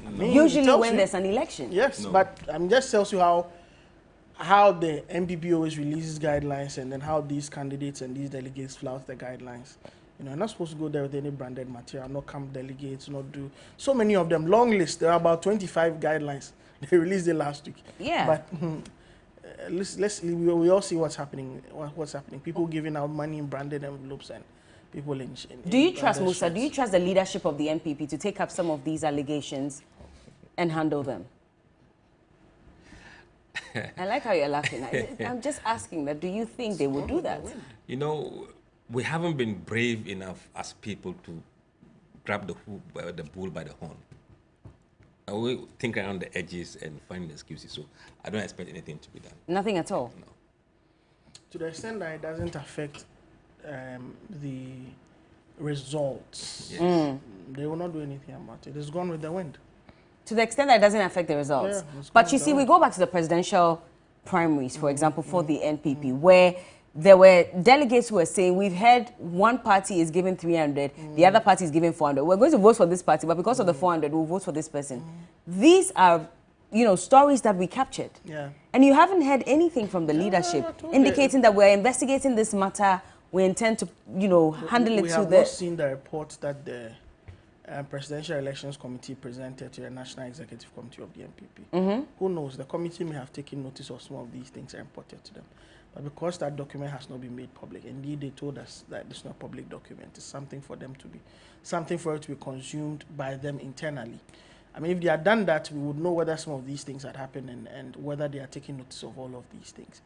I mean, usually when there's an election. Yes, but I'm just tells you how the NPP always releases guidelines and then how these candidates and these delegates flout the guidelines. You know, I'm not supposed to go there with any branded material, not camp delegates, not do so many of them. Long list. There are about 25 guidelines. They released it last week. Yeah. But we all see what's happening. What's happening? People giving out money in branded envelopes and people in. Do you trust Musa? Do you trust the leadership of the NPP to take up some of these allegations and handle them? I like how you're laughing. I'm just asking that. Do you think they will do that? You know, we haven't been brave enough as people to grab the bull by the horn. And we think around the edges and find excuses. So I don't expect anything to be done. Nothing at all? No. To the extent that it doesn't affect the results, yes. They will not do anything about it. It's gone with the wind. To the extent that it doesn't affect the results. Yeah, but you see, we go back to the presidential primaries, for example, for the NPP, where there were delegates who were saying, we've heard one party is giving 300, the other party is giving 400. We're going to vote for this party, but because of the 400, we'll vote for this person. These are, you know, stories that we captured. Yeah. And you haven't heard anything from the leadership indicating that we're investigating this matter. We intend to, you know, handle it to the... We have not seen the report that the Presidential Elections Committee presented to the National Executive Committee of the NPP. Who knows? The committee may have taken notice of some of these things and reported to them. But because that document has not been made public, indeed they told us that it's not a public document. It's something for them to be, something for it to be consumed by them internally. I mean, if they had done that, we would know whether some of these things had happened and whether they are taking notice of all of these things.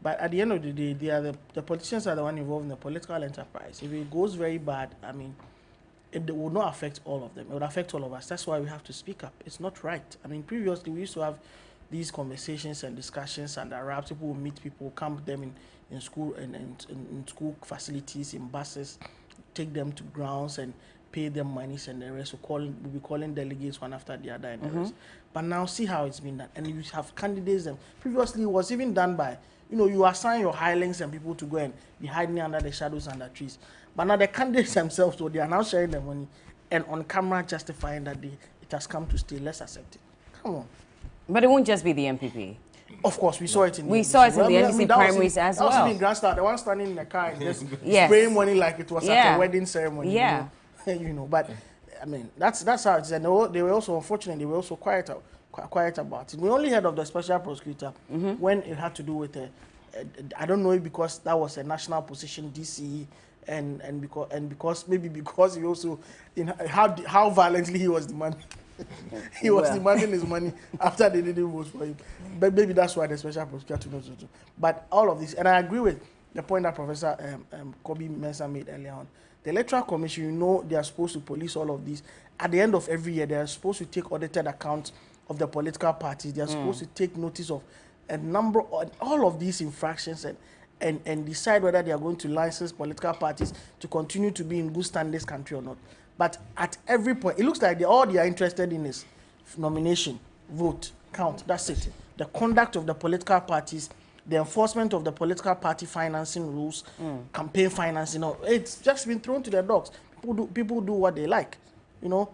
But at the end of the day, they are the politicians are the one involved in the political enterprise. If it goes very bad, I mean, it will not affect all of them. It would affect all of us. That's why we have to speak up. It's not right. I mean, previously we used to have these conversations and discussions and wraps. People will meet people, camp them in school and in school facilities, in buses, take them to grounds and pay them monies and the rest. We'll be calling delegates one after the other and the rest. But now see how it's been done. And you have candidates, and previously it was even done by, you know, you assign your hirelings and people to go and be hiding under the shadows and the trees. But now the candidates themselves, so they are now sharing the money and on camera justifying that it has come to stay. Let's accept it. Come on. But it won't just be the NPP. Of course, we saw it in the NDC. Saw it in the NDC primaries as well. That was in Grandstand, the one standing in the car and just spraying money like it was at a wedding ceremony. Yeah. You know, but I mean, that's how it is. And they were also, unfortunately, they were also quiet about it. We only heard of the special prosecutor when it had to do with I don't know if because that was a national position, DCE, and because maybe because he also how violently he was demanding He was demanding his money after they didn't vote for him. But maybe that's why the special prosecutor knows to do. But all of this, and I agree with the point that Professor Kobe Mensah made earlier on. The Electoral Commission, you know, they are supposed to police all of these. At the end of every year, they are supposed to take audited accounts of the political parties. They are supposed to take notice of a number of all of these infractions and decide whether they are going to license political parties to continue to be in good standing in this country or not. But at every point, it looks like all they are interested in is nomination, vote, count. That's it. The conduct of the political parties, the enforcement of the political party financing rules, campaign financing, it's just been thrown to the dogs. People do what they like, you know.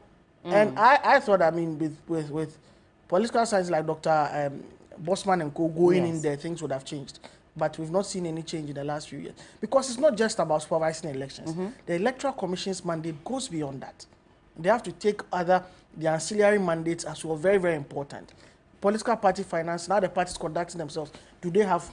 And I thought, I mean, with political science like Dr. Bosman and co going in there, things would have changed. But we've not seen any change in the last few years. Because it's not just about supervising elections. The Electoral Commission's mandate goes beyond that. They have to take the ancillary mandates as well, very, very important. Political party finance, now the parties conducting themselves, do they have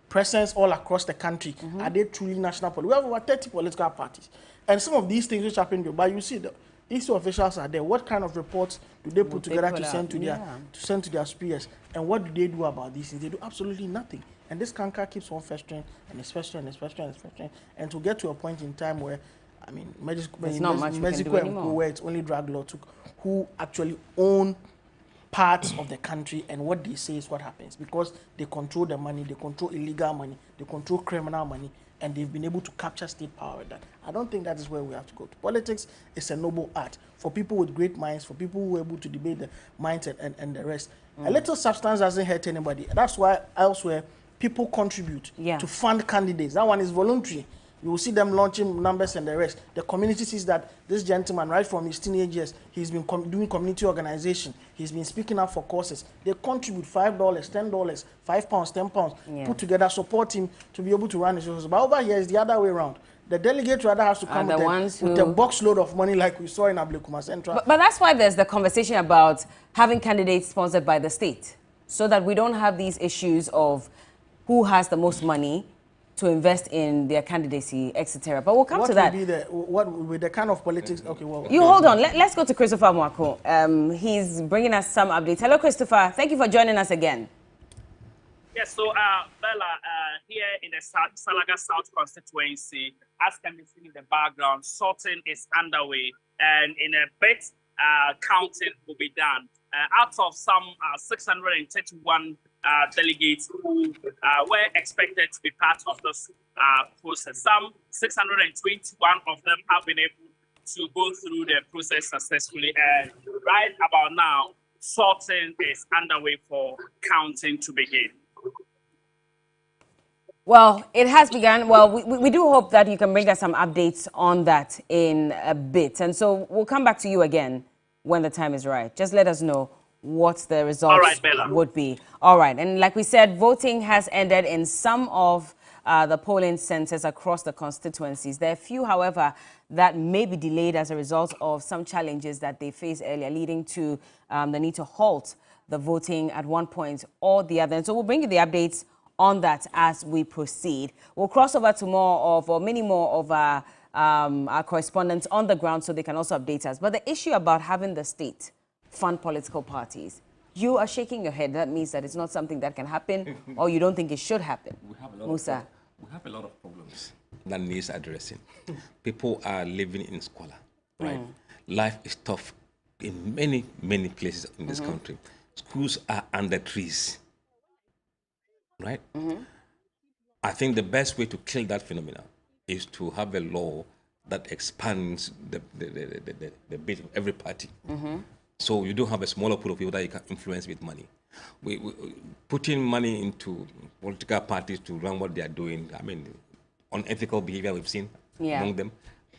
presence all across the country? Are they truly national politics? We have over 30 political parties. And some of these things which happen, but you see, the EC officials are there. What kind of reports do they put together to send to their superiors? And what do they do about these things? They do absolutely nothing. And this canker keeps on festering, and it's festering, and it's festering, and it's festering. And to get to a point in time where, I mean, Mexico and Co, where it's only drag law took, who actually own parts of the country, and what they say is what happens, because they control the money, they control illegal money, they control criminal money, and they've been able to capture state power with that. I don't think that is where we have to go. Politics is a noble art for people with great minds, for people who are able to debate the minds and the rest. A little substance doesn't hurt anybody. That's why elsewhere people contribute to fund candidates. That one is voluntary. You will see them launching numbers and the rest. The community sees that this gentleman, right from his teenage years, he's been doing community organization. He's been speaking up for causes. They contribute $5, $10, £5, £10, put together, support him to be able to run his shows. But over here, it's the other way around. The delegate rather has to come with a box load of money like we saw in Ablekuma Central. But that's why there's the conversation about having candidates sponsored by the state, so that we don't have these issues of who has the most money to invest in their candidacy, etc. But we'll come to that. What would be the kind of politics? Okay, well. You hold on. Let's go to Christopher Mwako. He's bringing us some updates. Hello, Christopher. Thank you for joining us again. Yes, so Bella, here in the Salaga South constituency, as can be seen in the background, sorting is underway, and in a bit, counting will be done. Out of some 631 delegates who were expected to be part of this process, some 621 of them have been able to go through the process successfully, and right about now, sorting is underway for counting to begin. Well, it has begun. Well, we do hope that you can bring us some updates on that in a bit. And so we'll come back to you again when the time is right. Just let us know what the results would be. All right. And like we said, voting has ended in some of the polling centers across the constituencies. There are a few, however, that may be delayed as a result of some challenges that they faced earlier, leading to the need to halt the voting at one point or the other. And so we'll bring you the updates on that as we proceed. We'll cross over to many more of our correspondents on the ground so they can also update us. But the issue about having the state fund political parties, you are shaking your head. That means that it's not something that can happen or you don't think it should happen. We have a lot Musa. We have a lot of problems that needs addressing. People are living in squalor, right? Life is tough in many, many places in this country. Schools are under trees. Right? I think the best way to kill that phenomenon is to have a law that expands the base of every party. So you don't have a smaller pool of people that you can influence with money. Putting money into political parties to run what they are doing, I mean, unethical behavior we've seen among them,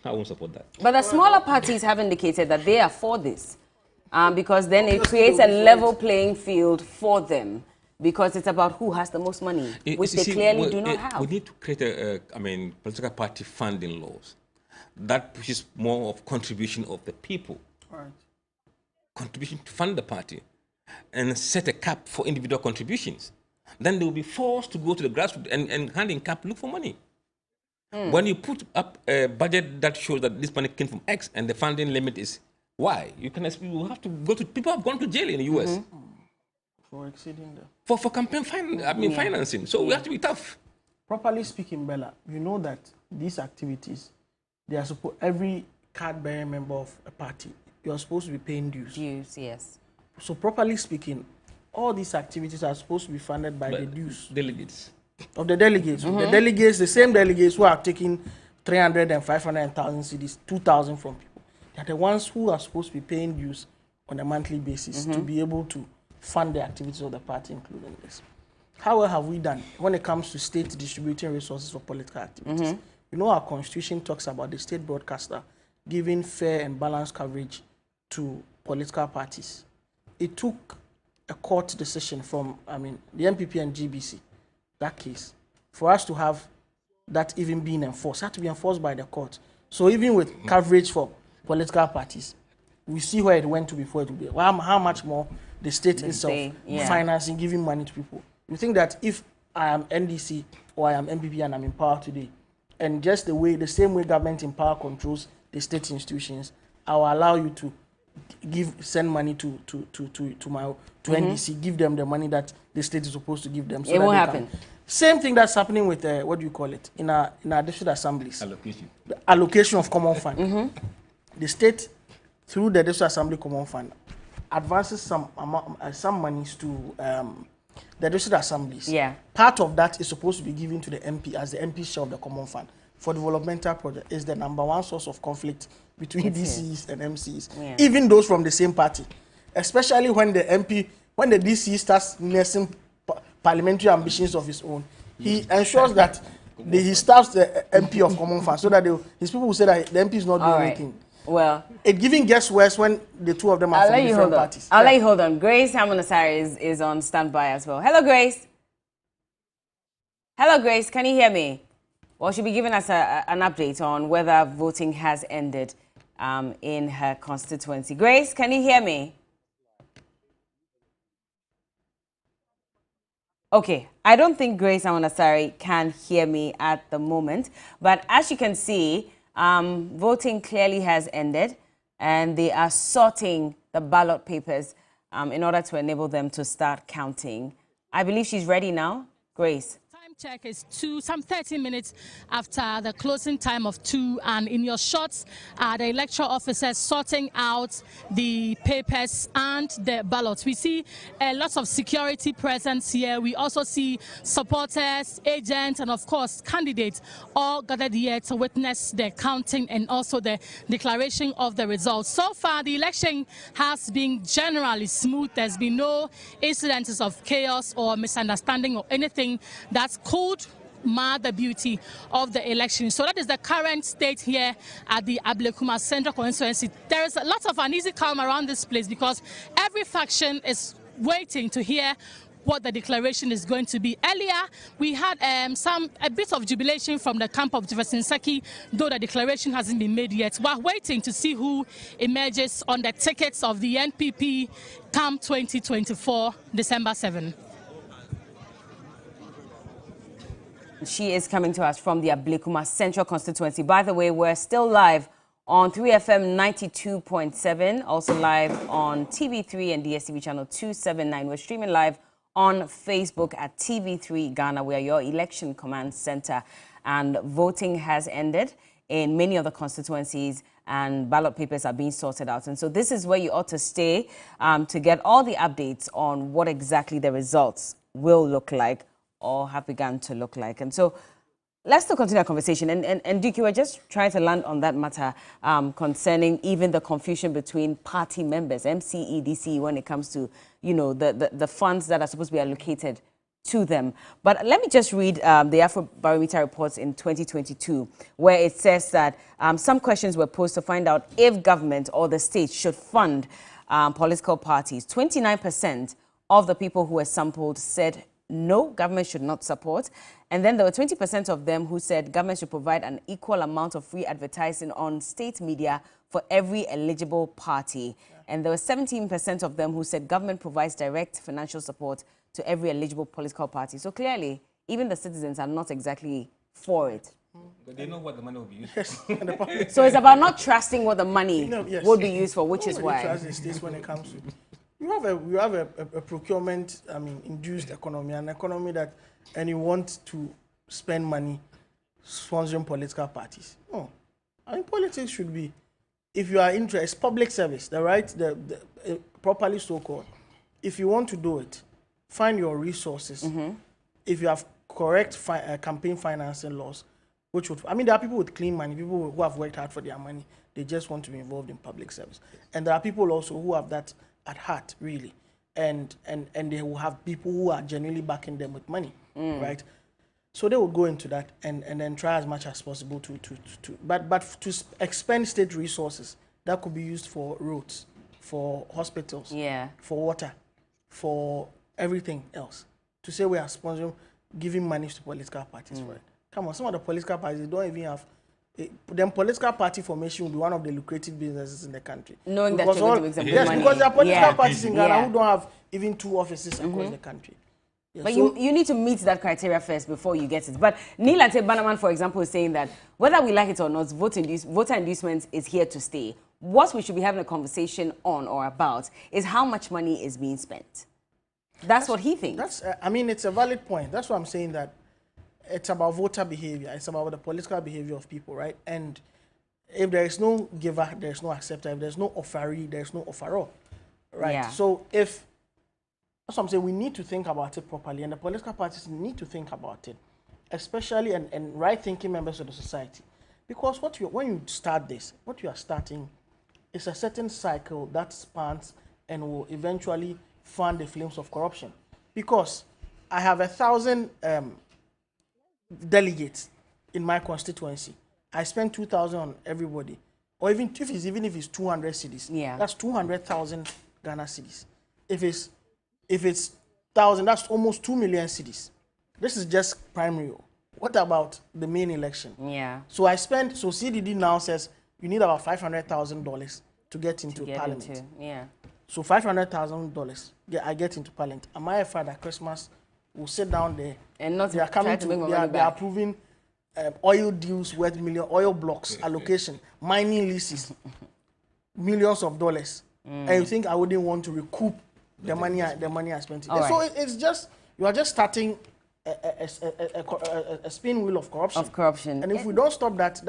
I won't support that. But the smaller parties have indicated that they are for this because then it creates a level playing field for them. Because it's about who has the most money, which they clearly do not have. We need to create political party funding laws that pushes more of contribution of the people. Right. Contribution to fund the party and set a cap for individual contributions. Then they will be forced to go to the grassroots and hand in cap, look for money. When you put up a budget that shows that this money came from X and the funding limit is Why? You have to go to, people have gone to jail in the US. For exceeding the... For campaign financing. So we have to be tough. Properly speaking, Bella, you know that these activities, they are supposed, every card-bearing member of a party, you're supposed to be paying dues. Dues, yes. So properly speaking, all these activities are supposed to be funded by the dues. Delegates. Of the delegates. The delegates, the same delegates who are taking 300 and 500,000 cedis, 2,000 from people. They are the ones who are supposed to be paying dues on a monthly basis to be able to fund the activities of the party, including this. How well have we done when it comes to state distributing resources for political activities? You know, our constitution talks about the state broadcaster giving fair and balanced coverage to political parties. It took a court decision from, the NPP and GBC, that case, for us to have that even being enforced. It had to be enforced by the court. So even with coverage for political parties, we see where it went to before it would be. How much more the state itself financing, giving money to people. You think that if I am NDC or I am MPP and I'm in power today, and just the same way government in power controls the state institutions, I will allow you to send money to NDC, give them the money that the state is supposed to give them. So it won't happen. Same thing that's happening with what do you call it in our district assemblies. Allocation. The allocation of common fund. The state, through the district assembly common fund, advances some monies to the district assemblies. Yeah. Part of that is supposed to be given to the MP as the MP share of the common fund for developmental project. Is the #1 source of conflict between DCs and MCs, even those from the same party, especially when the DC starts nursing parliamentary ambitions of his own. He ensures that he staffs the MP of common fund so that his people will say that the MP is not doing anything. Well, it giving gets worse when the two of them are from different parties. I'll let you hold on. Grace Hamonasari is on standby as well. Hello, Grace. Hello, Grace. Can you hear me? Well, she'll be giving us an update on whether voting has ended in her constituency. Grace, can you hear me? Okay, I don't think Grace Hamonasari can hear me at the moment, but as you can see, voting clearly has ended, and they are sorting the ballot papers in order to enable them to start counting. I believe she's ready now. Grace. Check is some 30 minutes after the closing time of 2, and in your shots are the electoral officers sorting out the papers and the ballots. We see a lot of security presence here. We also see supporters, agents, and of course candidates all gathered here to witness the counting and also the declaration of the results. So far, the election has been generally smooth. There's been no incidences of chaos or misunderstanding or anything that's could mar the beauty of the election. So that is the current state here at the Ablekuma Central Constituency. There is a lot of uneasy calm around this place because every faction is waiting to hear what the declaration is going to be. Earlier, we had a bit of jubilation from the camp of Jefferson Saki, though the declaration hasn't been made yet. We're waiting to see who emerges on the tickets of the NPP Camp 2024, December 7. She is coming to us from the Ablekuma Central Constituency. By the way, we're still live on 3FM 92.7, also live on TV3 and DSTV channel 279. We're streaming live on Facebook at TV3 Ghana. We are your election command center, and voting has ended in many of the constituencies and ballot papers are being sorted out. And so this is where you ought to stay to get all the updates on what exactly the results will look like or have begun to look like. And so let's still continue our conversation. And Duke, you were just trying to land on that matter concerning even the confusion between party members, MCE, DCE, when it comes to, you know, the funds that are supposed to be allocated to them. But let me just read the Afrobarometer reports in 2022, where it says that some questions were posed to find out if government or the state should fund political parties. 29% of the people who were sampled said no, government should not support. And then there were 20% of them who said government should provide an equal amount of free advertising on state media for every eligible party. Yeah. And there were 17% of them who said government provides direct financial support to every eligible political party. So clearly, even the citizens are not exactly for it. But they know what the money will be used for. So it's about not trusting what the money yes. will be used for, which is why. Trust the states when it comes to. We have a procurement, induced economy, an economy that, and you want to spend money sponsoring political parties. No. Politics should be, if you are interested, it's public service, the properly so-called. If you want to do it, find your resources. If you have correct campaign financing laws, which would, there are people with clean money, people who have worked hard for their money, they just want to be involved in public service. And there are people also who have that at heart, really. And they will have people who are genuinely backing them with money, right? So they will go into that and then try as much as possible but to expend state resources that could be used for roads, for hospitals, for water, for everything else. To say we are sponsoring, giving money to political parties for it. Come on, some of the political parties don't even have. Then political party formation will be one of the lucrative businesses in the country. Knowing that you're going to make some yes, money. because there are political parties in Ghana who don't have even 2 offices across the country. Yeah, but so you need to meet that criteria first before you get it. But Neelante Banaman, for example, is saying that whether we like it or not, voter inducement is here to stay. What we should be having a conversation on or about is how much money is being spent. That's what he thinks. It's a valid point. That's why I'm saying that it's about voter behavior. It's about the political behavior of people, right? And if there is no giver, there is no acceptor. If there's no offeree, there is no offerer, right? Yeah. So that's what I'm saying. We need to think about it properly, and the political parties need to think about it, especially and right-thinking members of the society, because when you start this, what you are starting is a certain cycle that spans and will eventually fan the flames of corruption. Because I have 1,000 delegates in my constituency. I spend 2,000 on everybody, or even if it's 200 cities, that's 200,000 Ghana cities. If it's 1,000, that's almost 2 million cities. This is just primary. What about the main election? Yeah. So CDD now says you need about $500,000 to get into parliament. So $500,000, I get into parliament. Am I afraid that Christmas will sit down there and not they are coming to make money back? They are approving oil deals worth oil blocks allocation, mining leases, millions of dollars, and you think I wouldn't want to recoup the money I spent? So it's just you are just starting a spin wheel of corruption. And if we don't stop that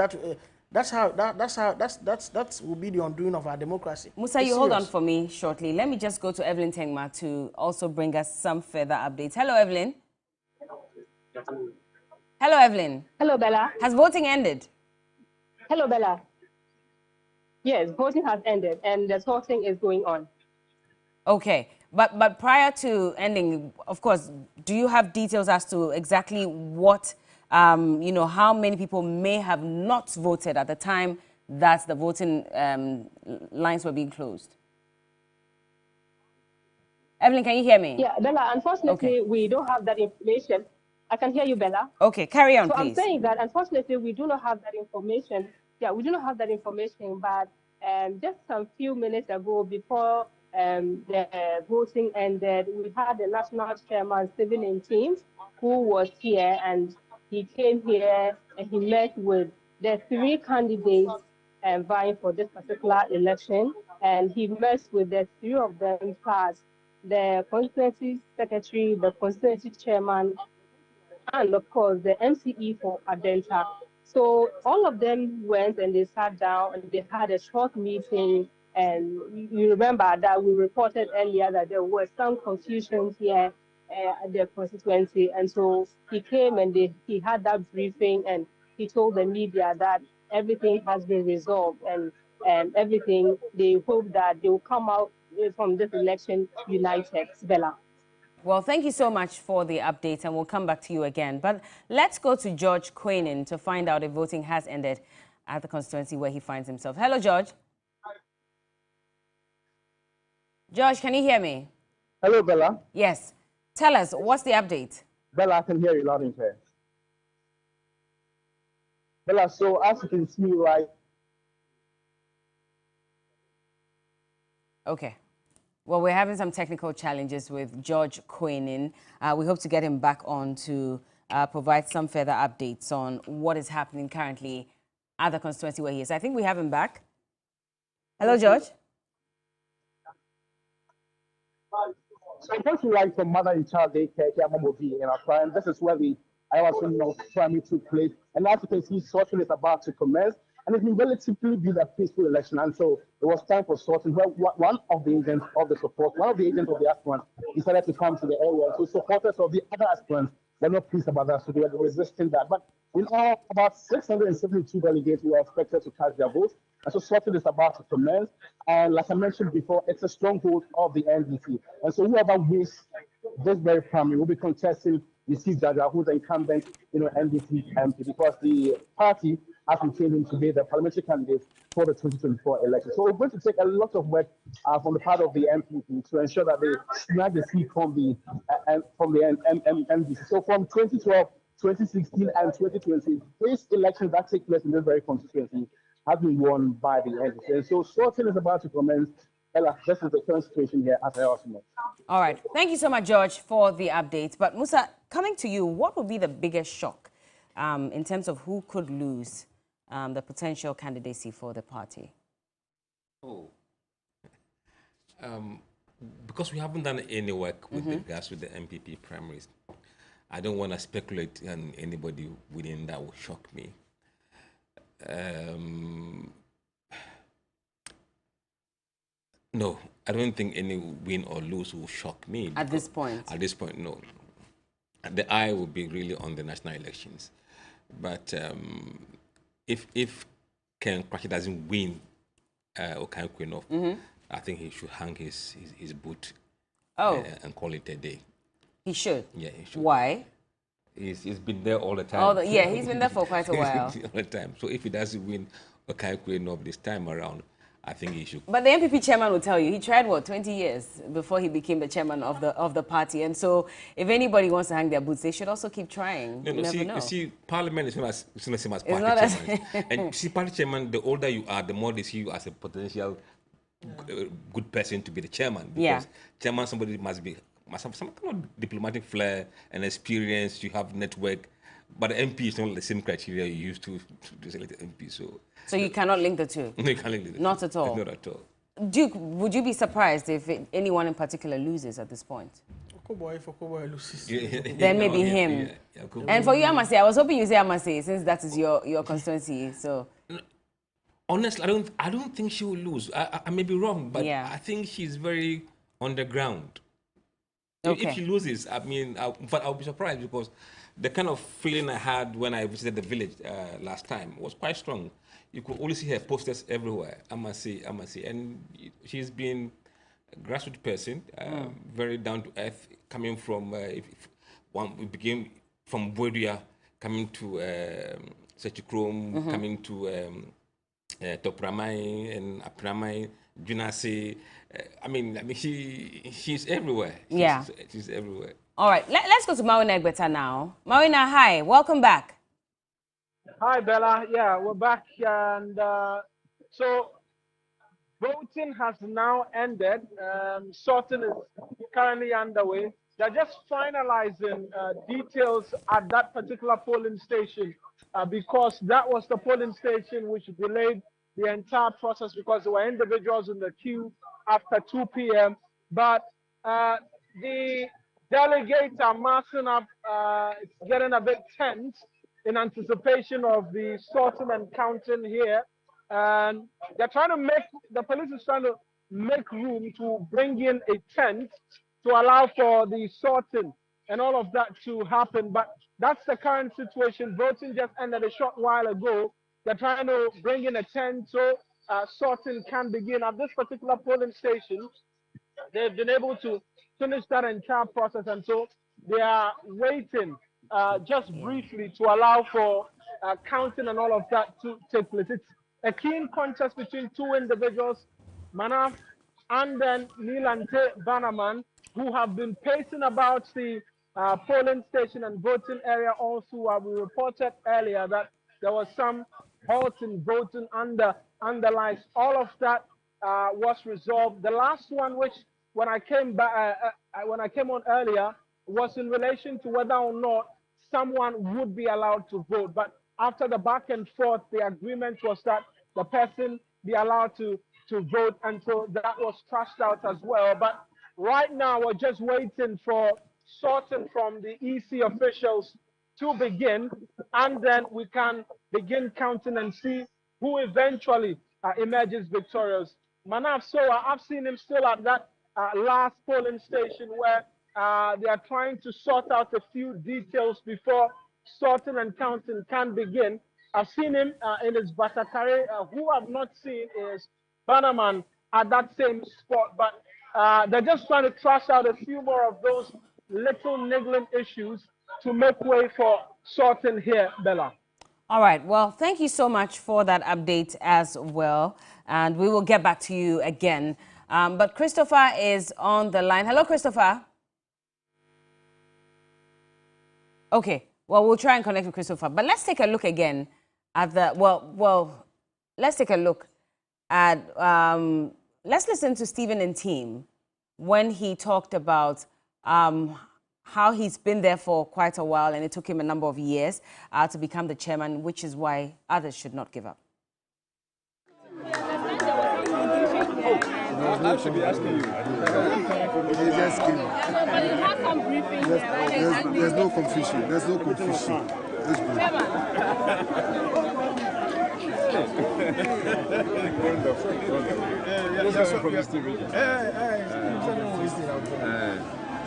will be the undoing of our democracy. Musa, you hold on for me shortly. Let me just go to Evelyn Tengma to also bring us some further updates. Hello, Evelyn. Hello, Evelyn. Hello, Bella. Has voting ended? Hello, Bella. Yes, voting has ended, and the sorting is going on. Okay, but prior to ending, of course, do you have details as to exactly what? How many people may have not voted at the time that the voting lines were being closed? Evelyn, can you hear me? Yeah, Bella, unfortunately, we don't have that information. I can hear you, Bella. Okay, carry on, please. So I'm saying that, unfortunately, we do not have that information. Yeah, we do not have that information, but just a few minutes ago, before the voting ended, we had the national chairman, Stephen Ntim, who was here, and he came here and he met with the 3 candidates vying for this particular election, and he met with the 3 of them plus the constituency secretary, the constituency chairman, and of course the MCE for Adenta. So all of them went and they sat down and they had a short meeting. And you remember that we reported earlier that there were some confusions here at the constituency. And so he came and he had that briefing and he told the media that everything has been resolved and everything. They hope that they will come out from this election united. Bella. Well, thank you so much for the update, and we'll come back to you again. But let's go to George Quainin to find out if voting has ended at the constituency where he finds himself. Hello, George. George, can you hear me? Hello, Bella. Yes. Tell us, what's the update? Bella, I can hear you loud and clear. Bella, so as you can see, right? Okay. Well, we're having some technical challenges with George Quainin. We hope to get him back on to provide some further updates on what is happening currently at the constituency where he is. I think we have him back. Hello, George. So I think like from mother and child daycare here in Accra, and this is where the Iowa primary took place. And as you can see, sorting is about to commence. And it's been relatively been a peaceful election. And so it was time for sorting. Where one of the agents of the support, one of the agents of the aspirants decided to come to the area. So supporters of the other aspirants were not pleased about that. So they were resisting that. But in all, about 672 delegates were expected to cast their votes. And so sorting is about to commence. And like I mentioned before, it's a stronghold of the NDC. And so whoever wins this very primary will be contesting the Chief Jaja, who's the incumbent, NDC MP, because the party has been changing to be the parliamentary candidate for the 2024 election. So we're going to take a lot of work from the part of the NPP to ensure that they snag the seat from the NDC. So from 2012, 2016, and 2020, these elections that take place in this very constituency have been won by the NDC. And so sorting is about to commence. Ella, this is the current situation here as I also know. All right. Thank you so much, George, for the updates. But Musa, coming to you, what would be the biggest shock in terms of who could lose the potential candidacy for the party? Because we haven't done any work with regards with the NPP primaries, I don't want to speculate on anybody within that will shock me. No, I don't think any win or lose will shock me. At this point? At this point, no. The eye will be really on the national elections. But if Ken Kwasi doesn't win or Ken Quinoff, I think he should hang his boot and call it a day. He should? Yeah, he should. Why? He's been there all the time. Yeah, he's been there for quite a while. All the time. So if he doesn't win Okai Quinoff this time around, I think he should. But the NPP chairman will tell you, he tried, 20 years before he became the chairman of the party. And so if anybody wants to hang their boots, they should also keep trying. You never know. You see, Parliament is not the same as party chairman. And see, party chairman, the older you are, the more they see you as a potential good person to be the chairman. Because chairman, somebody must have some kind of diplomatic flair and experience, you have network. But the MP is not the same criteria you use to select the MP. So you cannot link the two? No, you can't link the two. Not at all? Not at all. Duke, would you be surprised if anyone in particular loses at this point? If Okoboy loses. Then maybe him. Yeah, and for you, Amase, I was hoping you say Amase, since that is your constituency. So, honestly, I don't think she will lose. I may be wrong, but I think she's very on the ground. Okay. If she loses, but I'll be surprised because the kind of feeling I had when I visited the village last time was quite strong. You could only see her posters everywhere. Amase. And she's been a grassroots person, very down to earth, coming from, we began from Bodia, coming to Sechikrom, coming to Topramai and Apramai, Junase. She's everywhere. She's everywhere. All right, let's go to Mawina Egbeta now. Mawina, hi, welcome back. Hi, Bella. Yeah, we're back. And so voting has now ended. Sorting is currently underway. They're just finalizing details at that particular polling station because that was the polling station which delayed the entire process because there were individuals in the queue after 2 p.m. But the delegates are massing up, it's getting a bit tense in anticipation of the sorting and counting here. And they're trying to the police is trying to make room to bring in a tent to allow for the sorting and all of that to happen. But that's the current situation. Voting just ended a short while ago. They're trying to bring in a tent so sorting can begin. At this particular polling station, they've been able to finish that entire process, and so they are waiting just briefly to allow for counting and all of that to take place. It's a keen contest between two individuals, Manaf and then Nilante Bannerman, who have been pacing about the polling station and voting area also. We reported earlier that there was some halting voting under lights. All of that was resolved. The last one, which when I came on earlier, was in relation to whether or not someone would be allowed to vote. But after the back and forth, the agreement was that the person be allowed to vote, and so that was trashed out as well. But right now, we're just waiting for sorting from the EC officials to begin, and then we can begin counting and see who eventually emerges victorious. Manav Soa, I've seen him still at that last polling station where they are trying to sort out a few details before sorting and counting can begin. I've seen him in his Batakare. Who I've not seen is Bannerman at that same spot, but they're just trying to trash out a few more of those little niggling issues to make way for sorting here, Bella. All right. Well, thank you so much for that update as well. And we will get back to you again. But Christopher is on the line. Hello, Christopher. Okay. Well, we'll try and connect with Christopher. But let's take a look again at the, let's take a look at, let's listen to Stephen and team when he talked about how he's been there for quite a while and it took him a number of years to become the chairman, which is why others should not give up. I should be asking you. There's no confusion. There's no confusion. Let's go.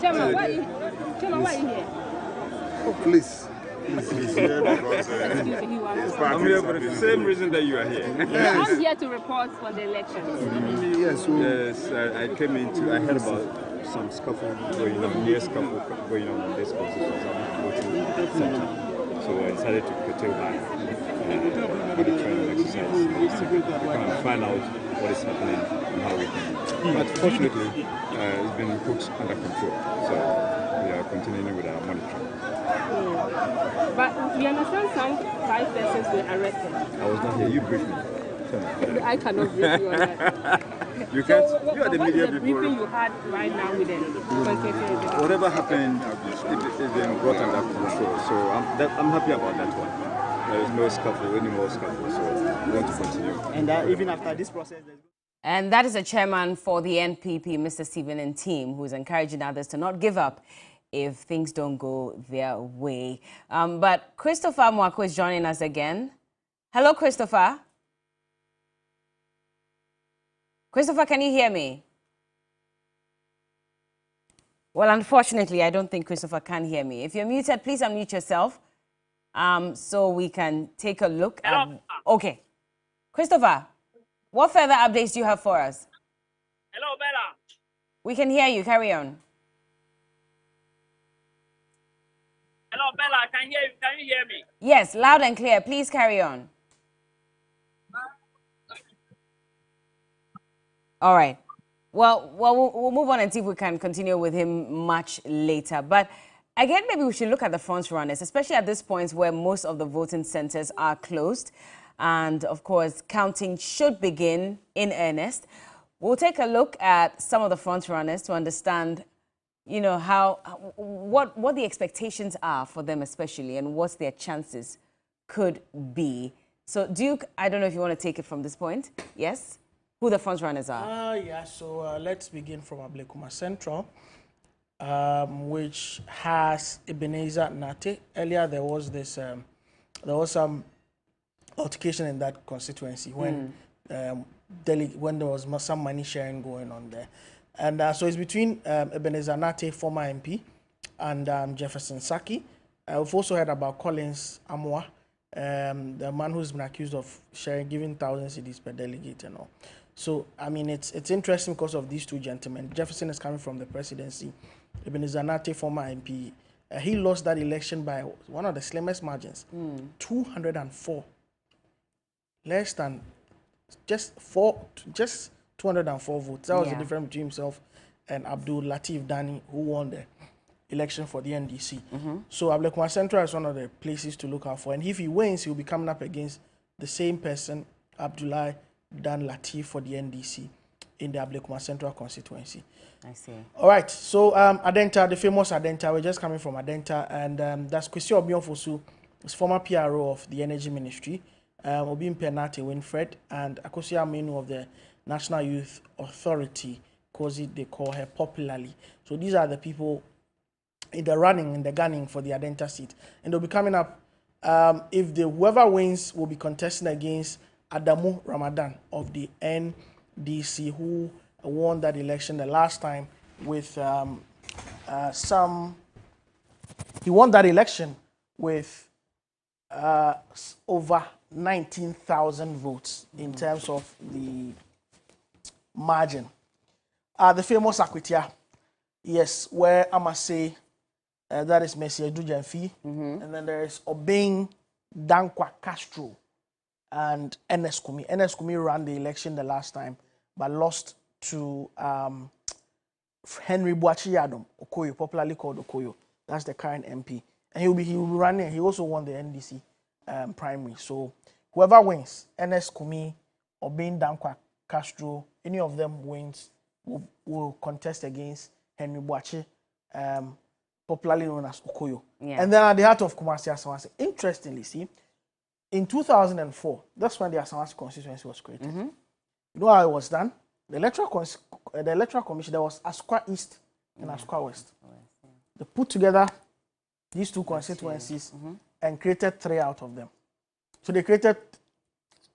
Chairman, why are you here? Oh, please. He's here because I'm here for the same reason that you are here. Yes. I'm here to report for the elections. Yes, I came into, I heard about some scuffle going on, near scuffle going on in this constituency. So I decided to curtail that for the training exercise to kind of find out what is happening and how we can. But fortunately, it's been put under control. So we are continuing with our monitoring. But we understand some 5 persons were arrested. I was not here. You briefed me. I cannot brief you on that. You can't. So, you are the media people. Briefing you had right now with them. Whatever happened, it's been brought under control. So I'm happy about that one. There is no scuffle, any more scuffle. So we want to continue. And even after this process, and that is the chairman for the NPP, Mr. Stephen and team, who is encouraging others to not give up if things don't go their way. But Christopher Mwako is joining us again. Hello, Christopher. Christopher, can you hear me? Well, unfortunately, I don't think Christopher can hear me. If you're muted, please unmute yourself so we can take a look. Okay. Christopher, what further updates do you have for us? Hello, Bella. We can hear you. Carry on. Hello, Bella. I can hear you. Can you hear me? Yes, loud and clear. Please carry on. All right. Well, we'll move on and see if we can continue with him much later. But again, maybe we should look at the front runners, especially at this point where most of the voting centers are closed. And of course, counting should begin in earnest. We'll take a look at some of the front runners to understand, you know, what the expectations are for them especially and what their chances could be. So Duke, I don't know if you want to take it from this point. Yes? Who the front runners are? Yeah, so let's begin from Ablekuma Central, which has Ebenezer Nate. Earlier there was this, there was some altercation in that constituency when when there was some money sharing going on there. And so it's between Ebenezer Nate, former MP, and Jefferson Saki. We've also heard about Collins Amwa, the man who's been accused of giving 1,000 cedis per delegate and all. So, I mean, it's interesting because of these two gentlemen. Jefferson is coming from the presidency. Ebenezer Nate, former MP, he lost that election by one of the slimmest margins, 204. Less than just 204 votes. That was the difference between himself and Abdul Latif Dani, who won the election for the NDC. So Ablekuma Central is one of the places to look out for. And if he wins, he'll be coming up against the same person, Abdullah Dan Latif, for the NDC in the Ablekuma Central constituency. I see. All right, so Adenta, the famous Adenta, we're just coming from Adenta, and that's Kwesi Obionfosu, is former PRO of the Energy Ministry, Obin Penate Winfred, and Akosia Amenu of the National Youth Authority, Kosi, they call her popularly. So these are the people in the running, in the gunning for the Adenta seat. And they'll be coming up, if whoever wins will be contesting against Adamu Ramadan of the NDC, who won that election the last time with he won that election with over 19,000 votes in terms of the margin. The famous Akwitia, yes, where I must say that is Messi Dujanfi, and then there is Obeng Dankwa Castro and NS Kumi. NS Kumi ran the election the last time, but lost to Henry Boachi Yadom Okoyo, popularly called Okoyo. That's the current MP, and he will be running. He also won the NDC primary. So whoever wins, NS Kumi, Obeng Dankwa Castro, any of them wins, will contest against Henry Boachi, popularly known as Okoyo. Yeah. And then at the heart of Kumasi Asawase, interestingly, see, in 2004, that's when the Asawase constituency was created. You know how it was done? The electoral commission, there was Asukwa East and Asukwa West. They put together these two constituencies and created 3 out of them. So they created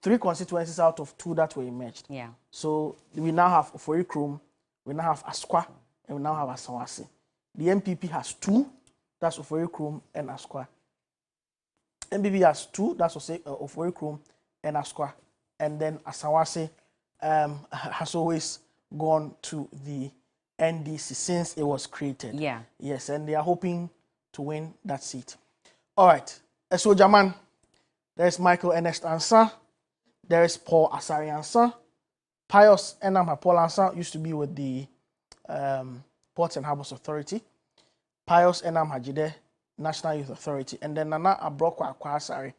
3 constituencies out of 2 that were emerged. Yeah. So we now have Ofori Krom, we now have Asukwa, and we now have Asawase. The NPP has 2, that's Ofori Krom and Asukwa. NPP has 2, that's Ofori Krom and Asukwa. And then Asawase has always gone to the NDC since it was created. Yeah. Yes, and they are hoping to win that seat. All right. So, Jaman, there's Michael Ernest Ansah. There is Paul Asari Ansah. Pius Enam Paul Ansah used to be with the Ports and Harbours Authority. Pius Enam Hajide, National Youth Authority. And then Nana Abrokwa Akwasari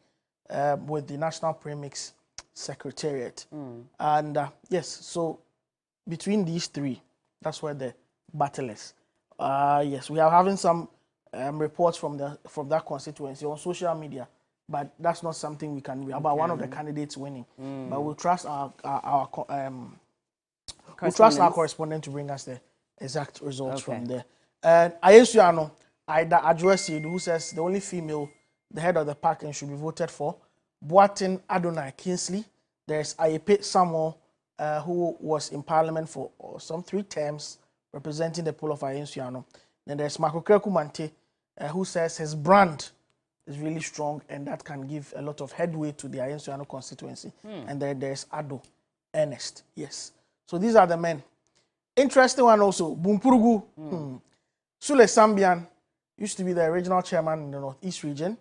with the National Premix Secretariat. And yes, so between these 3, that's where the battle is. Yes, we are having some reports from that constituency on social media, but that's not something we can read about one of the candidates winning. But we'll trust our correspondent to bring us the exact results from there. And Ayesuano Aida Adresi, who says the only female, the head of the pack, and should be voted for. Boatin Adonai Kingsley. There's Ayepe Samuel, who was in Parliament for some 3 terms, representing the pool of Ayesuano. Then there's Marco Krekumante, who says his brand is really strong and that can give a lot of headway to the Ayesuano constituency. And then there's Ado Ernest. Yes. So these are the men. Interesting one also, Bumpurugu. Sule Sambian used to be the regional chairman in the Northeast region,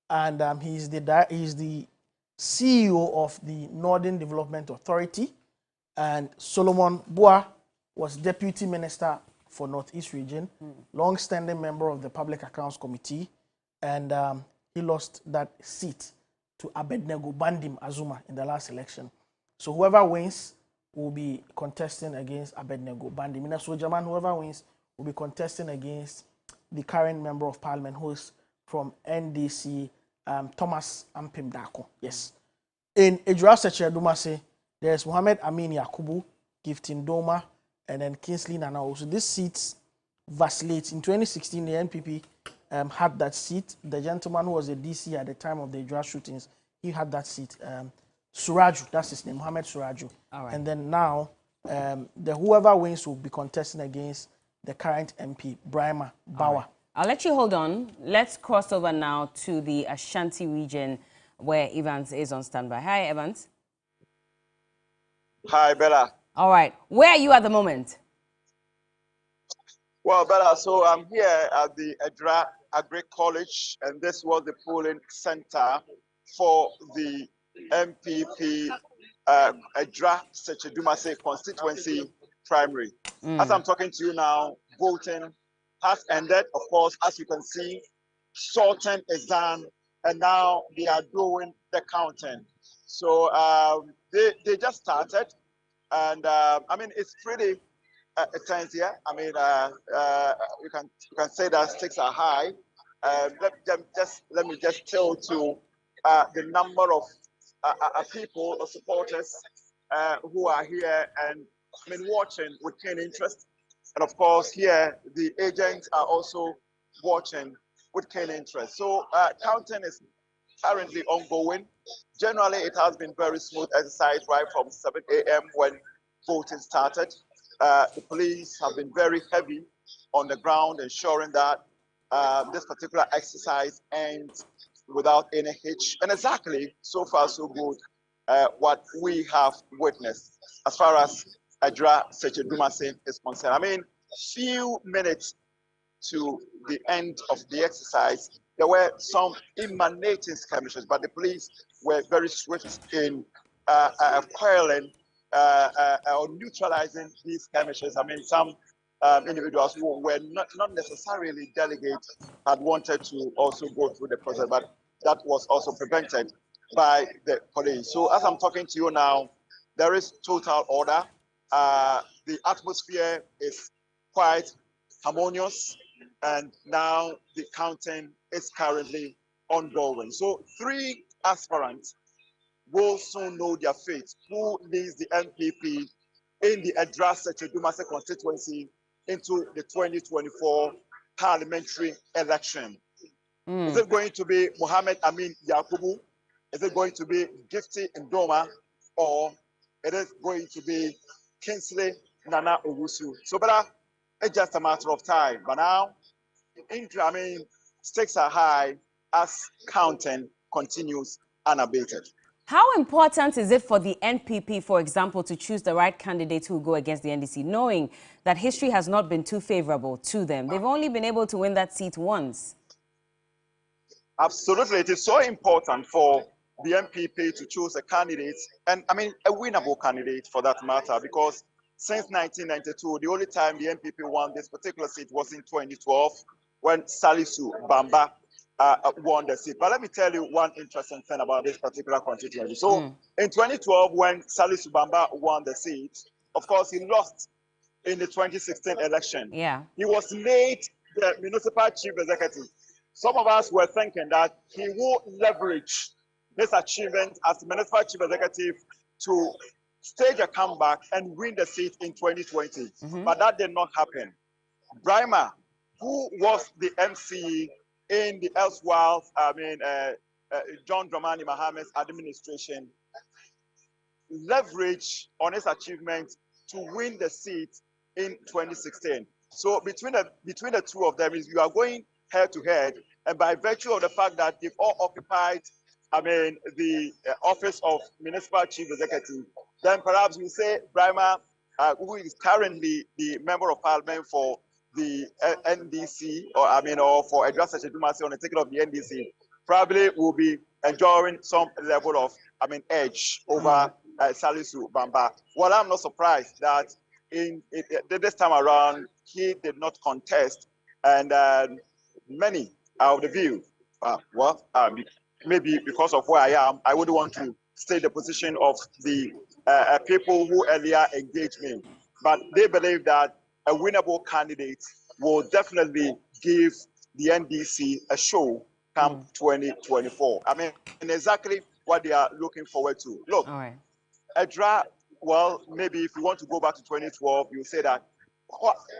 and he's the CEO of the Northern Development Authority. And Solomon Boa was deputy minister for Northeast region, long-standing member of the Public Accounts Committee, and he lost that seat to Abednego Bandim Azuma in the last election. So whoever wins will be contesting against Abednego Bandim. So German, whoever wins will be contesting against the current member of parliament, who is from NDC, Thomas Ampim Dako. Yes. In Ejura Seche Dumase, there's Mohammed Amin Yakubu, Gifting Doma, and then Kingsley Nana. So these seats vacillate. In 2016, the NPP had that seat. The gentleman who was a DC at the time of the Ejura shootings, he had that seat. Suraju, that's his name, Mohammed Suraju. All right. And then now, whoever wins will be contesting against the current MP, Brahma Bawa. Right. I'll let you hold on. Let's cross over now to the Ashanti region where Evans is on standby. Hi, Evans. Hi, Bella. All right. Where are you at the moment? Well, Bella, so I'm here at the Edra Agri College, and this was the polling center for the NPP Edra Sechedumase constituency primary. As I'm talking to you now, voting has ended. Of course, as you can see, sorting is done, and now they are doing the counting. So they just started. And I mean, it's pretty tense here. I mean, you can say that stakes are high. Let me just tell to the number of people or supporters who are here and I mean watching with keen interest. And of course, here the agents are also watching with keen interest. So counting is currently ongoing. Generally, it has been very smooth exercise right from 7 a.m. when voting started. The police have been very heavy on the ground, ensuring that this particular exercise ends without any hitch. And exactly, so far so good, what we have witnessed as far as Adra Sechedumase is concerned. I mean, few minutes to the end of the exercise, there were some emanating skirmishes, but the police were very swift in quelling or neutralizing these skirmishes. I mean, some individuals who were not necessarily delegates had wanted to also go through the process, but that was also prevented by the police. So as I'm talking to you now, there is total order. The atmosphere is quite harmonious, and now the counting is currently ongoing. So 3 aspirants will soon know their fate, who leads the NPP in the Adra Sechedumase constituency into the 2024 parliamentary election. Is it going to be Mohammed Amin Yakubu? Is it going to be Gifty Ndoma? Or it is going to be Kingsley Nana Owusu? So, but it's just a matter of time. But now, I mean, stakes are high as counting continues unabated. How important is it for the NPP, for example, to choose the right candidate who will go against the NDC, knowing that history has not been too favorable to them? They've only been able to win that seat once. Absolutely. It is so important for the NPP to choose a candidate, and I mean, a winnable candidate for that matter, because since 1992, the only time the NPP won this particular seat was in 2012 when Salisu Bamba won the seat. But let me tell you one interesting thing about this particular constituency. So in 2012, when Salisu Bamba won the seat, of course, he lost in the 2016 election. Yeah. He was made the municipal chief executive. Some of us were thinking that he will leverage this achievement as the municipal chief executive to stage a comeback and win the seat in 2020. But that did not happen. Brima, who was the MC in the elsewhile, John Dramani Mahamad's administration, leveraged on his achievement to win the seat in 2016. So between the two of them, is you are going head to head, and by virtue of the fact that they've all occupied, the office of municipal chief executive, then perhaps we say Brima, who is currently the member of parliament for the NDC, or for Adra Sechedumase on the ticket of the NDC, probably will be enjoying some level of, edge over Salisu Bamba. Well, I'm not surprised that this time around he did not contest, and many are of the view, maybe because of where I am, I wouldn't want to state the position of the people who earlier engaged me, but they believe that a winnable candidate will definitely give the NDC a show come 2024. And exactly what they are looking forward to. Look, Adra, well, maybe if you want to go back to 2012, you say that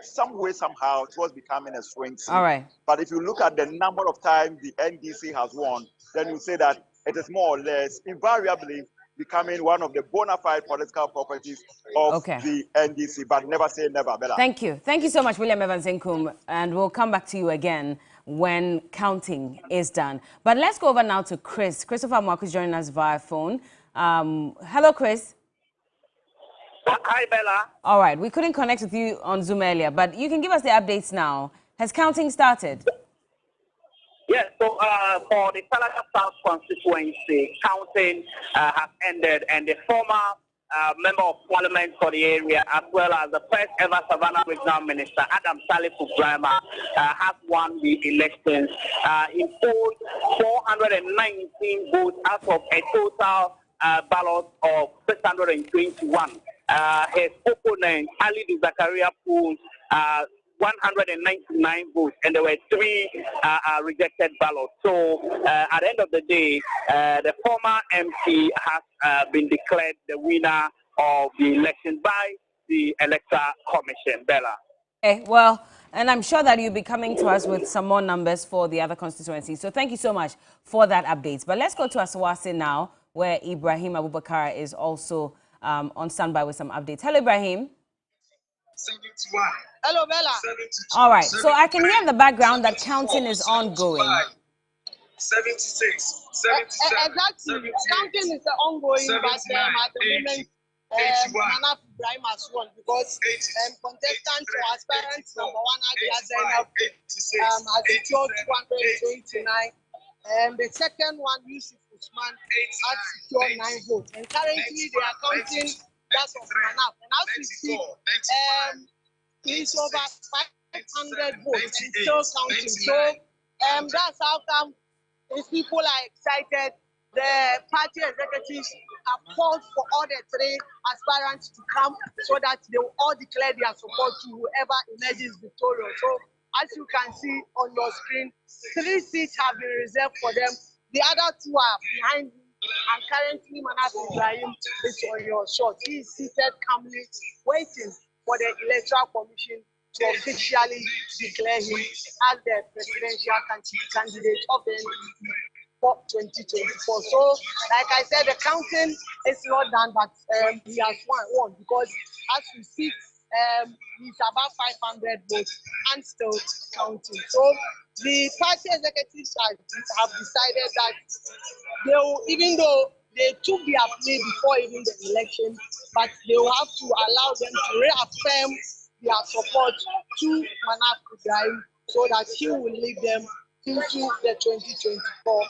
some way, somehow, it was becoming a swing seat. All right. But if you look at the number of times the NDC has won, then you say that it is more or less invariably becoming one of the bona fide political properties of the NDC, but never say never, Bella. Thank you. Thank you so much, William Evans Nkum, and we'll come back to you again when counting is done. But let's go over now to Chris. Christopher Marcus joining us via phone. Hello, Chris. Hi, Bella. All right. We couldn't connect with you on Zoom earlier, but you can give us the updates now. Has counting started? Yes, so for the Salaga South constituency, counting has ended, and the former member of parliament for the area, as well as the first ever Savannah Regional Minister, Adam Salifu Brima, has won the elections. He polled 419 votes out of a total ballot of 621. his opponent, Ali Zakaria, pulled 199 votes, and there were 3 rejected ballots. So at the end of the day, the former MP has been declared the winner of the election by the Electoral Commission. Bella. Okay, well, and I'm sure that you'll be coming to us with some more numbers for the other constituencies. So thank you so much for that update. But let's go to Asawase now, where Ibrahim Abubakar is also on standby with some updates. Hello, Ibrahim. Hello, Bella. All right, so I can hear in the background that counting is ongoing. 76, 77, exactly. Counting is ongoing, but at the moment, Manaf Ibrahim has won because contestants or aspirants number 1 Zainab has secured 229. The second one, Yusuf Usman, has secured 9 votes. And currently they are counting that of Manaf. And as we speak, he's over 500 votes and still counting. So that's how come these people are excited. The party executives have called for all the 3 aspirants to come so that they will all declare their support to whoever emerges victorious. So as you can see on your screen, 3 seats have been reserved for them. The other 2 are behind me, and currently Manaf Ibrahim is on your shot. He is seated calmly, waiting for the Electoral Commission to officially declare him as the presidential candidate of the NPP for 2024. So, like I said, the counting is not done, but he has won because as we speak, he's about 500 votes and still counting. So, the party executives have decided that they will, even though they took their plea before even the election, but they will have to allow them to reaffirm their support to Manaf Ibrahim so that he will lead them into the 2024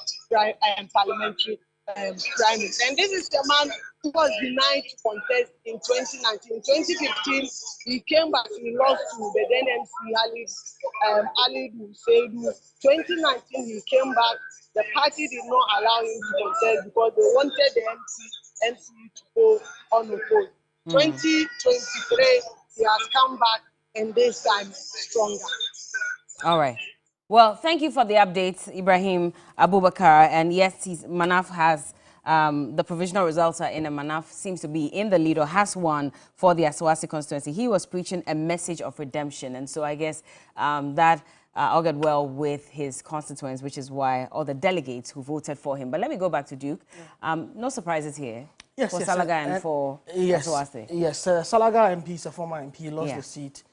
parliamentary primaries. And this is the man who was denied to contest in 2019. In 2015, he came back, he lost to the then MC Ali Seidu. 2019, he came back. The party did not allow him to contest because they wanted the MC to go unopposed. 2023, he has come back, and this time stronger. All right. Well, thank you for the updates, Ibrahim Abubakar. And yes, Manaf has the provisional results are in, and Manaf seems to be in the lead or has won for the Asawase constituency. He was preaching a message of redemption, and so I guess that augured well with his constituents, which is why all the delegates who voted for him. But let me go back to Duke. No surprises here. Yes, for Salaga and for Asawase. Yes, Salaga MP is a former MP. He lost the seat.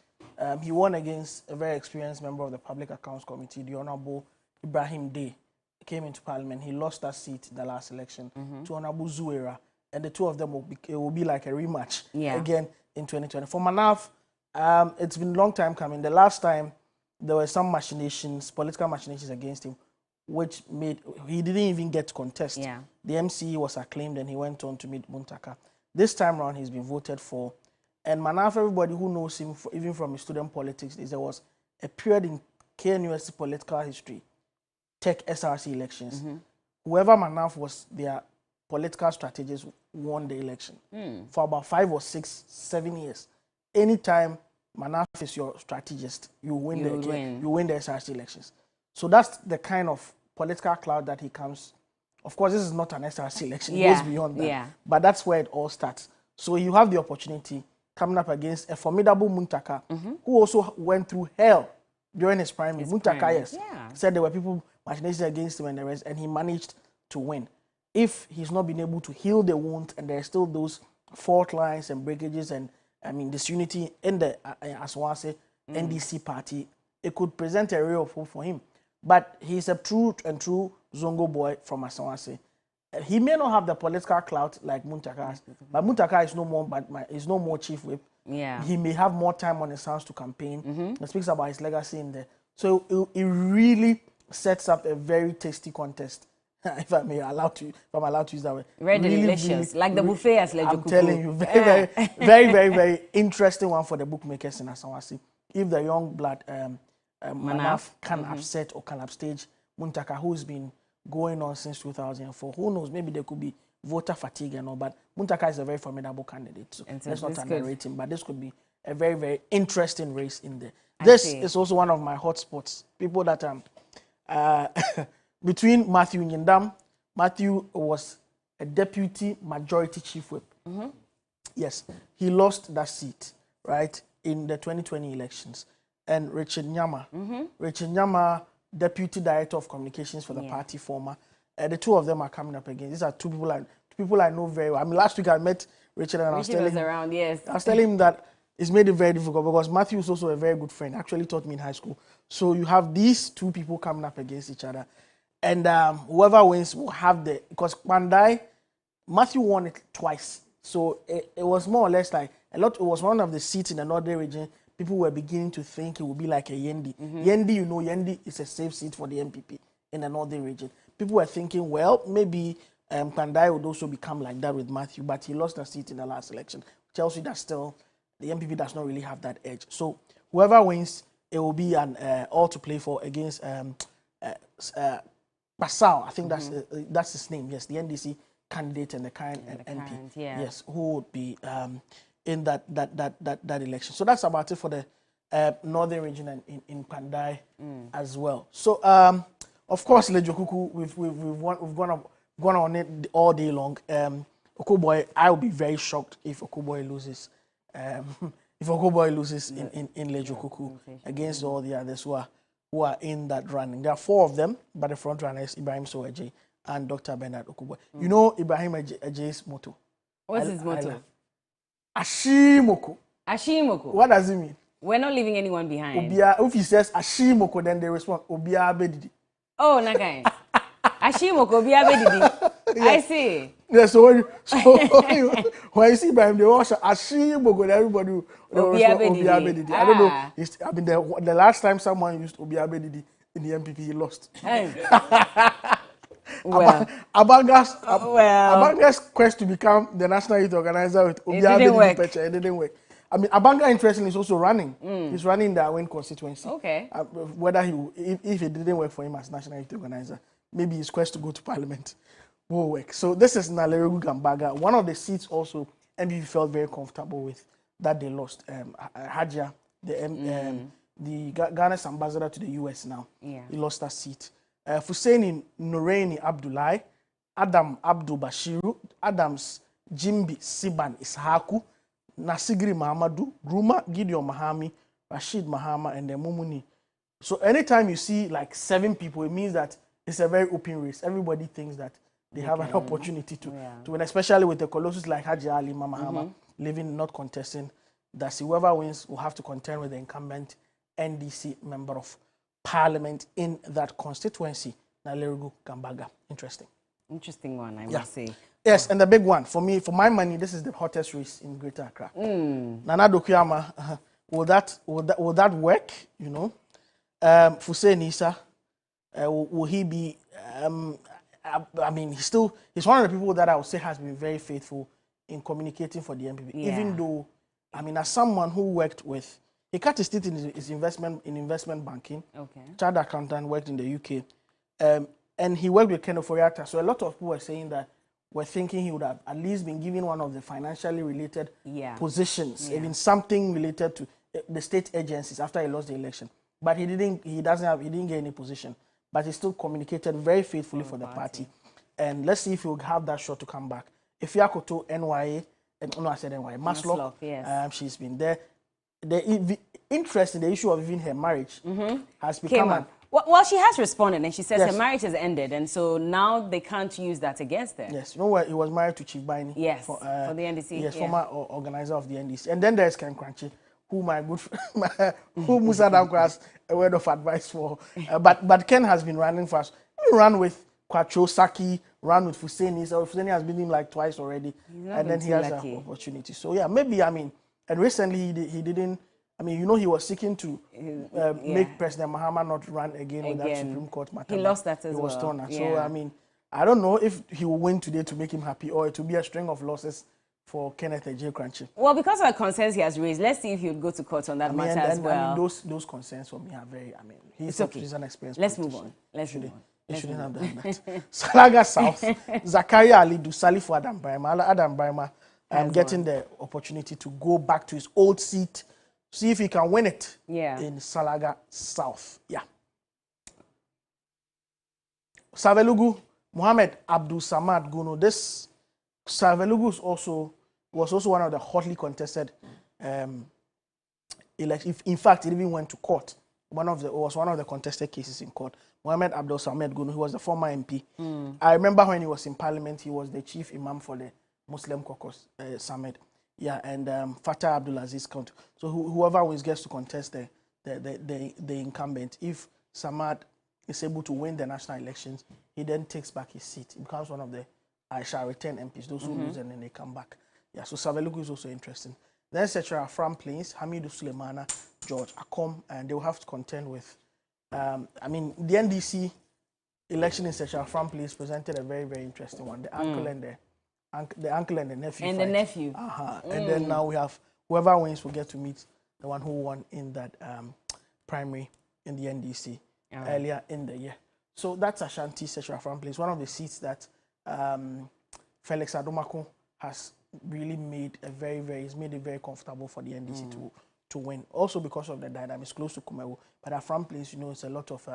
He won against a very experienced member of the Public Accounts Committee, the Honorable Ibrahim Day. He came into Parliament. He lost that seat in the last election to Honorable Zuera, and the 2 of them will be like a rematch again in 2020. For Manaf, it's been a long time coming. The last time there were some machinations, political machinations against him, which made he didn't even get to contest. The MCE was acclaimed, and he went on to meet Muntaka. This time around, he's been voted for. And Manaf, everybody who knows him, even from his student politics, there was a period in KNUST political history, tech SRC elections. Whoever Manaf was, their political strategist won the election. For about 5 or 6, 7 years. Anytime Manaf is your strategist, you win the SRC elections. So that's the kind of political cloud that he comes. Of course, this is not an SRC election. It goes beyond that. But that's where it all starts. So you have the opportunity coming up against a formidable Muntaka, who also went through hell during his primary. Muntaka, said there were people machinating against him and the rest, and he managed to win. If he's not been able to heal the wound, and there are still those fault lines and breakages and, disunity in the Asawase NDC party, it could present a ray of hope for him. But he's a true Zongo boy from Asawase. He may not have the political clout like Muntaka has, but Muntaka is no more chief whip. He may have more time on his hands to campaign. It speaks about his legacy in there. So it really sets up a very tasty contest, if I'm allowed to use that word. Very delicious, like the buffet as Lejokuku. I'm telling you, very interesting one for the bookmakers in Asawase. If the young blood Manaf can upset or can upstage Muntaka, who's been going on since 2004. Who knows? Maybe there could be voter fatigue and all, but Muntaka is a very formidable candidate. So let's not underrate him, but this could be a very, very interesting race in there. This is also one of my hotspots. People that between Matthew Nyindam. Matthew was a deputy majority chief whip. Yes, he lost that seat, right, in the 2020 elections. And Richard Nyama, Richard Nyama, deputy director of communications for the party, former. The two of them are coming up again. These are two people I know very well. I mean, last week I met Richard and I was telling him, I was telling him that it's made it very difficult because Matthew is also a very good friend. Actually taught me in high school. So you have these two people coming up against each other. And whoever wins will have because Pandai, Matthew won it twice. So it was more or less like it was one of the seats in the northern region. People were beginning to think it would be like a Yendi. Yendi, Yendi is a safe seat for the NPP in the northern region. People were thinking, well, maybe Pandai would also become like that with Matthew, but he lost the seat in the last election. Tells you that still the NPP does not really have that edge. So whoever wins, it will be an all to play for against Basau. I think that's his name. Yes, the NDC candidate and the current MP. Yes, who would be in that election. So that's about it for the northern region and in Pandai as well. So of course, Lejokuku, we've gone on it all day long. Okoboy, I will be very shocked if Okoboy loses. If Okoboy loses in Lejokuku against all the others who are in that running. There are 4 of them, but the front runner is Ibrahim Soweje and Dr. Bernard Okoboy. You know Ibrahim Aje's motto? What's his motto? Ashimoko. Ashimoko. What does it mean? We're not leaving anyone behind. If he says Ashimoko, then they respond Obia Bedidi. Oh, Nakai. Ashimoko Obia Bedidi. I see. Yeah, so when you see Ibrahim, they all say Ashimoko, everybody will respond Obia Bedidi. I don't know. I mean, the last time someone used Obia Bedidi in the NPP, he lost. Well, Abanga's quest to become the national youth organizer with Obia Bedidi Pecha, it didn't work. I mean, Abanga, interestingly, is also running. He's running the Awen constituency. Okay. Whether if it didn't work for him as national youth organizer, maybe his quest to go to parliament will work. So this is Nalerewu Gambaga, one of the seats also MPP felt very comfortable with that they lost. Hajia, the Ghana's ambassador to the US now, he lost that seat. Fusaini Noreini Abdullahi, Adam Abdul Bashiru, Adams Jimbi Siban Ishaku, Nasigri Mahamadu, Gruma Gideon Mahami, Rashid Mahama, and then Mumuni. So anytime you see like 7 people, it means that it's a very open race. Everybody thinks that they have an opportunity to win, especially with the colossus like Haji Ali Mahama living, not contesting. That whoever wins will have to contend with the incumbent NDC member of parliament in that constituency, Nalerewu Gambaga. Interesting one, I must say. Yes, and the big one for me, for my money, this is the hottest race in Greater Accra. Nana Dokuyama, will that work? You know, Fuseni Issa, will he be? I mean, he's one of the people that I would say has been very faithful in communicating for the NPP. Even though, I mean, as someone who worked with, he cut his teeth in his investment banking. Chartered accountant, worked in the UK, and he worked with Ken Oforiatta. So a lot of people were saying that we're thinking he would have at least been given one of the financially related positions, even something related to the state agencies after he lost the election. But he didn't get any position. But he still communicated very faithfully for the party. And let's see if he'll have that shot to come back. If Yakoto NYA, no, I said NYA, Maslow, yes. She's been there. The interest in the issue of even her marriage has become well, she has responded, and she says her marriage has ended, and so now they can't use that against her. Yes, you know what? He was married to Chief Baini. Yes, for the NDC. Yes, former organizer of the NDC. And then there's Ken Crunchy, who my good friend, who Musa Danko has a word of advice for. But Ken has been running for us. He ran with Kwacho Saki, ran with Fuseni. So Fuseni has been him like twice already, and then he has an opportunity. So yeah, maybe, I mean, and recently he didn't. I mean, you know, he was seeking to make President Mahama not run again with that Supreme Court matter. He lost that as well. He was torn. So, I mean, I don't know if he will win today to make him happy or it will be a string of losses for Kenneth J. Crunchy. Well, because of the concerns he has raised, let's see if he would go to court on that matter as well. I mean, those concerns for me are very, I mean, he's an experienced Let's move on. Let's move on. They shouldn't have done that. Salaga South, Zakaria Ali Dusali for Adam Brahma. Adam Brahma getting the opportunity to go back to his old seat, see if he can win it in Salaga South. Yeah. Savelugu, Mohammed Abdul Samad Guno. This Savelugu was also one of the hotly contested elections. In fact, it even went to court. It was one of the contested cases in court. Mohammed Abdul Samad Guno, who was the former MP. I remember when he was in Parliament, he was the chief imam for the Muslim caucus, Samed. Yeah, and Fatah Abdulaziz County. So whoever always gets to contest the incumbent, if Samad is able to win the national elections, he then takes back his seat. He becomes one of the I shall return MPs, those who lose and then they come back. Yeah, so Savelugu is also interesting. Then Setra Fram Plains, Hamidu Sulemana, George Akom, and they will have to contend with, I mean, the NDC election in Setra Fram Plains presented a very, very interesting one. The uncle and the uncle and the nephew. And fight. the nephew. And then now we have whoever wins will get to meet the one who won in that primary in the NDC earlier in the year. So that's Ashanti Setra Fram Plains, one of the seats that Felix Adomako has really made it very comfortable for the NDC to win. Also because of the dynamics close to Kumewu. But at Fram Plains, it's a lot of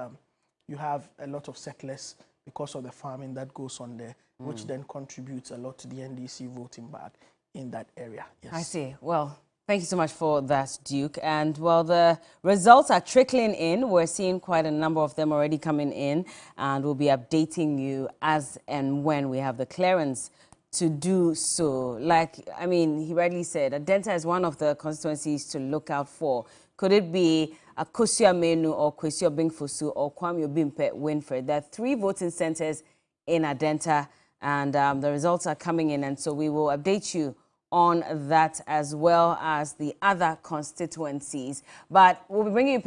you have a lot of settlers because of the farming that goes on there, which then contributes a lot to the NDC voting bag in that area. Yes. I see. Well, thank you so much for that, Duke. And while the results are trickling in, we're seeing quite a number of them already coming in, and we'll be updating you as and when we have the clearance to do so. Like, I mean, he rightly said, Adenta is one of the constituencies to look out for. Could it be Akosua Menu or Kwesi Obingfosu or Kwame Obimpe Winfred? There are 3 voting centers in Adenta, and the results are coming in, and so we will update you on that as well as the other constituencies. But we'll be bringing you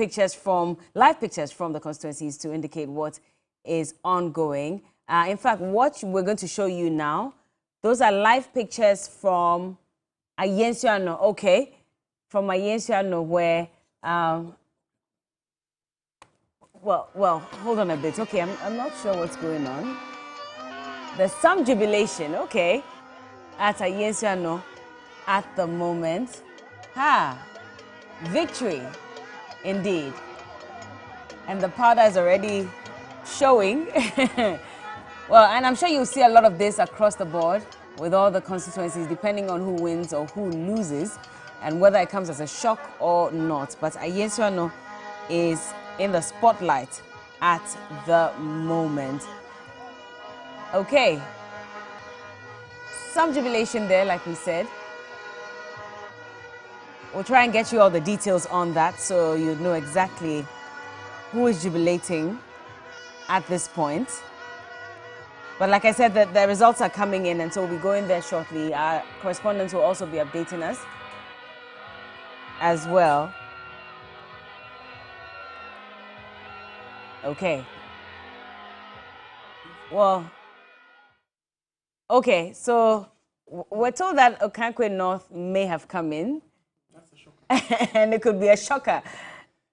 live pictures from the constituencies to indicate what is ongoing. In fact, what we're going to show you now, those are live pictures from Ayensuano. Okay, from Ayensuano, where, well, hold on a bit. Okay, I'm not sure what's going on. There's some jubilation, okay, at Ayensuano at the moment. Victory, indeed. And the powder is already showing. Well, and I'm sure you'll see a lot of this across the board with all the constituencies, depending on who wins or who loses, and whether it comes as a shock or not. But Ayensuano is in the spotlight at the moment. Okay. Some jubilation there, like we said. We'll try and get you all the details on that so you know exactly who is jubilating at this point. But like I said, the results are coming in, and so we'll be going there shortly. Our correspondents will also be updating us as well. Okay. Well, okay, so we're told that Okankwe North may have come in. That's a shocker. And it could be a shocker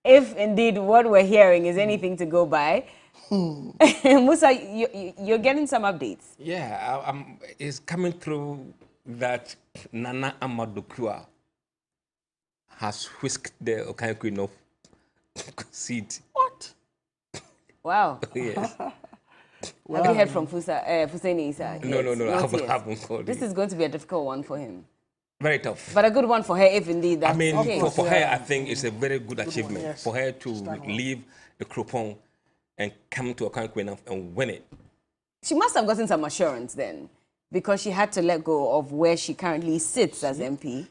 if indeed what we're hearing is anything to go by. Musa, you're getting some updates. Yeah, it's coming through that Nana Amadokua has whisked the Okankwe North seat. What? Wow. Yes. Have you heard from Fuseni Issa? No, I haven't called This is going to be a difficult one for him. Very tough. But a good one for her, if indeed that's the case. For her, I think it's a very good achievement. Yes. For her to leave the Kropong and come to Okankwe North and win it. She must have gotten some assurance then, because she had to let go of where she currently sits as MP.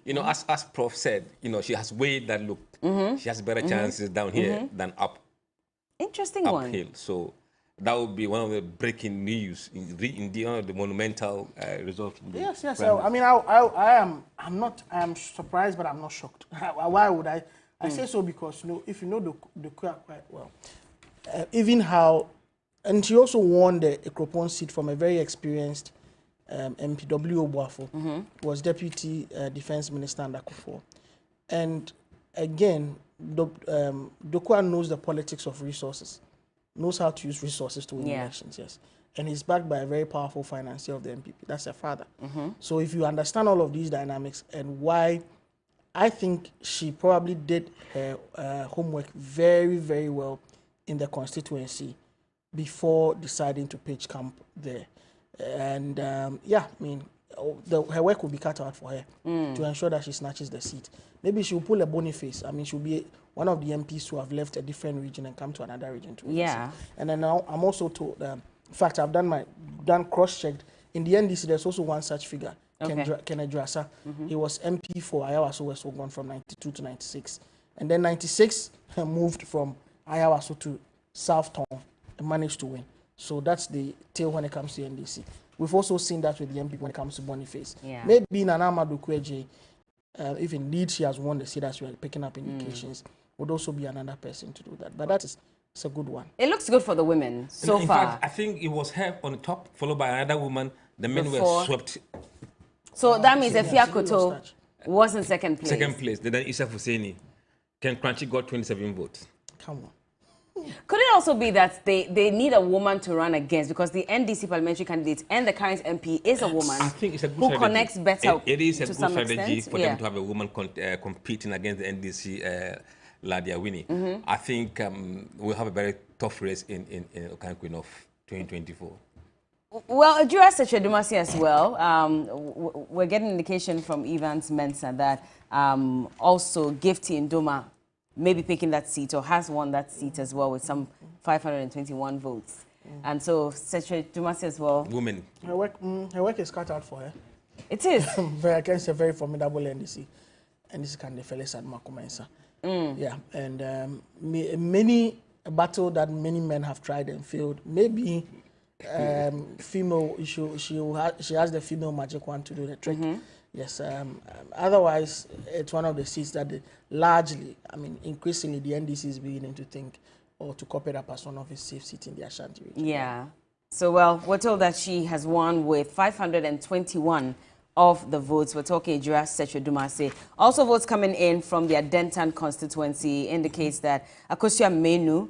As Prof said, she has weighed that look. She has better chances down here than up. Interesting one. Uphill. So that would be one of the breaking news in the monumental result. Yes. I mean, I am surprised, but I'm not shocked. Why would I? I say so because if you know the quite well, even how, and she also won the Ekropon seat from a very experienced MPW Obuafo, was Deputy Defense Minister under Kufuor. And again, Dokwa knows the politics of resources. knows how to use resources to win elections, yes. And he's backed by a very powerful financier of the NPP. That's her father. So if you understand all of these dynamics and why, I think she probably did her homework very, very well in the constituency before deciding to pitch camp there. And yeah, I mean, her work will be cut out for her to ensure that she snatches the seat. Maybe she'll pull a Boniface. I mean, she'll be one of the MPs who have left a different region and come to another region to win the seat. And then now I'm also told, in fact, I've done cross-checked. In the NDC, there's also one such figure, Kenneth Drasa. He was MP for Ayawaso West Ogun from 92 to 96. And then 96, he moved from Ayawaso to South Town and managed to win. So that's the tale when it comes to NDC. We've also seen that with the MP when it comes to Boniface. Maybe Nana Madukweje, if indeed she has won the seat as we are picking up indications, would also be another person to do that. But that is it's a good one. It looks good for the women so in far. Fact, I think it was her on the top, followed by another woman. The men were swept. So that means Efia Koto was in second place. Second place. Then Issa Fuseni. Ken Crunchy got 27 votes. Come on. Could it also be that they need a woman to run against because the NDC parliamentary candidate and the current MP is a woman I think it's a good who strategy. Connects better It is a to good some strategy extent? for them to have a woman competing against the NDC Ladia Winnie. I think we'll have a very tough race in Okankwin of 2024. Well, Adjura Sechedumasi as well. We're getting indication from Evans Mensa that also Gifty Ndoma may be picking that seat or has won that seat as well with some 521 votes. And so Sechedumasi as well. Women. Her work is cut out for her. It is. Against a very formidable NDC. NDC can fellas at Makumensa. Yeah, and many a battle that many men have tried and failed. Maybe female issue. She has the female magic wand to do the trick. Yes. Otherwise, it's one of the seats that largely, I mean, increasingly, the NDC is beginning to think or to copy that as one of its safe seats in the Ashanti region. Yeah. So, well, we're told that she has won with 521 of the votes. We're talking Adjura Sechedumasi. Also, votes coming in from the Adentan constituency indicates that Akosua Menu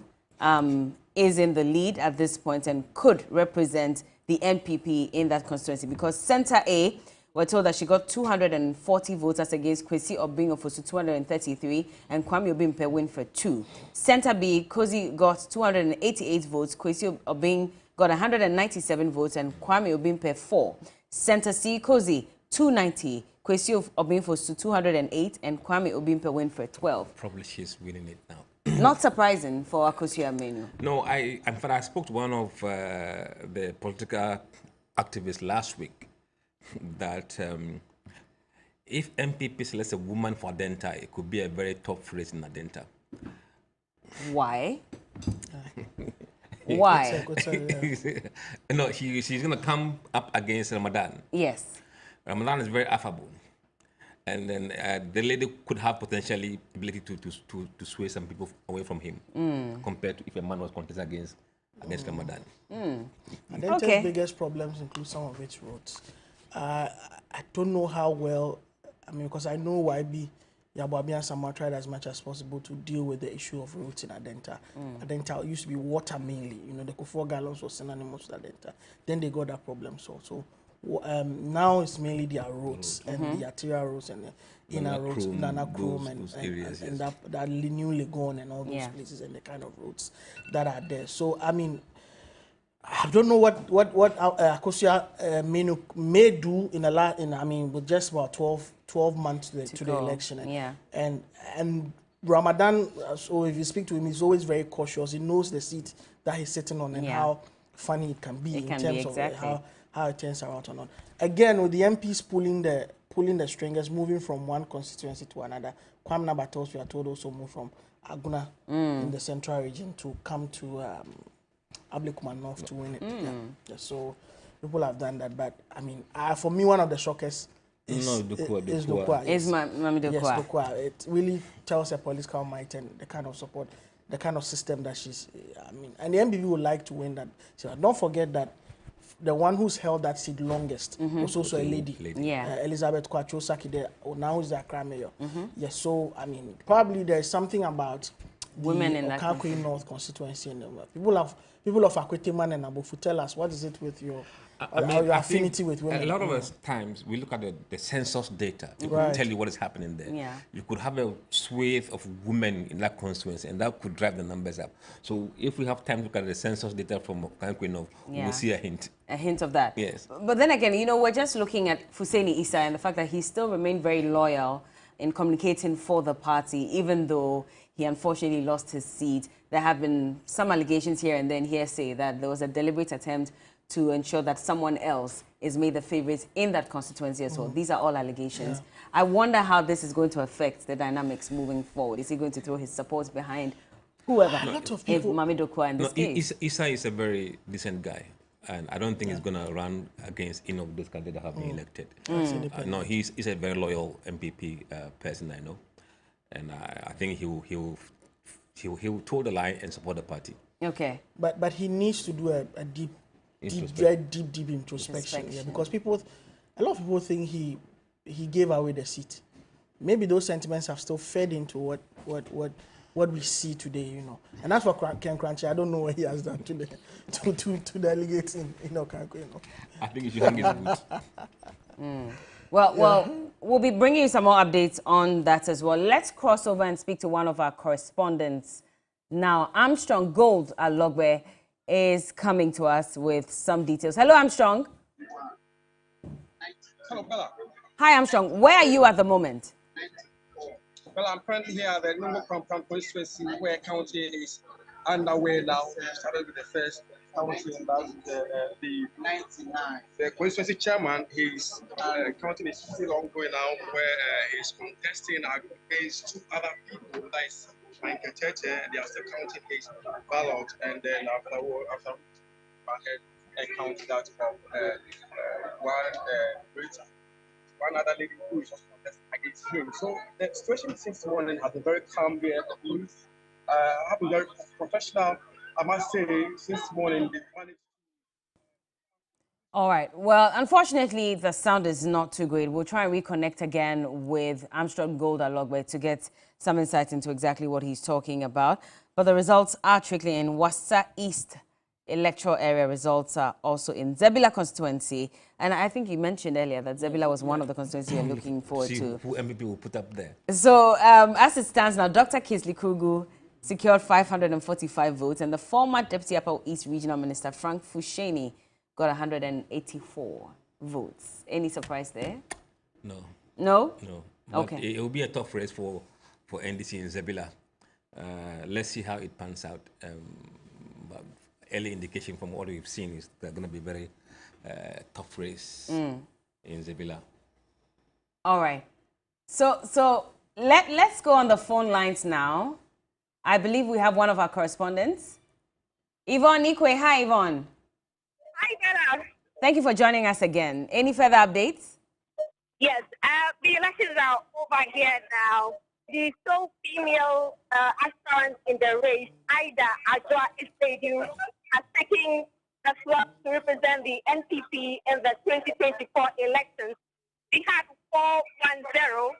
is in the lead at this point and could represent the NPP in that constituency because Centre A, we're told that she got 240 votes as against Kwesi Obing of 233 and Kwame Obimpe win for 2. Centre B, Kosi got 288 votes, Kwesi Obing got 197 votes and Kwame Obimpe 4. Centre C, Kosi 290, Kwesi Obing for 208 and Kwame Obimpe win for 12. Probably she's winning it now. Not surprising for Akosua Menu. No, in fact, I spoke to one of the political activists last week that if MPP selects a woman for Adenta, it could be a very tough race in Adenta. Why? Why? No, she's going to come up against Ramadan. Yes. Ramadan is very affable. And then the lady could have potentially ability to sway some people away from him compared to if a man was contested against Ramadan. And then the biggest problems include some of its roads. I don't know how well, I mean, because I know YB, Yababi and Sama tried as much as possible to deal with the issue of roads in Adenta. Adenta used to be water mainly, you know, the 4 gallons was synonymous with Adenta. Then they got that problem solved. So now it's mainly their roads and the arterial roads and the inner roads, Nana Chrome and that New Legon and all those places and the kind of roads that are there. So, I mean, I don't know what Akosua Menu may do with just about 12 months to the election. And Ramadan, so if you speak to him, he's always very cautious. He knows the seat that he's sitting on and how funny it can be in terms of how it turns around or not. Again, with the MPs pulling the strings, moving from one constituency to another, Kwame Nabatos, we are told, also moved from Aguna in the central region to come to Ablekuma North to win it. So people have done that, but I mean, for me, one of the shockers is Dokwa. Is Mami Dokwa. Yes, Dokwa. It really tells a political might and the kind of support, the kind of system that she's. I mean, and the MPP would like to win that. So don't forget that the one who's held that seat longest was also a lady. Elizabeth Kwacho Saki, now who's the Accra mayor. Yes, so I mean, probably there's something about women in that Okakwe North constituency. And people of Akwete-Man and Abofu, tell us, what is it with your your affinity with women? A lot of us times we look at the census data to Right. tell you what is happening there. Yeah. You could have a swathe of women in that constituency, and that could drive the numbers up. So if we have time to look at the census data from Okakwe North, we'll see a hint. A hint of that. Yes. But then again, you know, we're just looking at Fuseni Issa and the fact that he still remained very loyal in communicating for the party, even though he unfortunately lost his seat. There have been some allegations here and then hearsay that there was a deliberate attempt to ensure that someone else is made the favorite in that constituency as well. These are all allegations. I wonder how this is going to affect the dynamics moving forward. Is he going to throw his support behind whoever? A lot of people. Mamidokwa in this case. Issa is a very decent guy, and I don't think he's going to run against any of those candidates that have been elected. No, he's a very loyal MPP person, I know, and I think he will toe the line and support the party. Okay. But he needs to do a very deep introspection. Yeah, because a lot of people think he gave away the seat. Maybe those sentiments have still fed into what we see today, you know. And as for Ken Crunchy, I don't know what he has done to the delegates in Okakwe, you know. I think he should hang his boots. Well, we'll be bringing you some more updates on that as well. Let's cross over and speak to one of our correspondents now. Armstrong Gold Alogbe is coming to us with some details. Hello, Armstrong. Hello, Bella. Hi, Armstrong. Where are you at the moment? Well, I'm currently here at the Nungo constituency where county is underway now. We started with the first county, and that's the constituency chairman. His counting is still ongoing now, where he's contesting against two other people. That is Michael Church. They are still counting his ballot, and then after I count that one other lady who is also contesting against him. So the situation since morning has been very calm here. Have been very professional, I must say, since morning. All right. Well, unfortunately, the sound is not too great. We'll try and reconnect again with Armstrong Gold Alogbe to get some insight into exactly what he's talking about. But the results are trickling in. Wassa East electoral area results are also in Zebila constituency. And I think you mentioned earlier that Zebila was one of the constituencies you're looking forward to. Who MPP will put up there. So as it stands now, Dr. Kisley Kugu secured 545 votes, and the former Deputy Upper East Regional Minister, Frank Fusheni, got 184 votes. Any surprise there? No. No? No. Okay. It will be a tough race for NDC in Zebila. Let's see how it pans out. But early indication from what we've seen is they're going to be very tough race in Zebila. All right. So let's go on the phone lines now. I believe we have one of our correspondents. Yvonne Nikwe. Hi, Yvonne. Hi, Bella. Thank you for joining us again. Any further updates? Yes, the elections are over here now. The sole female aspirant in the race, Ida Adwa Estadiu, has taken the slot to represent the NPP in the 2024 elections. She had 410,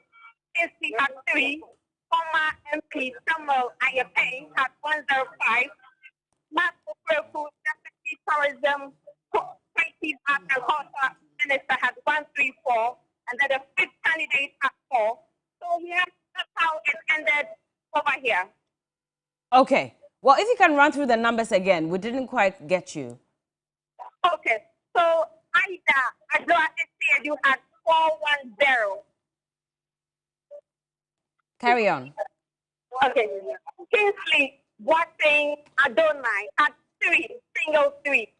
Casey had 3, former MP Samuel Ayape had 105, Mark Opreku, Deputy Tourism, Creative Art and Culture Minister had 134, and then the fifth candidate had 4. So yeah, that's how it ended over here. Okay. Well, if you can run through the numbers again, we didn't quite get you. Okay. So Ida Adwa Estadiu had 410. Carry on. Okay. Kingsley Watson Adonai had 3, single 3.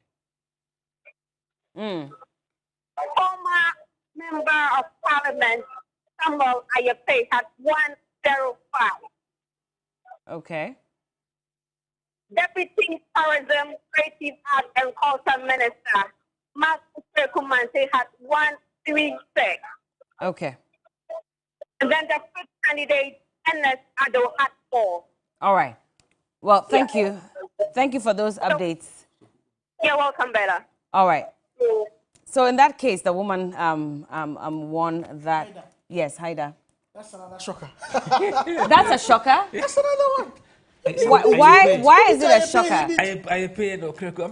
Former Member of Parliament Samuel Ayape had 105. Okay. Deputy Tourism, Creative Art and Culture Minister Mark Kumante had 136. Okay. And then the fifth candidate, Ernest Ado, had 4. All right. Well, thank you. Thank you for those updates. You're welcome, Bella. All right. So in that case, the woman won that. Haida. Yes, Haida. That's another shocker. That's a shocker? That's another one. Why is it a shocker? I paid Okreku.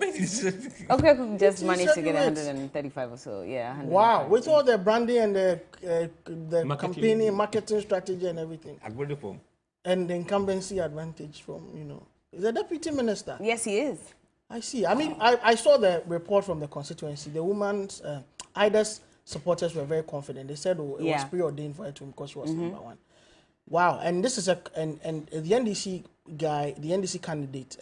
Okreku just managed to get 135 or so. Yeah. Wow, with all the branding and the campaigning, marketing strategy and everything. And the incumbency advantage from, is the deputy minister? Yes, he is. I see. I mean, I saw the report from the constituency. The woman's, Ida's supporters were very confident. They said, it was preordained for her to because she was number one. Wow. And this is and the NDC guy, the NDC candidate,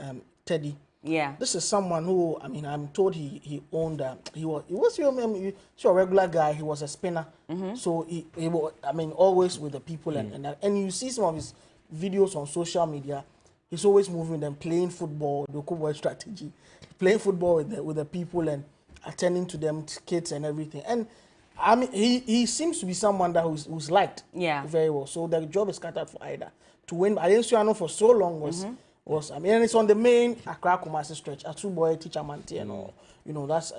Teddy. Yeah. This is someone who, I mean, I'm told he owned, he was your regular guy. He was a spinner. So he was, I mean, always with the people and you see some of his videos on social media. He's always moving them, playing football, the Kuboy strategy, playing football with the people and attending to them, kids and everything. And I mean, he seems to be someone that who's liked very well. So the job is scattered for Ida to win. I didn't see Ano for so long was I mean, and it's on the main Accra Kumasi stretch. A two-boy teacher Manti and all. That's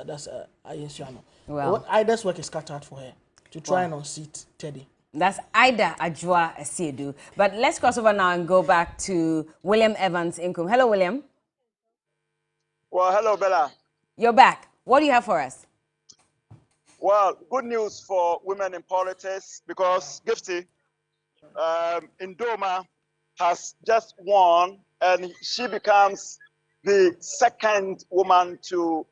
Ayinsiano. Well, Ida's work is scattered for her to try and unseat Teddy. That's Ida Ajua Asiedu. But let's cross over now and go back to William Evans Inkum. Hello, William. Well, hello, Bella. You're back. What do you have for us? Well, good news for women in politics because Gifty Indoma has just won and she becomes the second woman to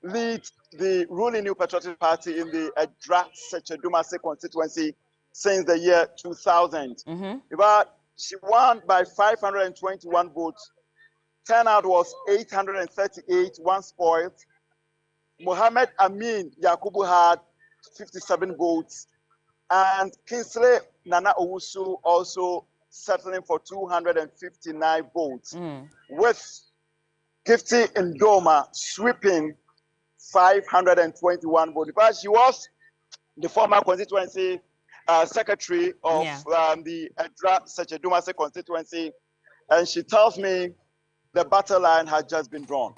lead the ruling New Patriotic Party in the Edra Sechedumase constituency since the year 2000. But she won by 521 votes. Turnout was 838, one spoiled. Mohammed Amin Yakubu had 57 votes. And Kingsley Nana Owusu also settling for 259 votes. With Gifty Indoma sweeping 521 votes. But she was the former constituency secretary of the Edra Sechedumase constituency, and she tells me the battle line has just been drawn.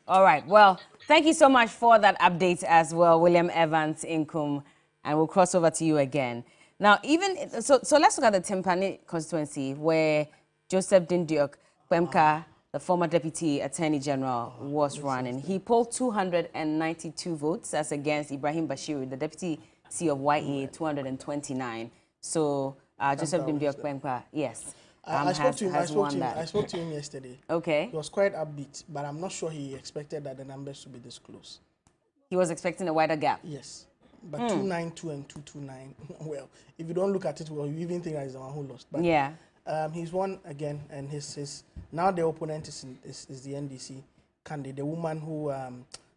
All right. Well, thank you so much for that update as well, William Evans Inkum, and we'll cross over to you again. Now, so let's look at the Timpani constituency where Joseph Dindiok Pemka, the former Deputy Attorney General, was running. He polled 292 votes as against Ibrahim Bashiru, the Deputy of YA, 229. So Joseph Dindiok Pemka, yes. I spoke to him yesterday. Okay. He was quite upbeat, but I'm not sure he expected that the numbers would be this close. He was expecting a wider gap? Yes. But 292 and 229, well, if you don't look at it well, you even think that he's the one who lost. But yeah. He's won again, and his now the opponent is the NDC candidate, the woman who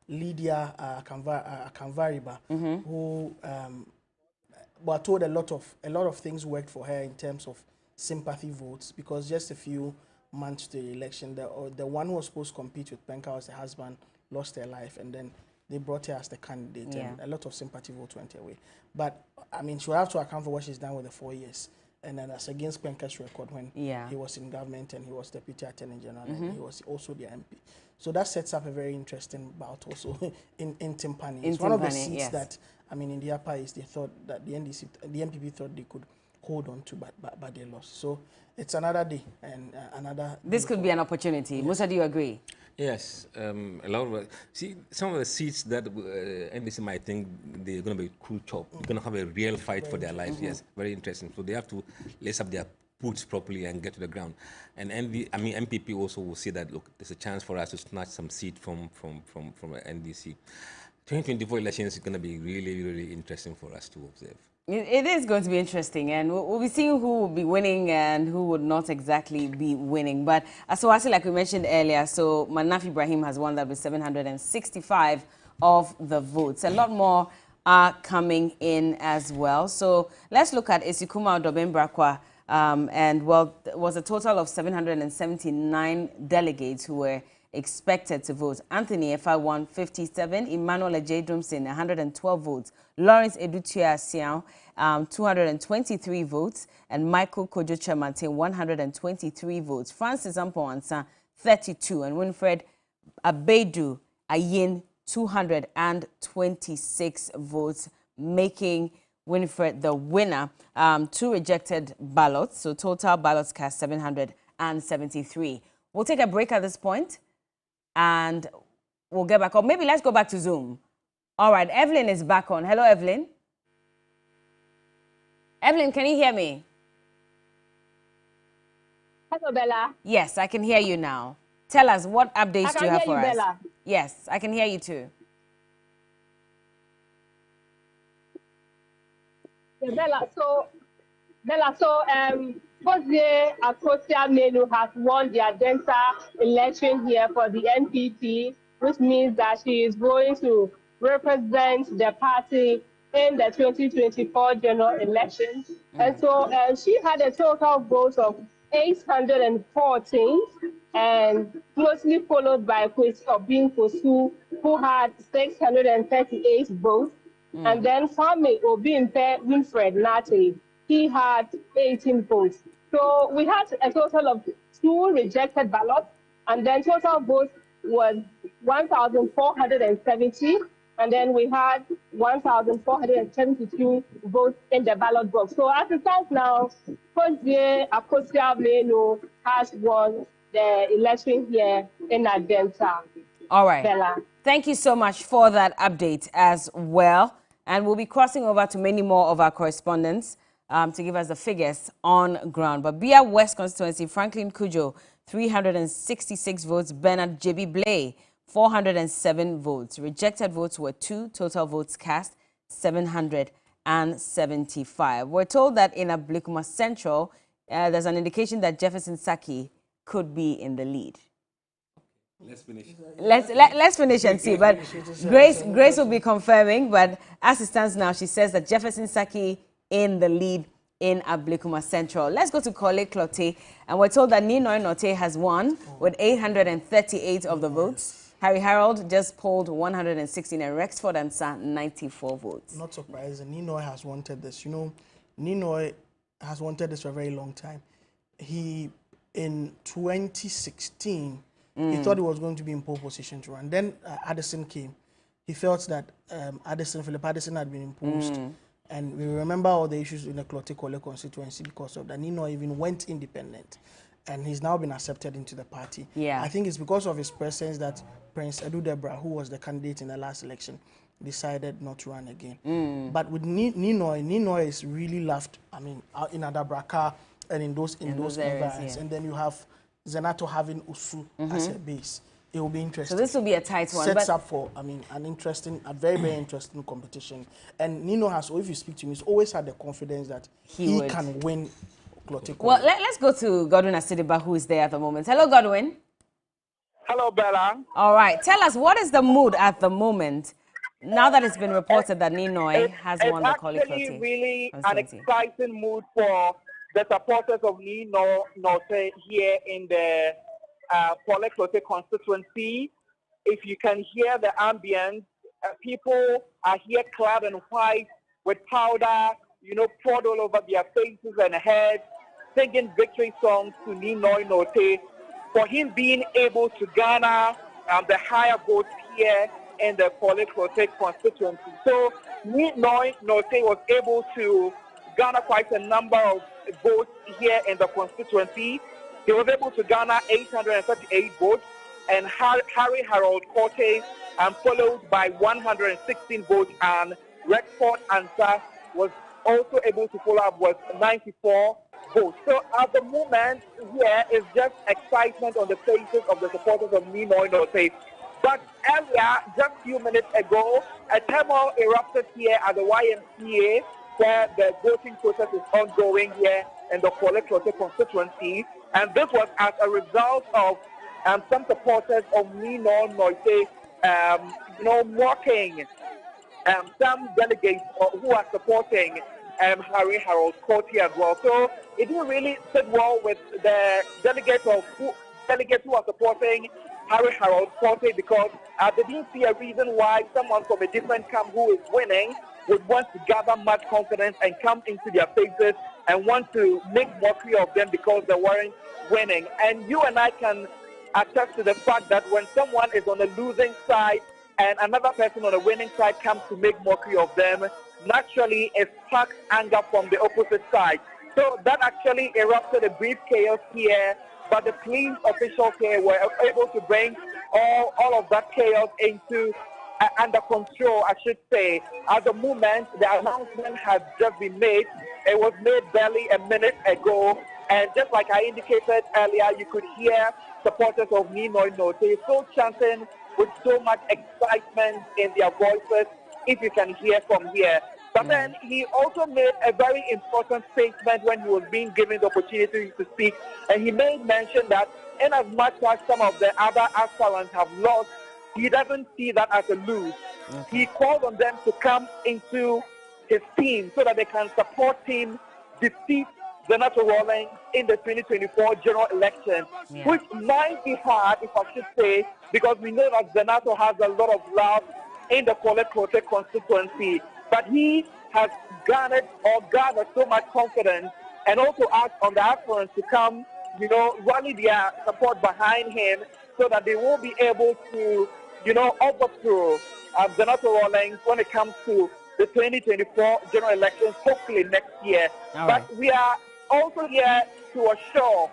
Lydia Akanvariba, who were told a lot of things worked for her in terms of sympathy votes, because just a few months to the election, the one who was supposed to compete with Penka was the husband, lost her life, and then they brought her as the candidate, and a lot of sympathy votes went away. But I mean, she'll have to account for what she's done with the 4 years. And then that's against Penka's record when he was in government and he was Deputy Attorney General and he was also the MP. So that sets up a very interesting bout also in Timpani. It's one of the seats that, I mean, in the upper east, they thought that the NPP thought they could hold on to, but they lost. So it's another day and another... This could be an opportunity. Yes. Musa, do you agree? Yes, a lot of see some of the seats that NDC might think they're going to be cool chop. They're going to have a real fight for their lives. Yes, very interesting. So they have to lace up their boots properly and get to the ground. And MPP also will see that look, there's a chance for us to snatch some seat from NDC. 2024 elections is going to be really, really interesting for us to observe. It is going to be interesting, and we'll be seeing who will be winning and who would not exactly be winning. But Asawasi, like we mentioned earlier, so Manaf Ibrahim has won that with 765 of the votes. A lot more are coming in as well. So let's look at Esikuma Odobembrakwa, and well, it was a total of 779 delegates who were expected to vote. Anthony Efa won 57, Emmanuel Ejedumsin 112 votes, Lawrence Edutua Siao 223 votes, and Michael Kojo Chamante 123 votes. Francis Ampoansa 32, and Winfred Abedu Ayin 226 votes, making Winifred the winner. 2 rejected ballots, so total ballots cast 773. We'll take a break at this point and we'll get back on. Maybe let's go back to Zoom. All right, Evelyn is back on. Hello, Evelyn. Evelyn, can you hear me? Hello, Bella. Yes, I can hear you now. Tell us, what updates do you have for us? Bella. Yes, I can hear you too. Bella, Jose Akosia Menu has won the Adenta election here for the NPP, which means that she is going to represent the party in the 2024 general elections. And so she had a total vote of 814, and closely followed by Obin Kosu, who had 638 votes. And then Kwame Obimpe Winfred Nate, he had 18 votes. So we had a total of 2 rejected ballots, and then total votes was 1,470, and then we had 1,472 votes in the ballot box. So as it stands now, Jose Akosia Menu has won the election here in Adenta. All right. Bella. Thank you so much for that update as well. And we'll be crossing over to many more of our correspondents to give us the figures on ground. But Bia West constituency, Franklin Kujo, 366 votes. Bernard J.B. Blay, 407 votes. Rejected votes were 2. Total votes cast, 775. We're told that in Ablikuma Central, there's an indication that Jefferson Saki could be in the lead. Let's finish. Let's finish and see. But Grace will be confirming. But as it stands now, she says that Jefferson Saki in the lead in Ablikuma Central. Let's go to Kole Clote, and we're told that Ninoy Note has won with 838 of the votes. Harry Harold just polled 116, and Rexford and Sa 94 votes. Not surprising. Ninoy has wanted this. You know, Ninoy has wanted this for a very long time. He, in 2016. He thought he was going to be in pole position to run. Then Addison came. He felt that Philip Addison had been imposed. And we remember all the issues in the Clote Kole constituency because of that. Nino even went independent. And he's now been accepted into the party. Yeah. I think it's because of his presence that Prince Edu Debra, who was the candidate in the last election, decided not to run again. But with Nino is really loved, I mean, in Adabraka and in those areas. Yeah. And then you have Zenato having Usu as a base. It will be interesting. So this will be a tight one. Sets up for, a very, very interesting competition. And Nino has, if you speak to him, he's always had the confidence that he can win Clote Kole. Well, let's go to Godwin Asidiba, who is there at the moment. Hello, Godwin. Hello, Bella. All right. Tell us, what is the mood at the moment, now that it's been reported that Ninoy has won the Kole Clote? It's actually really an exciting mood for the supporters of Nino Norte here in the Kole Clote constituency. If you can hear the ambience, people are here clad in white with powder, poured all over their faces and heads, singing victory songs to Nino Norte for him being able to garner the higher votes here in the Kole Clote constituency. So Nino Norte was able to garner quite a number of votes here in the constituency. He was able to garner 838 votes, and Harry Harold Corte followed by 116 votes, and Rexford Ansah was also able to follow up with 94 votes. So at the moment here is just excitement on the faces of the supporters of Ninoy Norte. But earlier, just a few minutes ago, a turmoil erupted here at the YMCA, where the voting process is ongoing here in the Kole Clote constituency. And this was as a result of some supporters of Nino Norte, mocking some delegates who are supporting Harry Harold Corte as well. So it didn't really sit well with the delegates who are supporting Harry Harold Corte, because they didn't see a reason why someone from a different camp who is winning would want to gather much confidence and come into their faces and want to make mockery of them because they weren't winning. And you and I can attest to the fact that when someone is on the losing side and another person on the winning side comes to make mockery of them, naturally it sparked anger from the opposite side. So that actually erupted a brief chaos here, but the police officials here were able to bring all of that chaos into under control, I should say. At the moment, the announcement had just been made. It was made barely a minute ago, and just like I indicated earlier, you could hear supporters of Nino. They're still chanting with so much excitement in their voices, if you can hear from here. But then he also made a very important statement when he was being given the opportunity to speak, and he made mention that in as much as some of the other aspirants have lost, he doesn't see that as a lose. He called on them to come into his team so that they can support him defeat Senator Rawlings in the 2024 general election, which might be hard, if I should say, because we know that Senator has a lot of love in the Kote constituency. But he has garnered so much confidence, and also asked on the aspirants to come, rally their support behind him so that they will be able to, overthrow Senator Rawlings when it comes to the 2024 general elections, hopefully next year. But we are also here to assure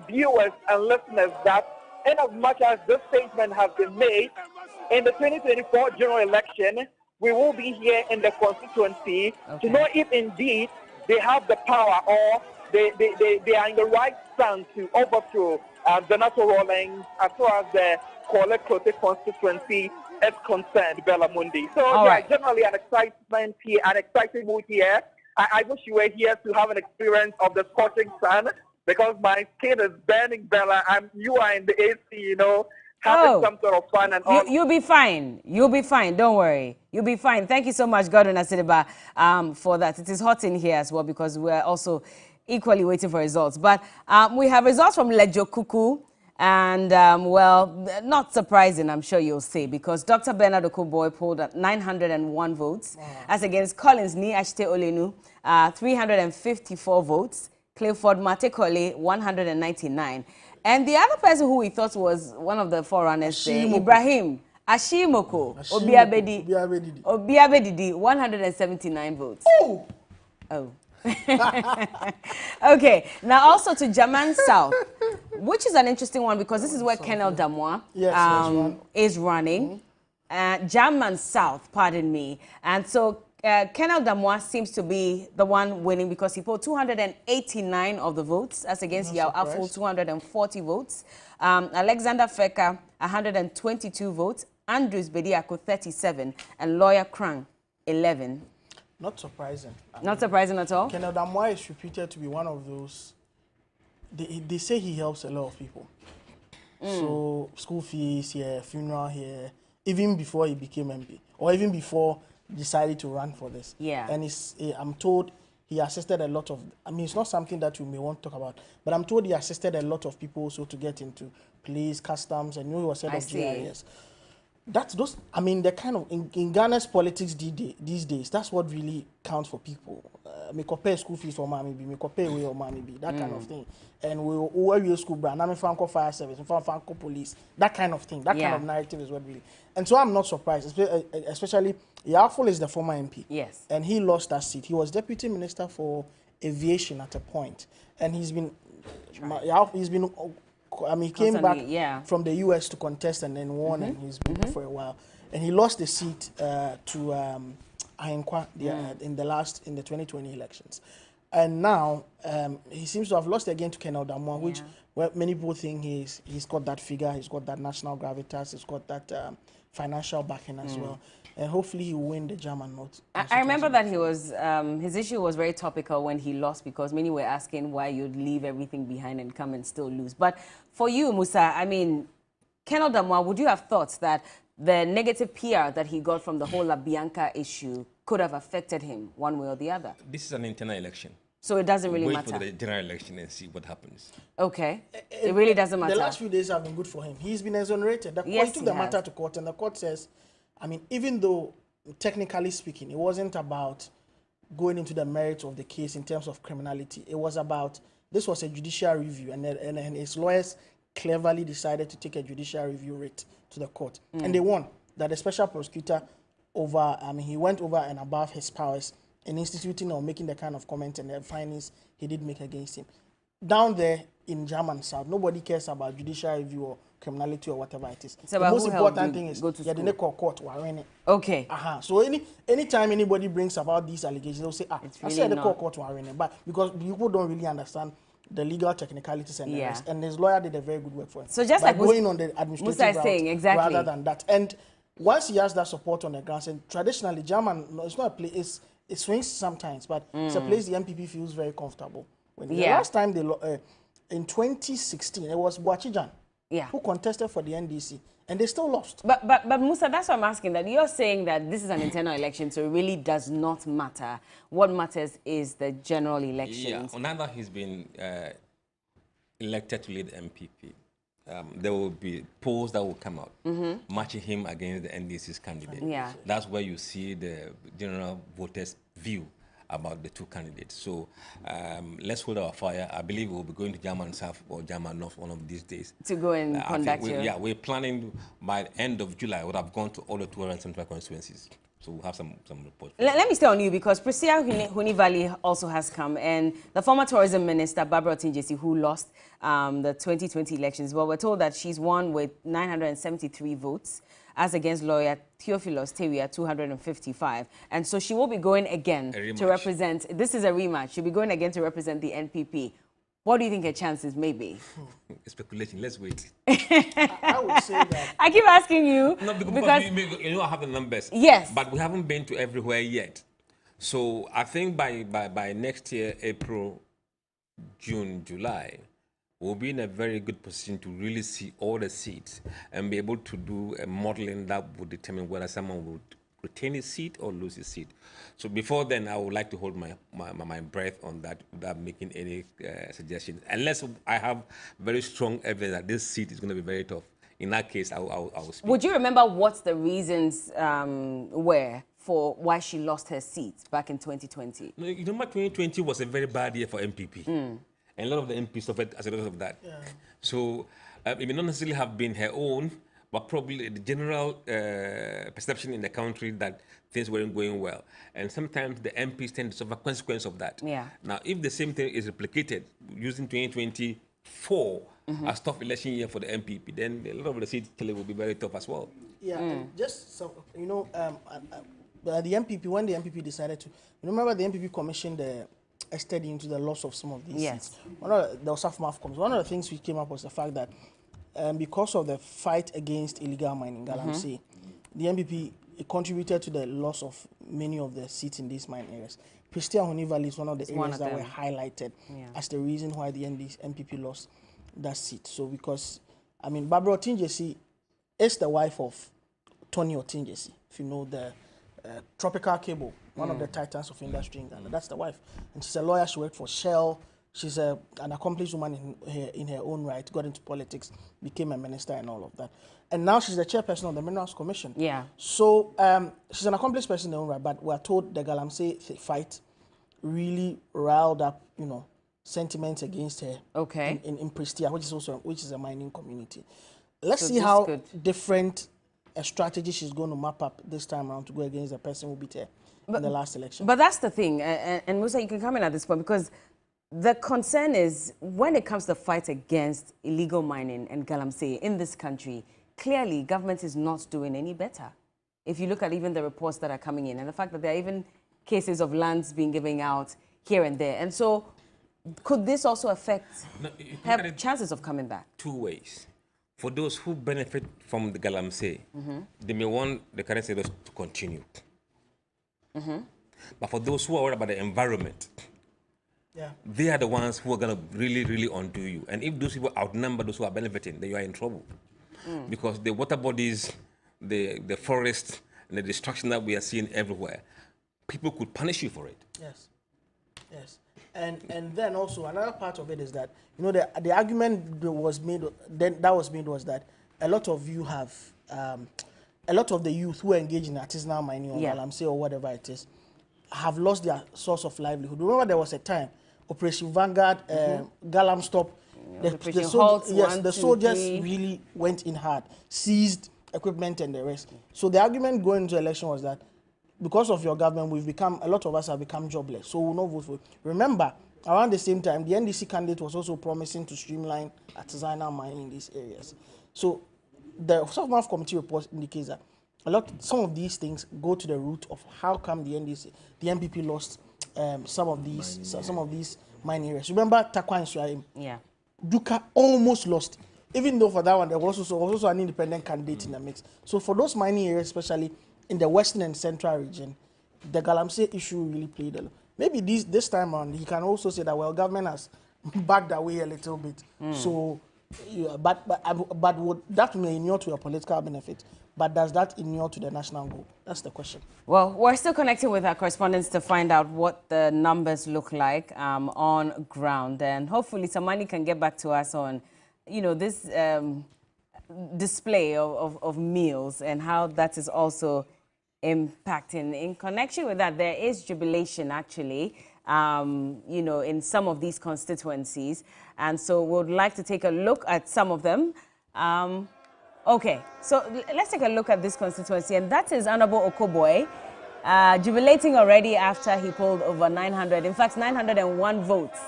viewers and listeners that in as much as this statement has been made, in the 2024 general election, we will be here in the constituency to know if indeed they have the power or they are in the right stand to overthrow Senator Rawlings as far as the Kote constituency is concerned, Bella Mundi. So generally an excitement here, an exciting mood here. I wish you were here to have an experience of the scorching sun, because my skin is burning, Bella, and you are in the AC, having some sort of fun and all. You'll be fine. You'll be fine. Don't worry. You'll be fine. Thank you so much, Gordon Asediba, for that. It is hot in here as well because we're also equally waiting for results. But we have results from Lejo Kuku. And, well, not surprising, I'm sure you'll say, because Dr. Bernard Okoboy polled at 901 votes, as against Collins Ni Ashite Olenu, 354 votes, Clifford Matekole, 199. And the other person who we thought was one of the forerunners, Ibrahim Ashimoko Obiabedidi, 179 votes. Oh. Okay, now also to German South, which is an interesting one because this is where Colonel Damois is running. German South, pardon me. And so Colonel Damois seems to be the one winning because he polled 289 of the votes, as against Yao Aful, 240 votes. Alexander Feka, 122 votes. Andrews Bediako, 37. And Lawyer Krang, 11. Not surprising. Not surprising at all? Colonel Damois is reputed to be one of those. They say he helps a lot of people. So school fees here, funeral here, even before he became MP, or even before he decided to run for this. And I'm told he assisted a lot of, I mean, it's not something that you may want to talk about, but I'm told he assisted a lot of people also to get into police, customs, and he was head of GIS. That's those, I mean, the kind of, in Ghana's politics these days, that's what really counts for people. Me compare school fees for mommy be, me compare way or mommy be, that kind of thing. And we over your school brand, I'm Franco fire service, Franco police, that kind of thing, that kind of narrative is what really. And so I'm not surprised, especially Yaful is the former MP. Yes. And he lost that seat. He was deputy minister for aviation at a point, and he came back from the US to contest and then won, and he's been there for a while. And he lost the seat to Ahenkwa in the 2020 elections. And now he seems to have lost again to Colonel Damois, which many people think he's got that figure, he's got that national gravitas, he's got that financial backing as well. And hopefully he will win the German North. I remember that he was, his issue was very topical when he lost, because many were asking why you'd leave everything behind and come and still lose. But for you, Musa, I mean, Colonel Damois, would you have thought that the negative PR that he got from the whole La Bianca issue could have affected him one way or the other? This is an internal election. So it doesn't really matter? Wait for the general election and see what happens. Okay. It really doesn't matter? The last few days have been good for him. He's been exonerated. The court took the matter to court, and the court says, I mean, even though, technically speaking, it wasn't about going into the merits of the case in terms of criminality. It was about, this was a judicial review, and his lawyers cleverly decided to take a judicial review writ to the court. And they won, that the special prosecutor over, he went over and above his powers in instituting or making the kind of comments and the findings he did make against him. Down there in German South, nobody cares about judicial review or criminality or whatever it is. The most important thing is the court. Okay. So anytime anybody brings about these allegations, they'll say, I said the court warning, but because people don't really understand the legal technicalities and the rest, and his lawyer did a very good work for him. So just like going on the administrative route, saying, exactly, rather than that. And once he has that support on the ground, and traditionally German, it's not a place. It swings sometimes, but it's a place the NPP feels very comfortable. The last time they in 2016, it was Boachijan who contested for the NDC, and they still lost. But Musa, that's what I'm asking. That you're saying that this is an internal election, so it really does not matter. What matters is the general elections. Yeah, Onanda has been elected to lead the NPP. There will be polls that will come out matching him against the NDC's candidate. Yeah. That's where you see the general voters' view about the two candidates. So let's hold our fire. I believe we'll be going to German South or German North one of these days. To go and conduct we're planning by the end of July, would have gone to all the 275 constituencies. So we'll have some reports. Let me stay on you because Priscilla Huni Valley also has come, and the former tourism minister, Barbara Otinjesi, who lost the 2020 elections, well, we're told that she's won with 973 votes, as against lawyer Theophilus Tewia, 255. And so she will be going again to represent, this is a rematch, she'll be going again to represent the NPP. What do you think her chances may be? Speculation, let's wait. I would say that. I keep asking you. No, because you know I have the numbers. Yes. But we haven't been to everywhere yet. So I think by next year, April, June, July, we'll be in a very good position to really see all the seats and be able to do a modeling that would determine whether someone would retain his seat or lose his seat. So before then, I would like to hold my breath on that without making any suggestions, unless I have very strong evidence that this seat is going to be very tough. In that case, I will speak. Would you remember what the reasons were for why she lost her seat back in 2020? No, you remember 2020 was a very bad year for MPP. And a lot of the MPs suffered as a result of that. Yeah. So it may not necessarily have been her own, but probably the general perception in the country that things weren't going well. And sometimes the MPs tend to suffer consequence of that. Yeah. Now, if the same thing is replicated using 2024 as tough election year for the MPP, then a lot of the seats will be very tough as well. Yeah, just so, you know, the MPP, when the MPP decided to, remember the MPP commissioned a study into the loss of some of these seats. One of the SAFMAF comes. One of the things we came up was the fact that because of the fight against illegal mining, Galamsey, the MPP contributed to the loss of many of the seats in these mine areas. Priscilla Huni Valley is one of the areas that were highlighted as the reason why the MPP lost that seat. So because, I mean, Barbara Otinjesi is the wife of Tony Otinjesi, if you know the Tropical Cable, one of the titans of industry in Ghana. That's the wife. And she's a lawyer, she worked for Shell. She's an accomplished woman in her own right, got into politics, became a minister and all of that. And now she's the chairperson of the Minerals Commission. Yeah. So she's an accomplished person in her own right, but we're told the Galamsey fight really riled up, you know, sentiments against her. Okay. In Pristia, which is a mining community. Let's see how different a strategy she's going to map up this time around to go against the person who beat her in the last election. But that's the thing, and Musa, you can come in at this point, because the concern is when it comes to the fight against illegal mining and Galamsey in this country, clearly government is not doing any better. If you look at even the reports that are coming in and the fact that there are even cases of lands being given out here and there. And so could this also affect her chances of coming back? Two ways. For those who benefit from the Galamsey, they may want the current status to continue. But for those who are worried about the environment, they are the ones who are going to really, really undo you. And if those people outnumber those who are benefiting, then you are in trouble. Because the water bodies, the forests, and the destruction that we are seeing everywhere, people could punish you for it. Yes. Yes. And then also another part of it is that, you know, the argument that was made was that a lot of you have a lot of the youth who are engaged in artisanal mining or Galamsey or whatever it is have lost their source of livelihood. Remember there was a time Operation Vanguard, Galam Stop, the soldiers really went in hard, seized equipment and the rest. So the argument going into election was that because of your government, a lot of us have become jobless, so we'll not vote for it. Remember, around the same time, the NDC candidate was also promising to streamline artisanal mining in these areas. So the South Committee report indicates that some of these things go to the root of how come the NPP lost some of these mining areas. Remember Takwa and Suaim? Yeah. Duka almost lost. Even though for that one, there was also an independent candidate in the mix. So for those mining areas, especially in the western and central region, the Galamsey issue really played a lot. Maybe this time around, he can also say that, well, government has backed away a little bit. So, yeah, but that may inure to a political benefit. But does that inure to the national goal? That's the question. Well, we're still connecting with our correspondents to find out what the numbers look like on ground. And hopefully somebody can get back to us on, this display of meals and how that is also impacting. In connection with that, there is jubilation actually, in some of these constituencies. And so we'd like to take a look at some of them. Okay, so let's take a look at this constituency, and that is Honorable Okoboy, jubilating already after he pulled over 900, in fact 901 votes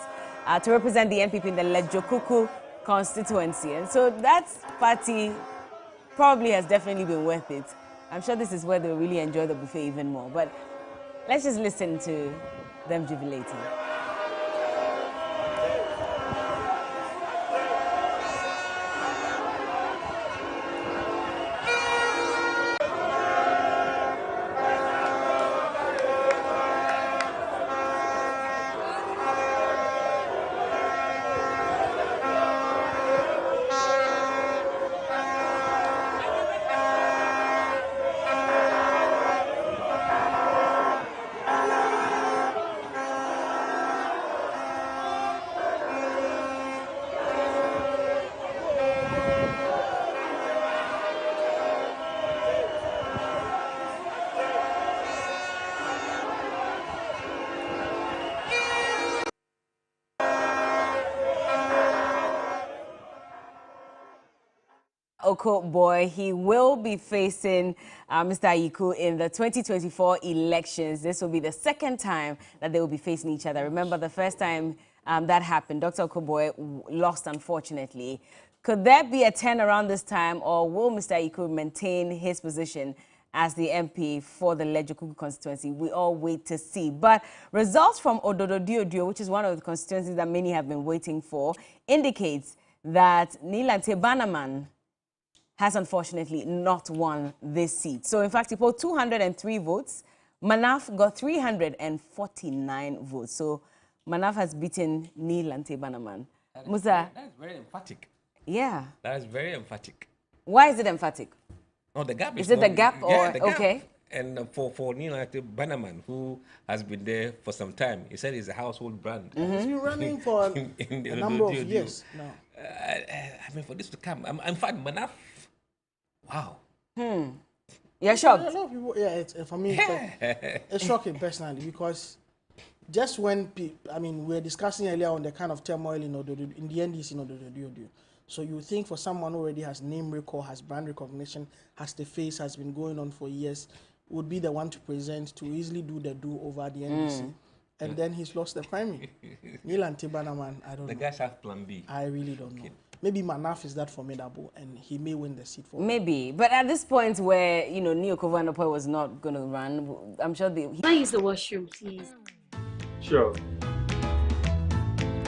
to represent the NPP in the Lejokuku constituency. And so that party probably has definitely been worth it. I'm sure this is where they'll really enjoy the buffet even more. But let's just listen to them jubilating. Okoboy, he will be facing Mr. Ayiku in the 2024 elections. This will be the second time that they will be facing each other. Remember, the first time that happened, Dr. Okoboy lost, unfortunately. Could there be a turnaround this time, or will Mr. Ayiku maintain his position as the MP for the Lejokuku constituency? We all wait to see. But results from Ododo Diodio, which is one of the constituencies that many have been waiting for, indicates that Nilante Banaman has unfortunately not won this seat. So in fact, he polled 203 votes. Manaf got 349 votes. So Manaf has beaten Nilante Banaman. Musa. That's very emphatic. Yeah. That is very emphatic. Why is it emphatic? No, the gap is it the gap or yeah, the gap. Okay? And for Nilante Banaman, who has been there for some time, he said he's a household brand. He's been running for a number of years now. I mean, for this to come, in fact, Manaf. Wow. You're shocked? A lot of people, yeah, for me, it's shocking personally, because just when we're discussing earlier on the kind of turmoil in the NDC in Ododo. So you think for someone who already has name recall, has brand recognition, has the face, has been going on for years, would be the one to present, to easily do the over the NDC. And then he's lost the primary. Nilante Banaman, I don't know. The guys have plan B. I really don't know. Maybe Manaf is that formidable, and he may win the seat for Maybe. But at this point where, Neo Kovanopoi was not going to run, I'm sure they... Can I use the washroom, please? Sure.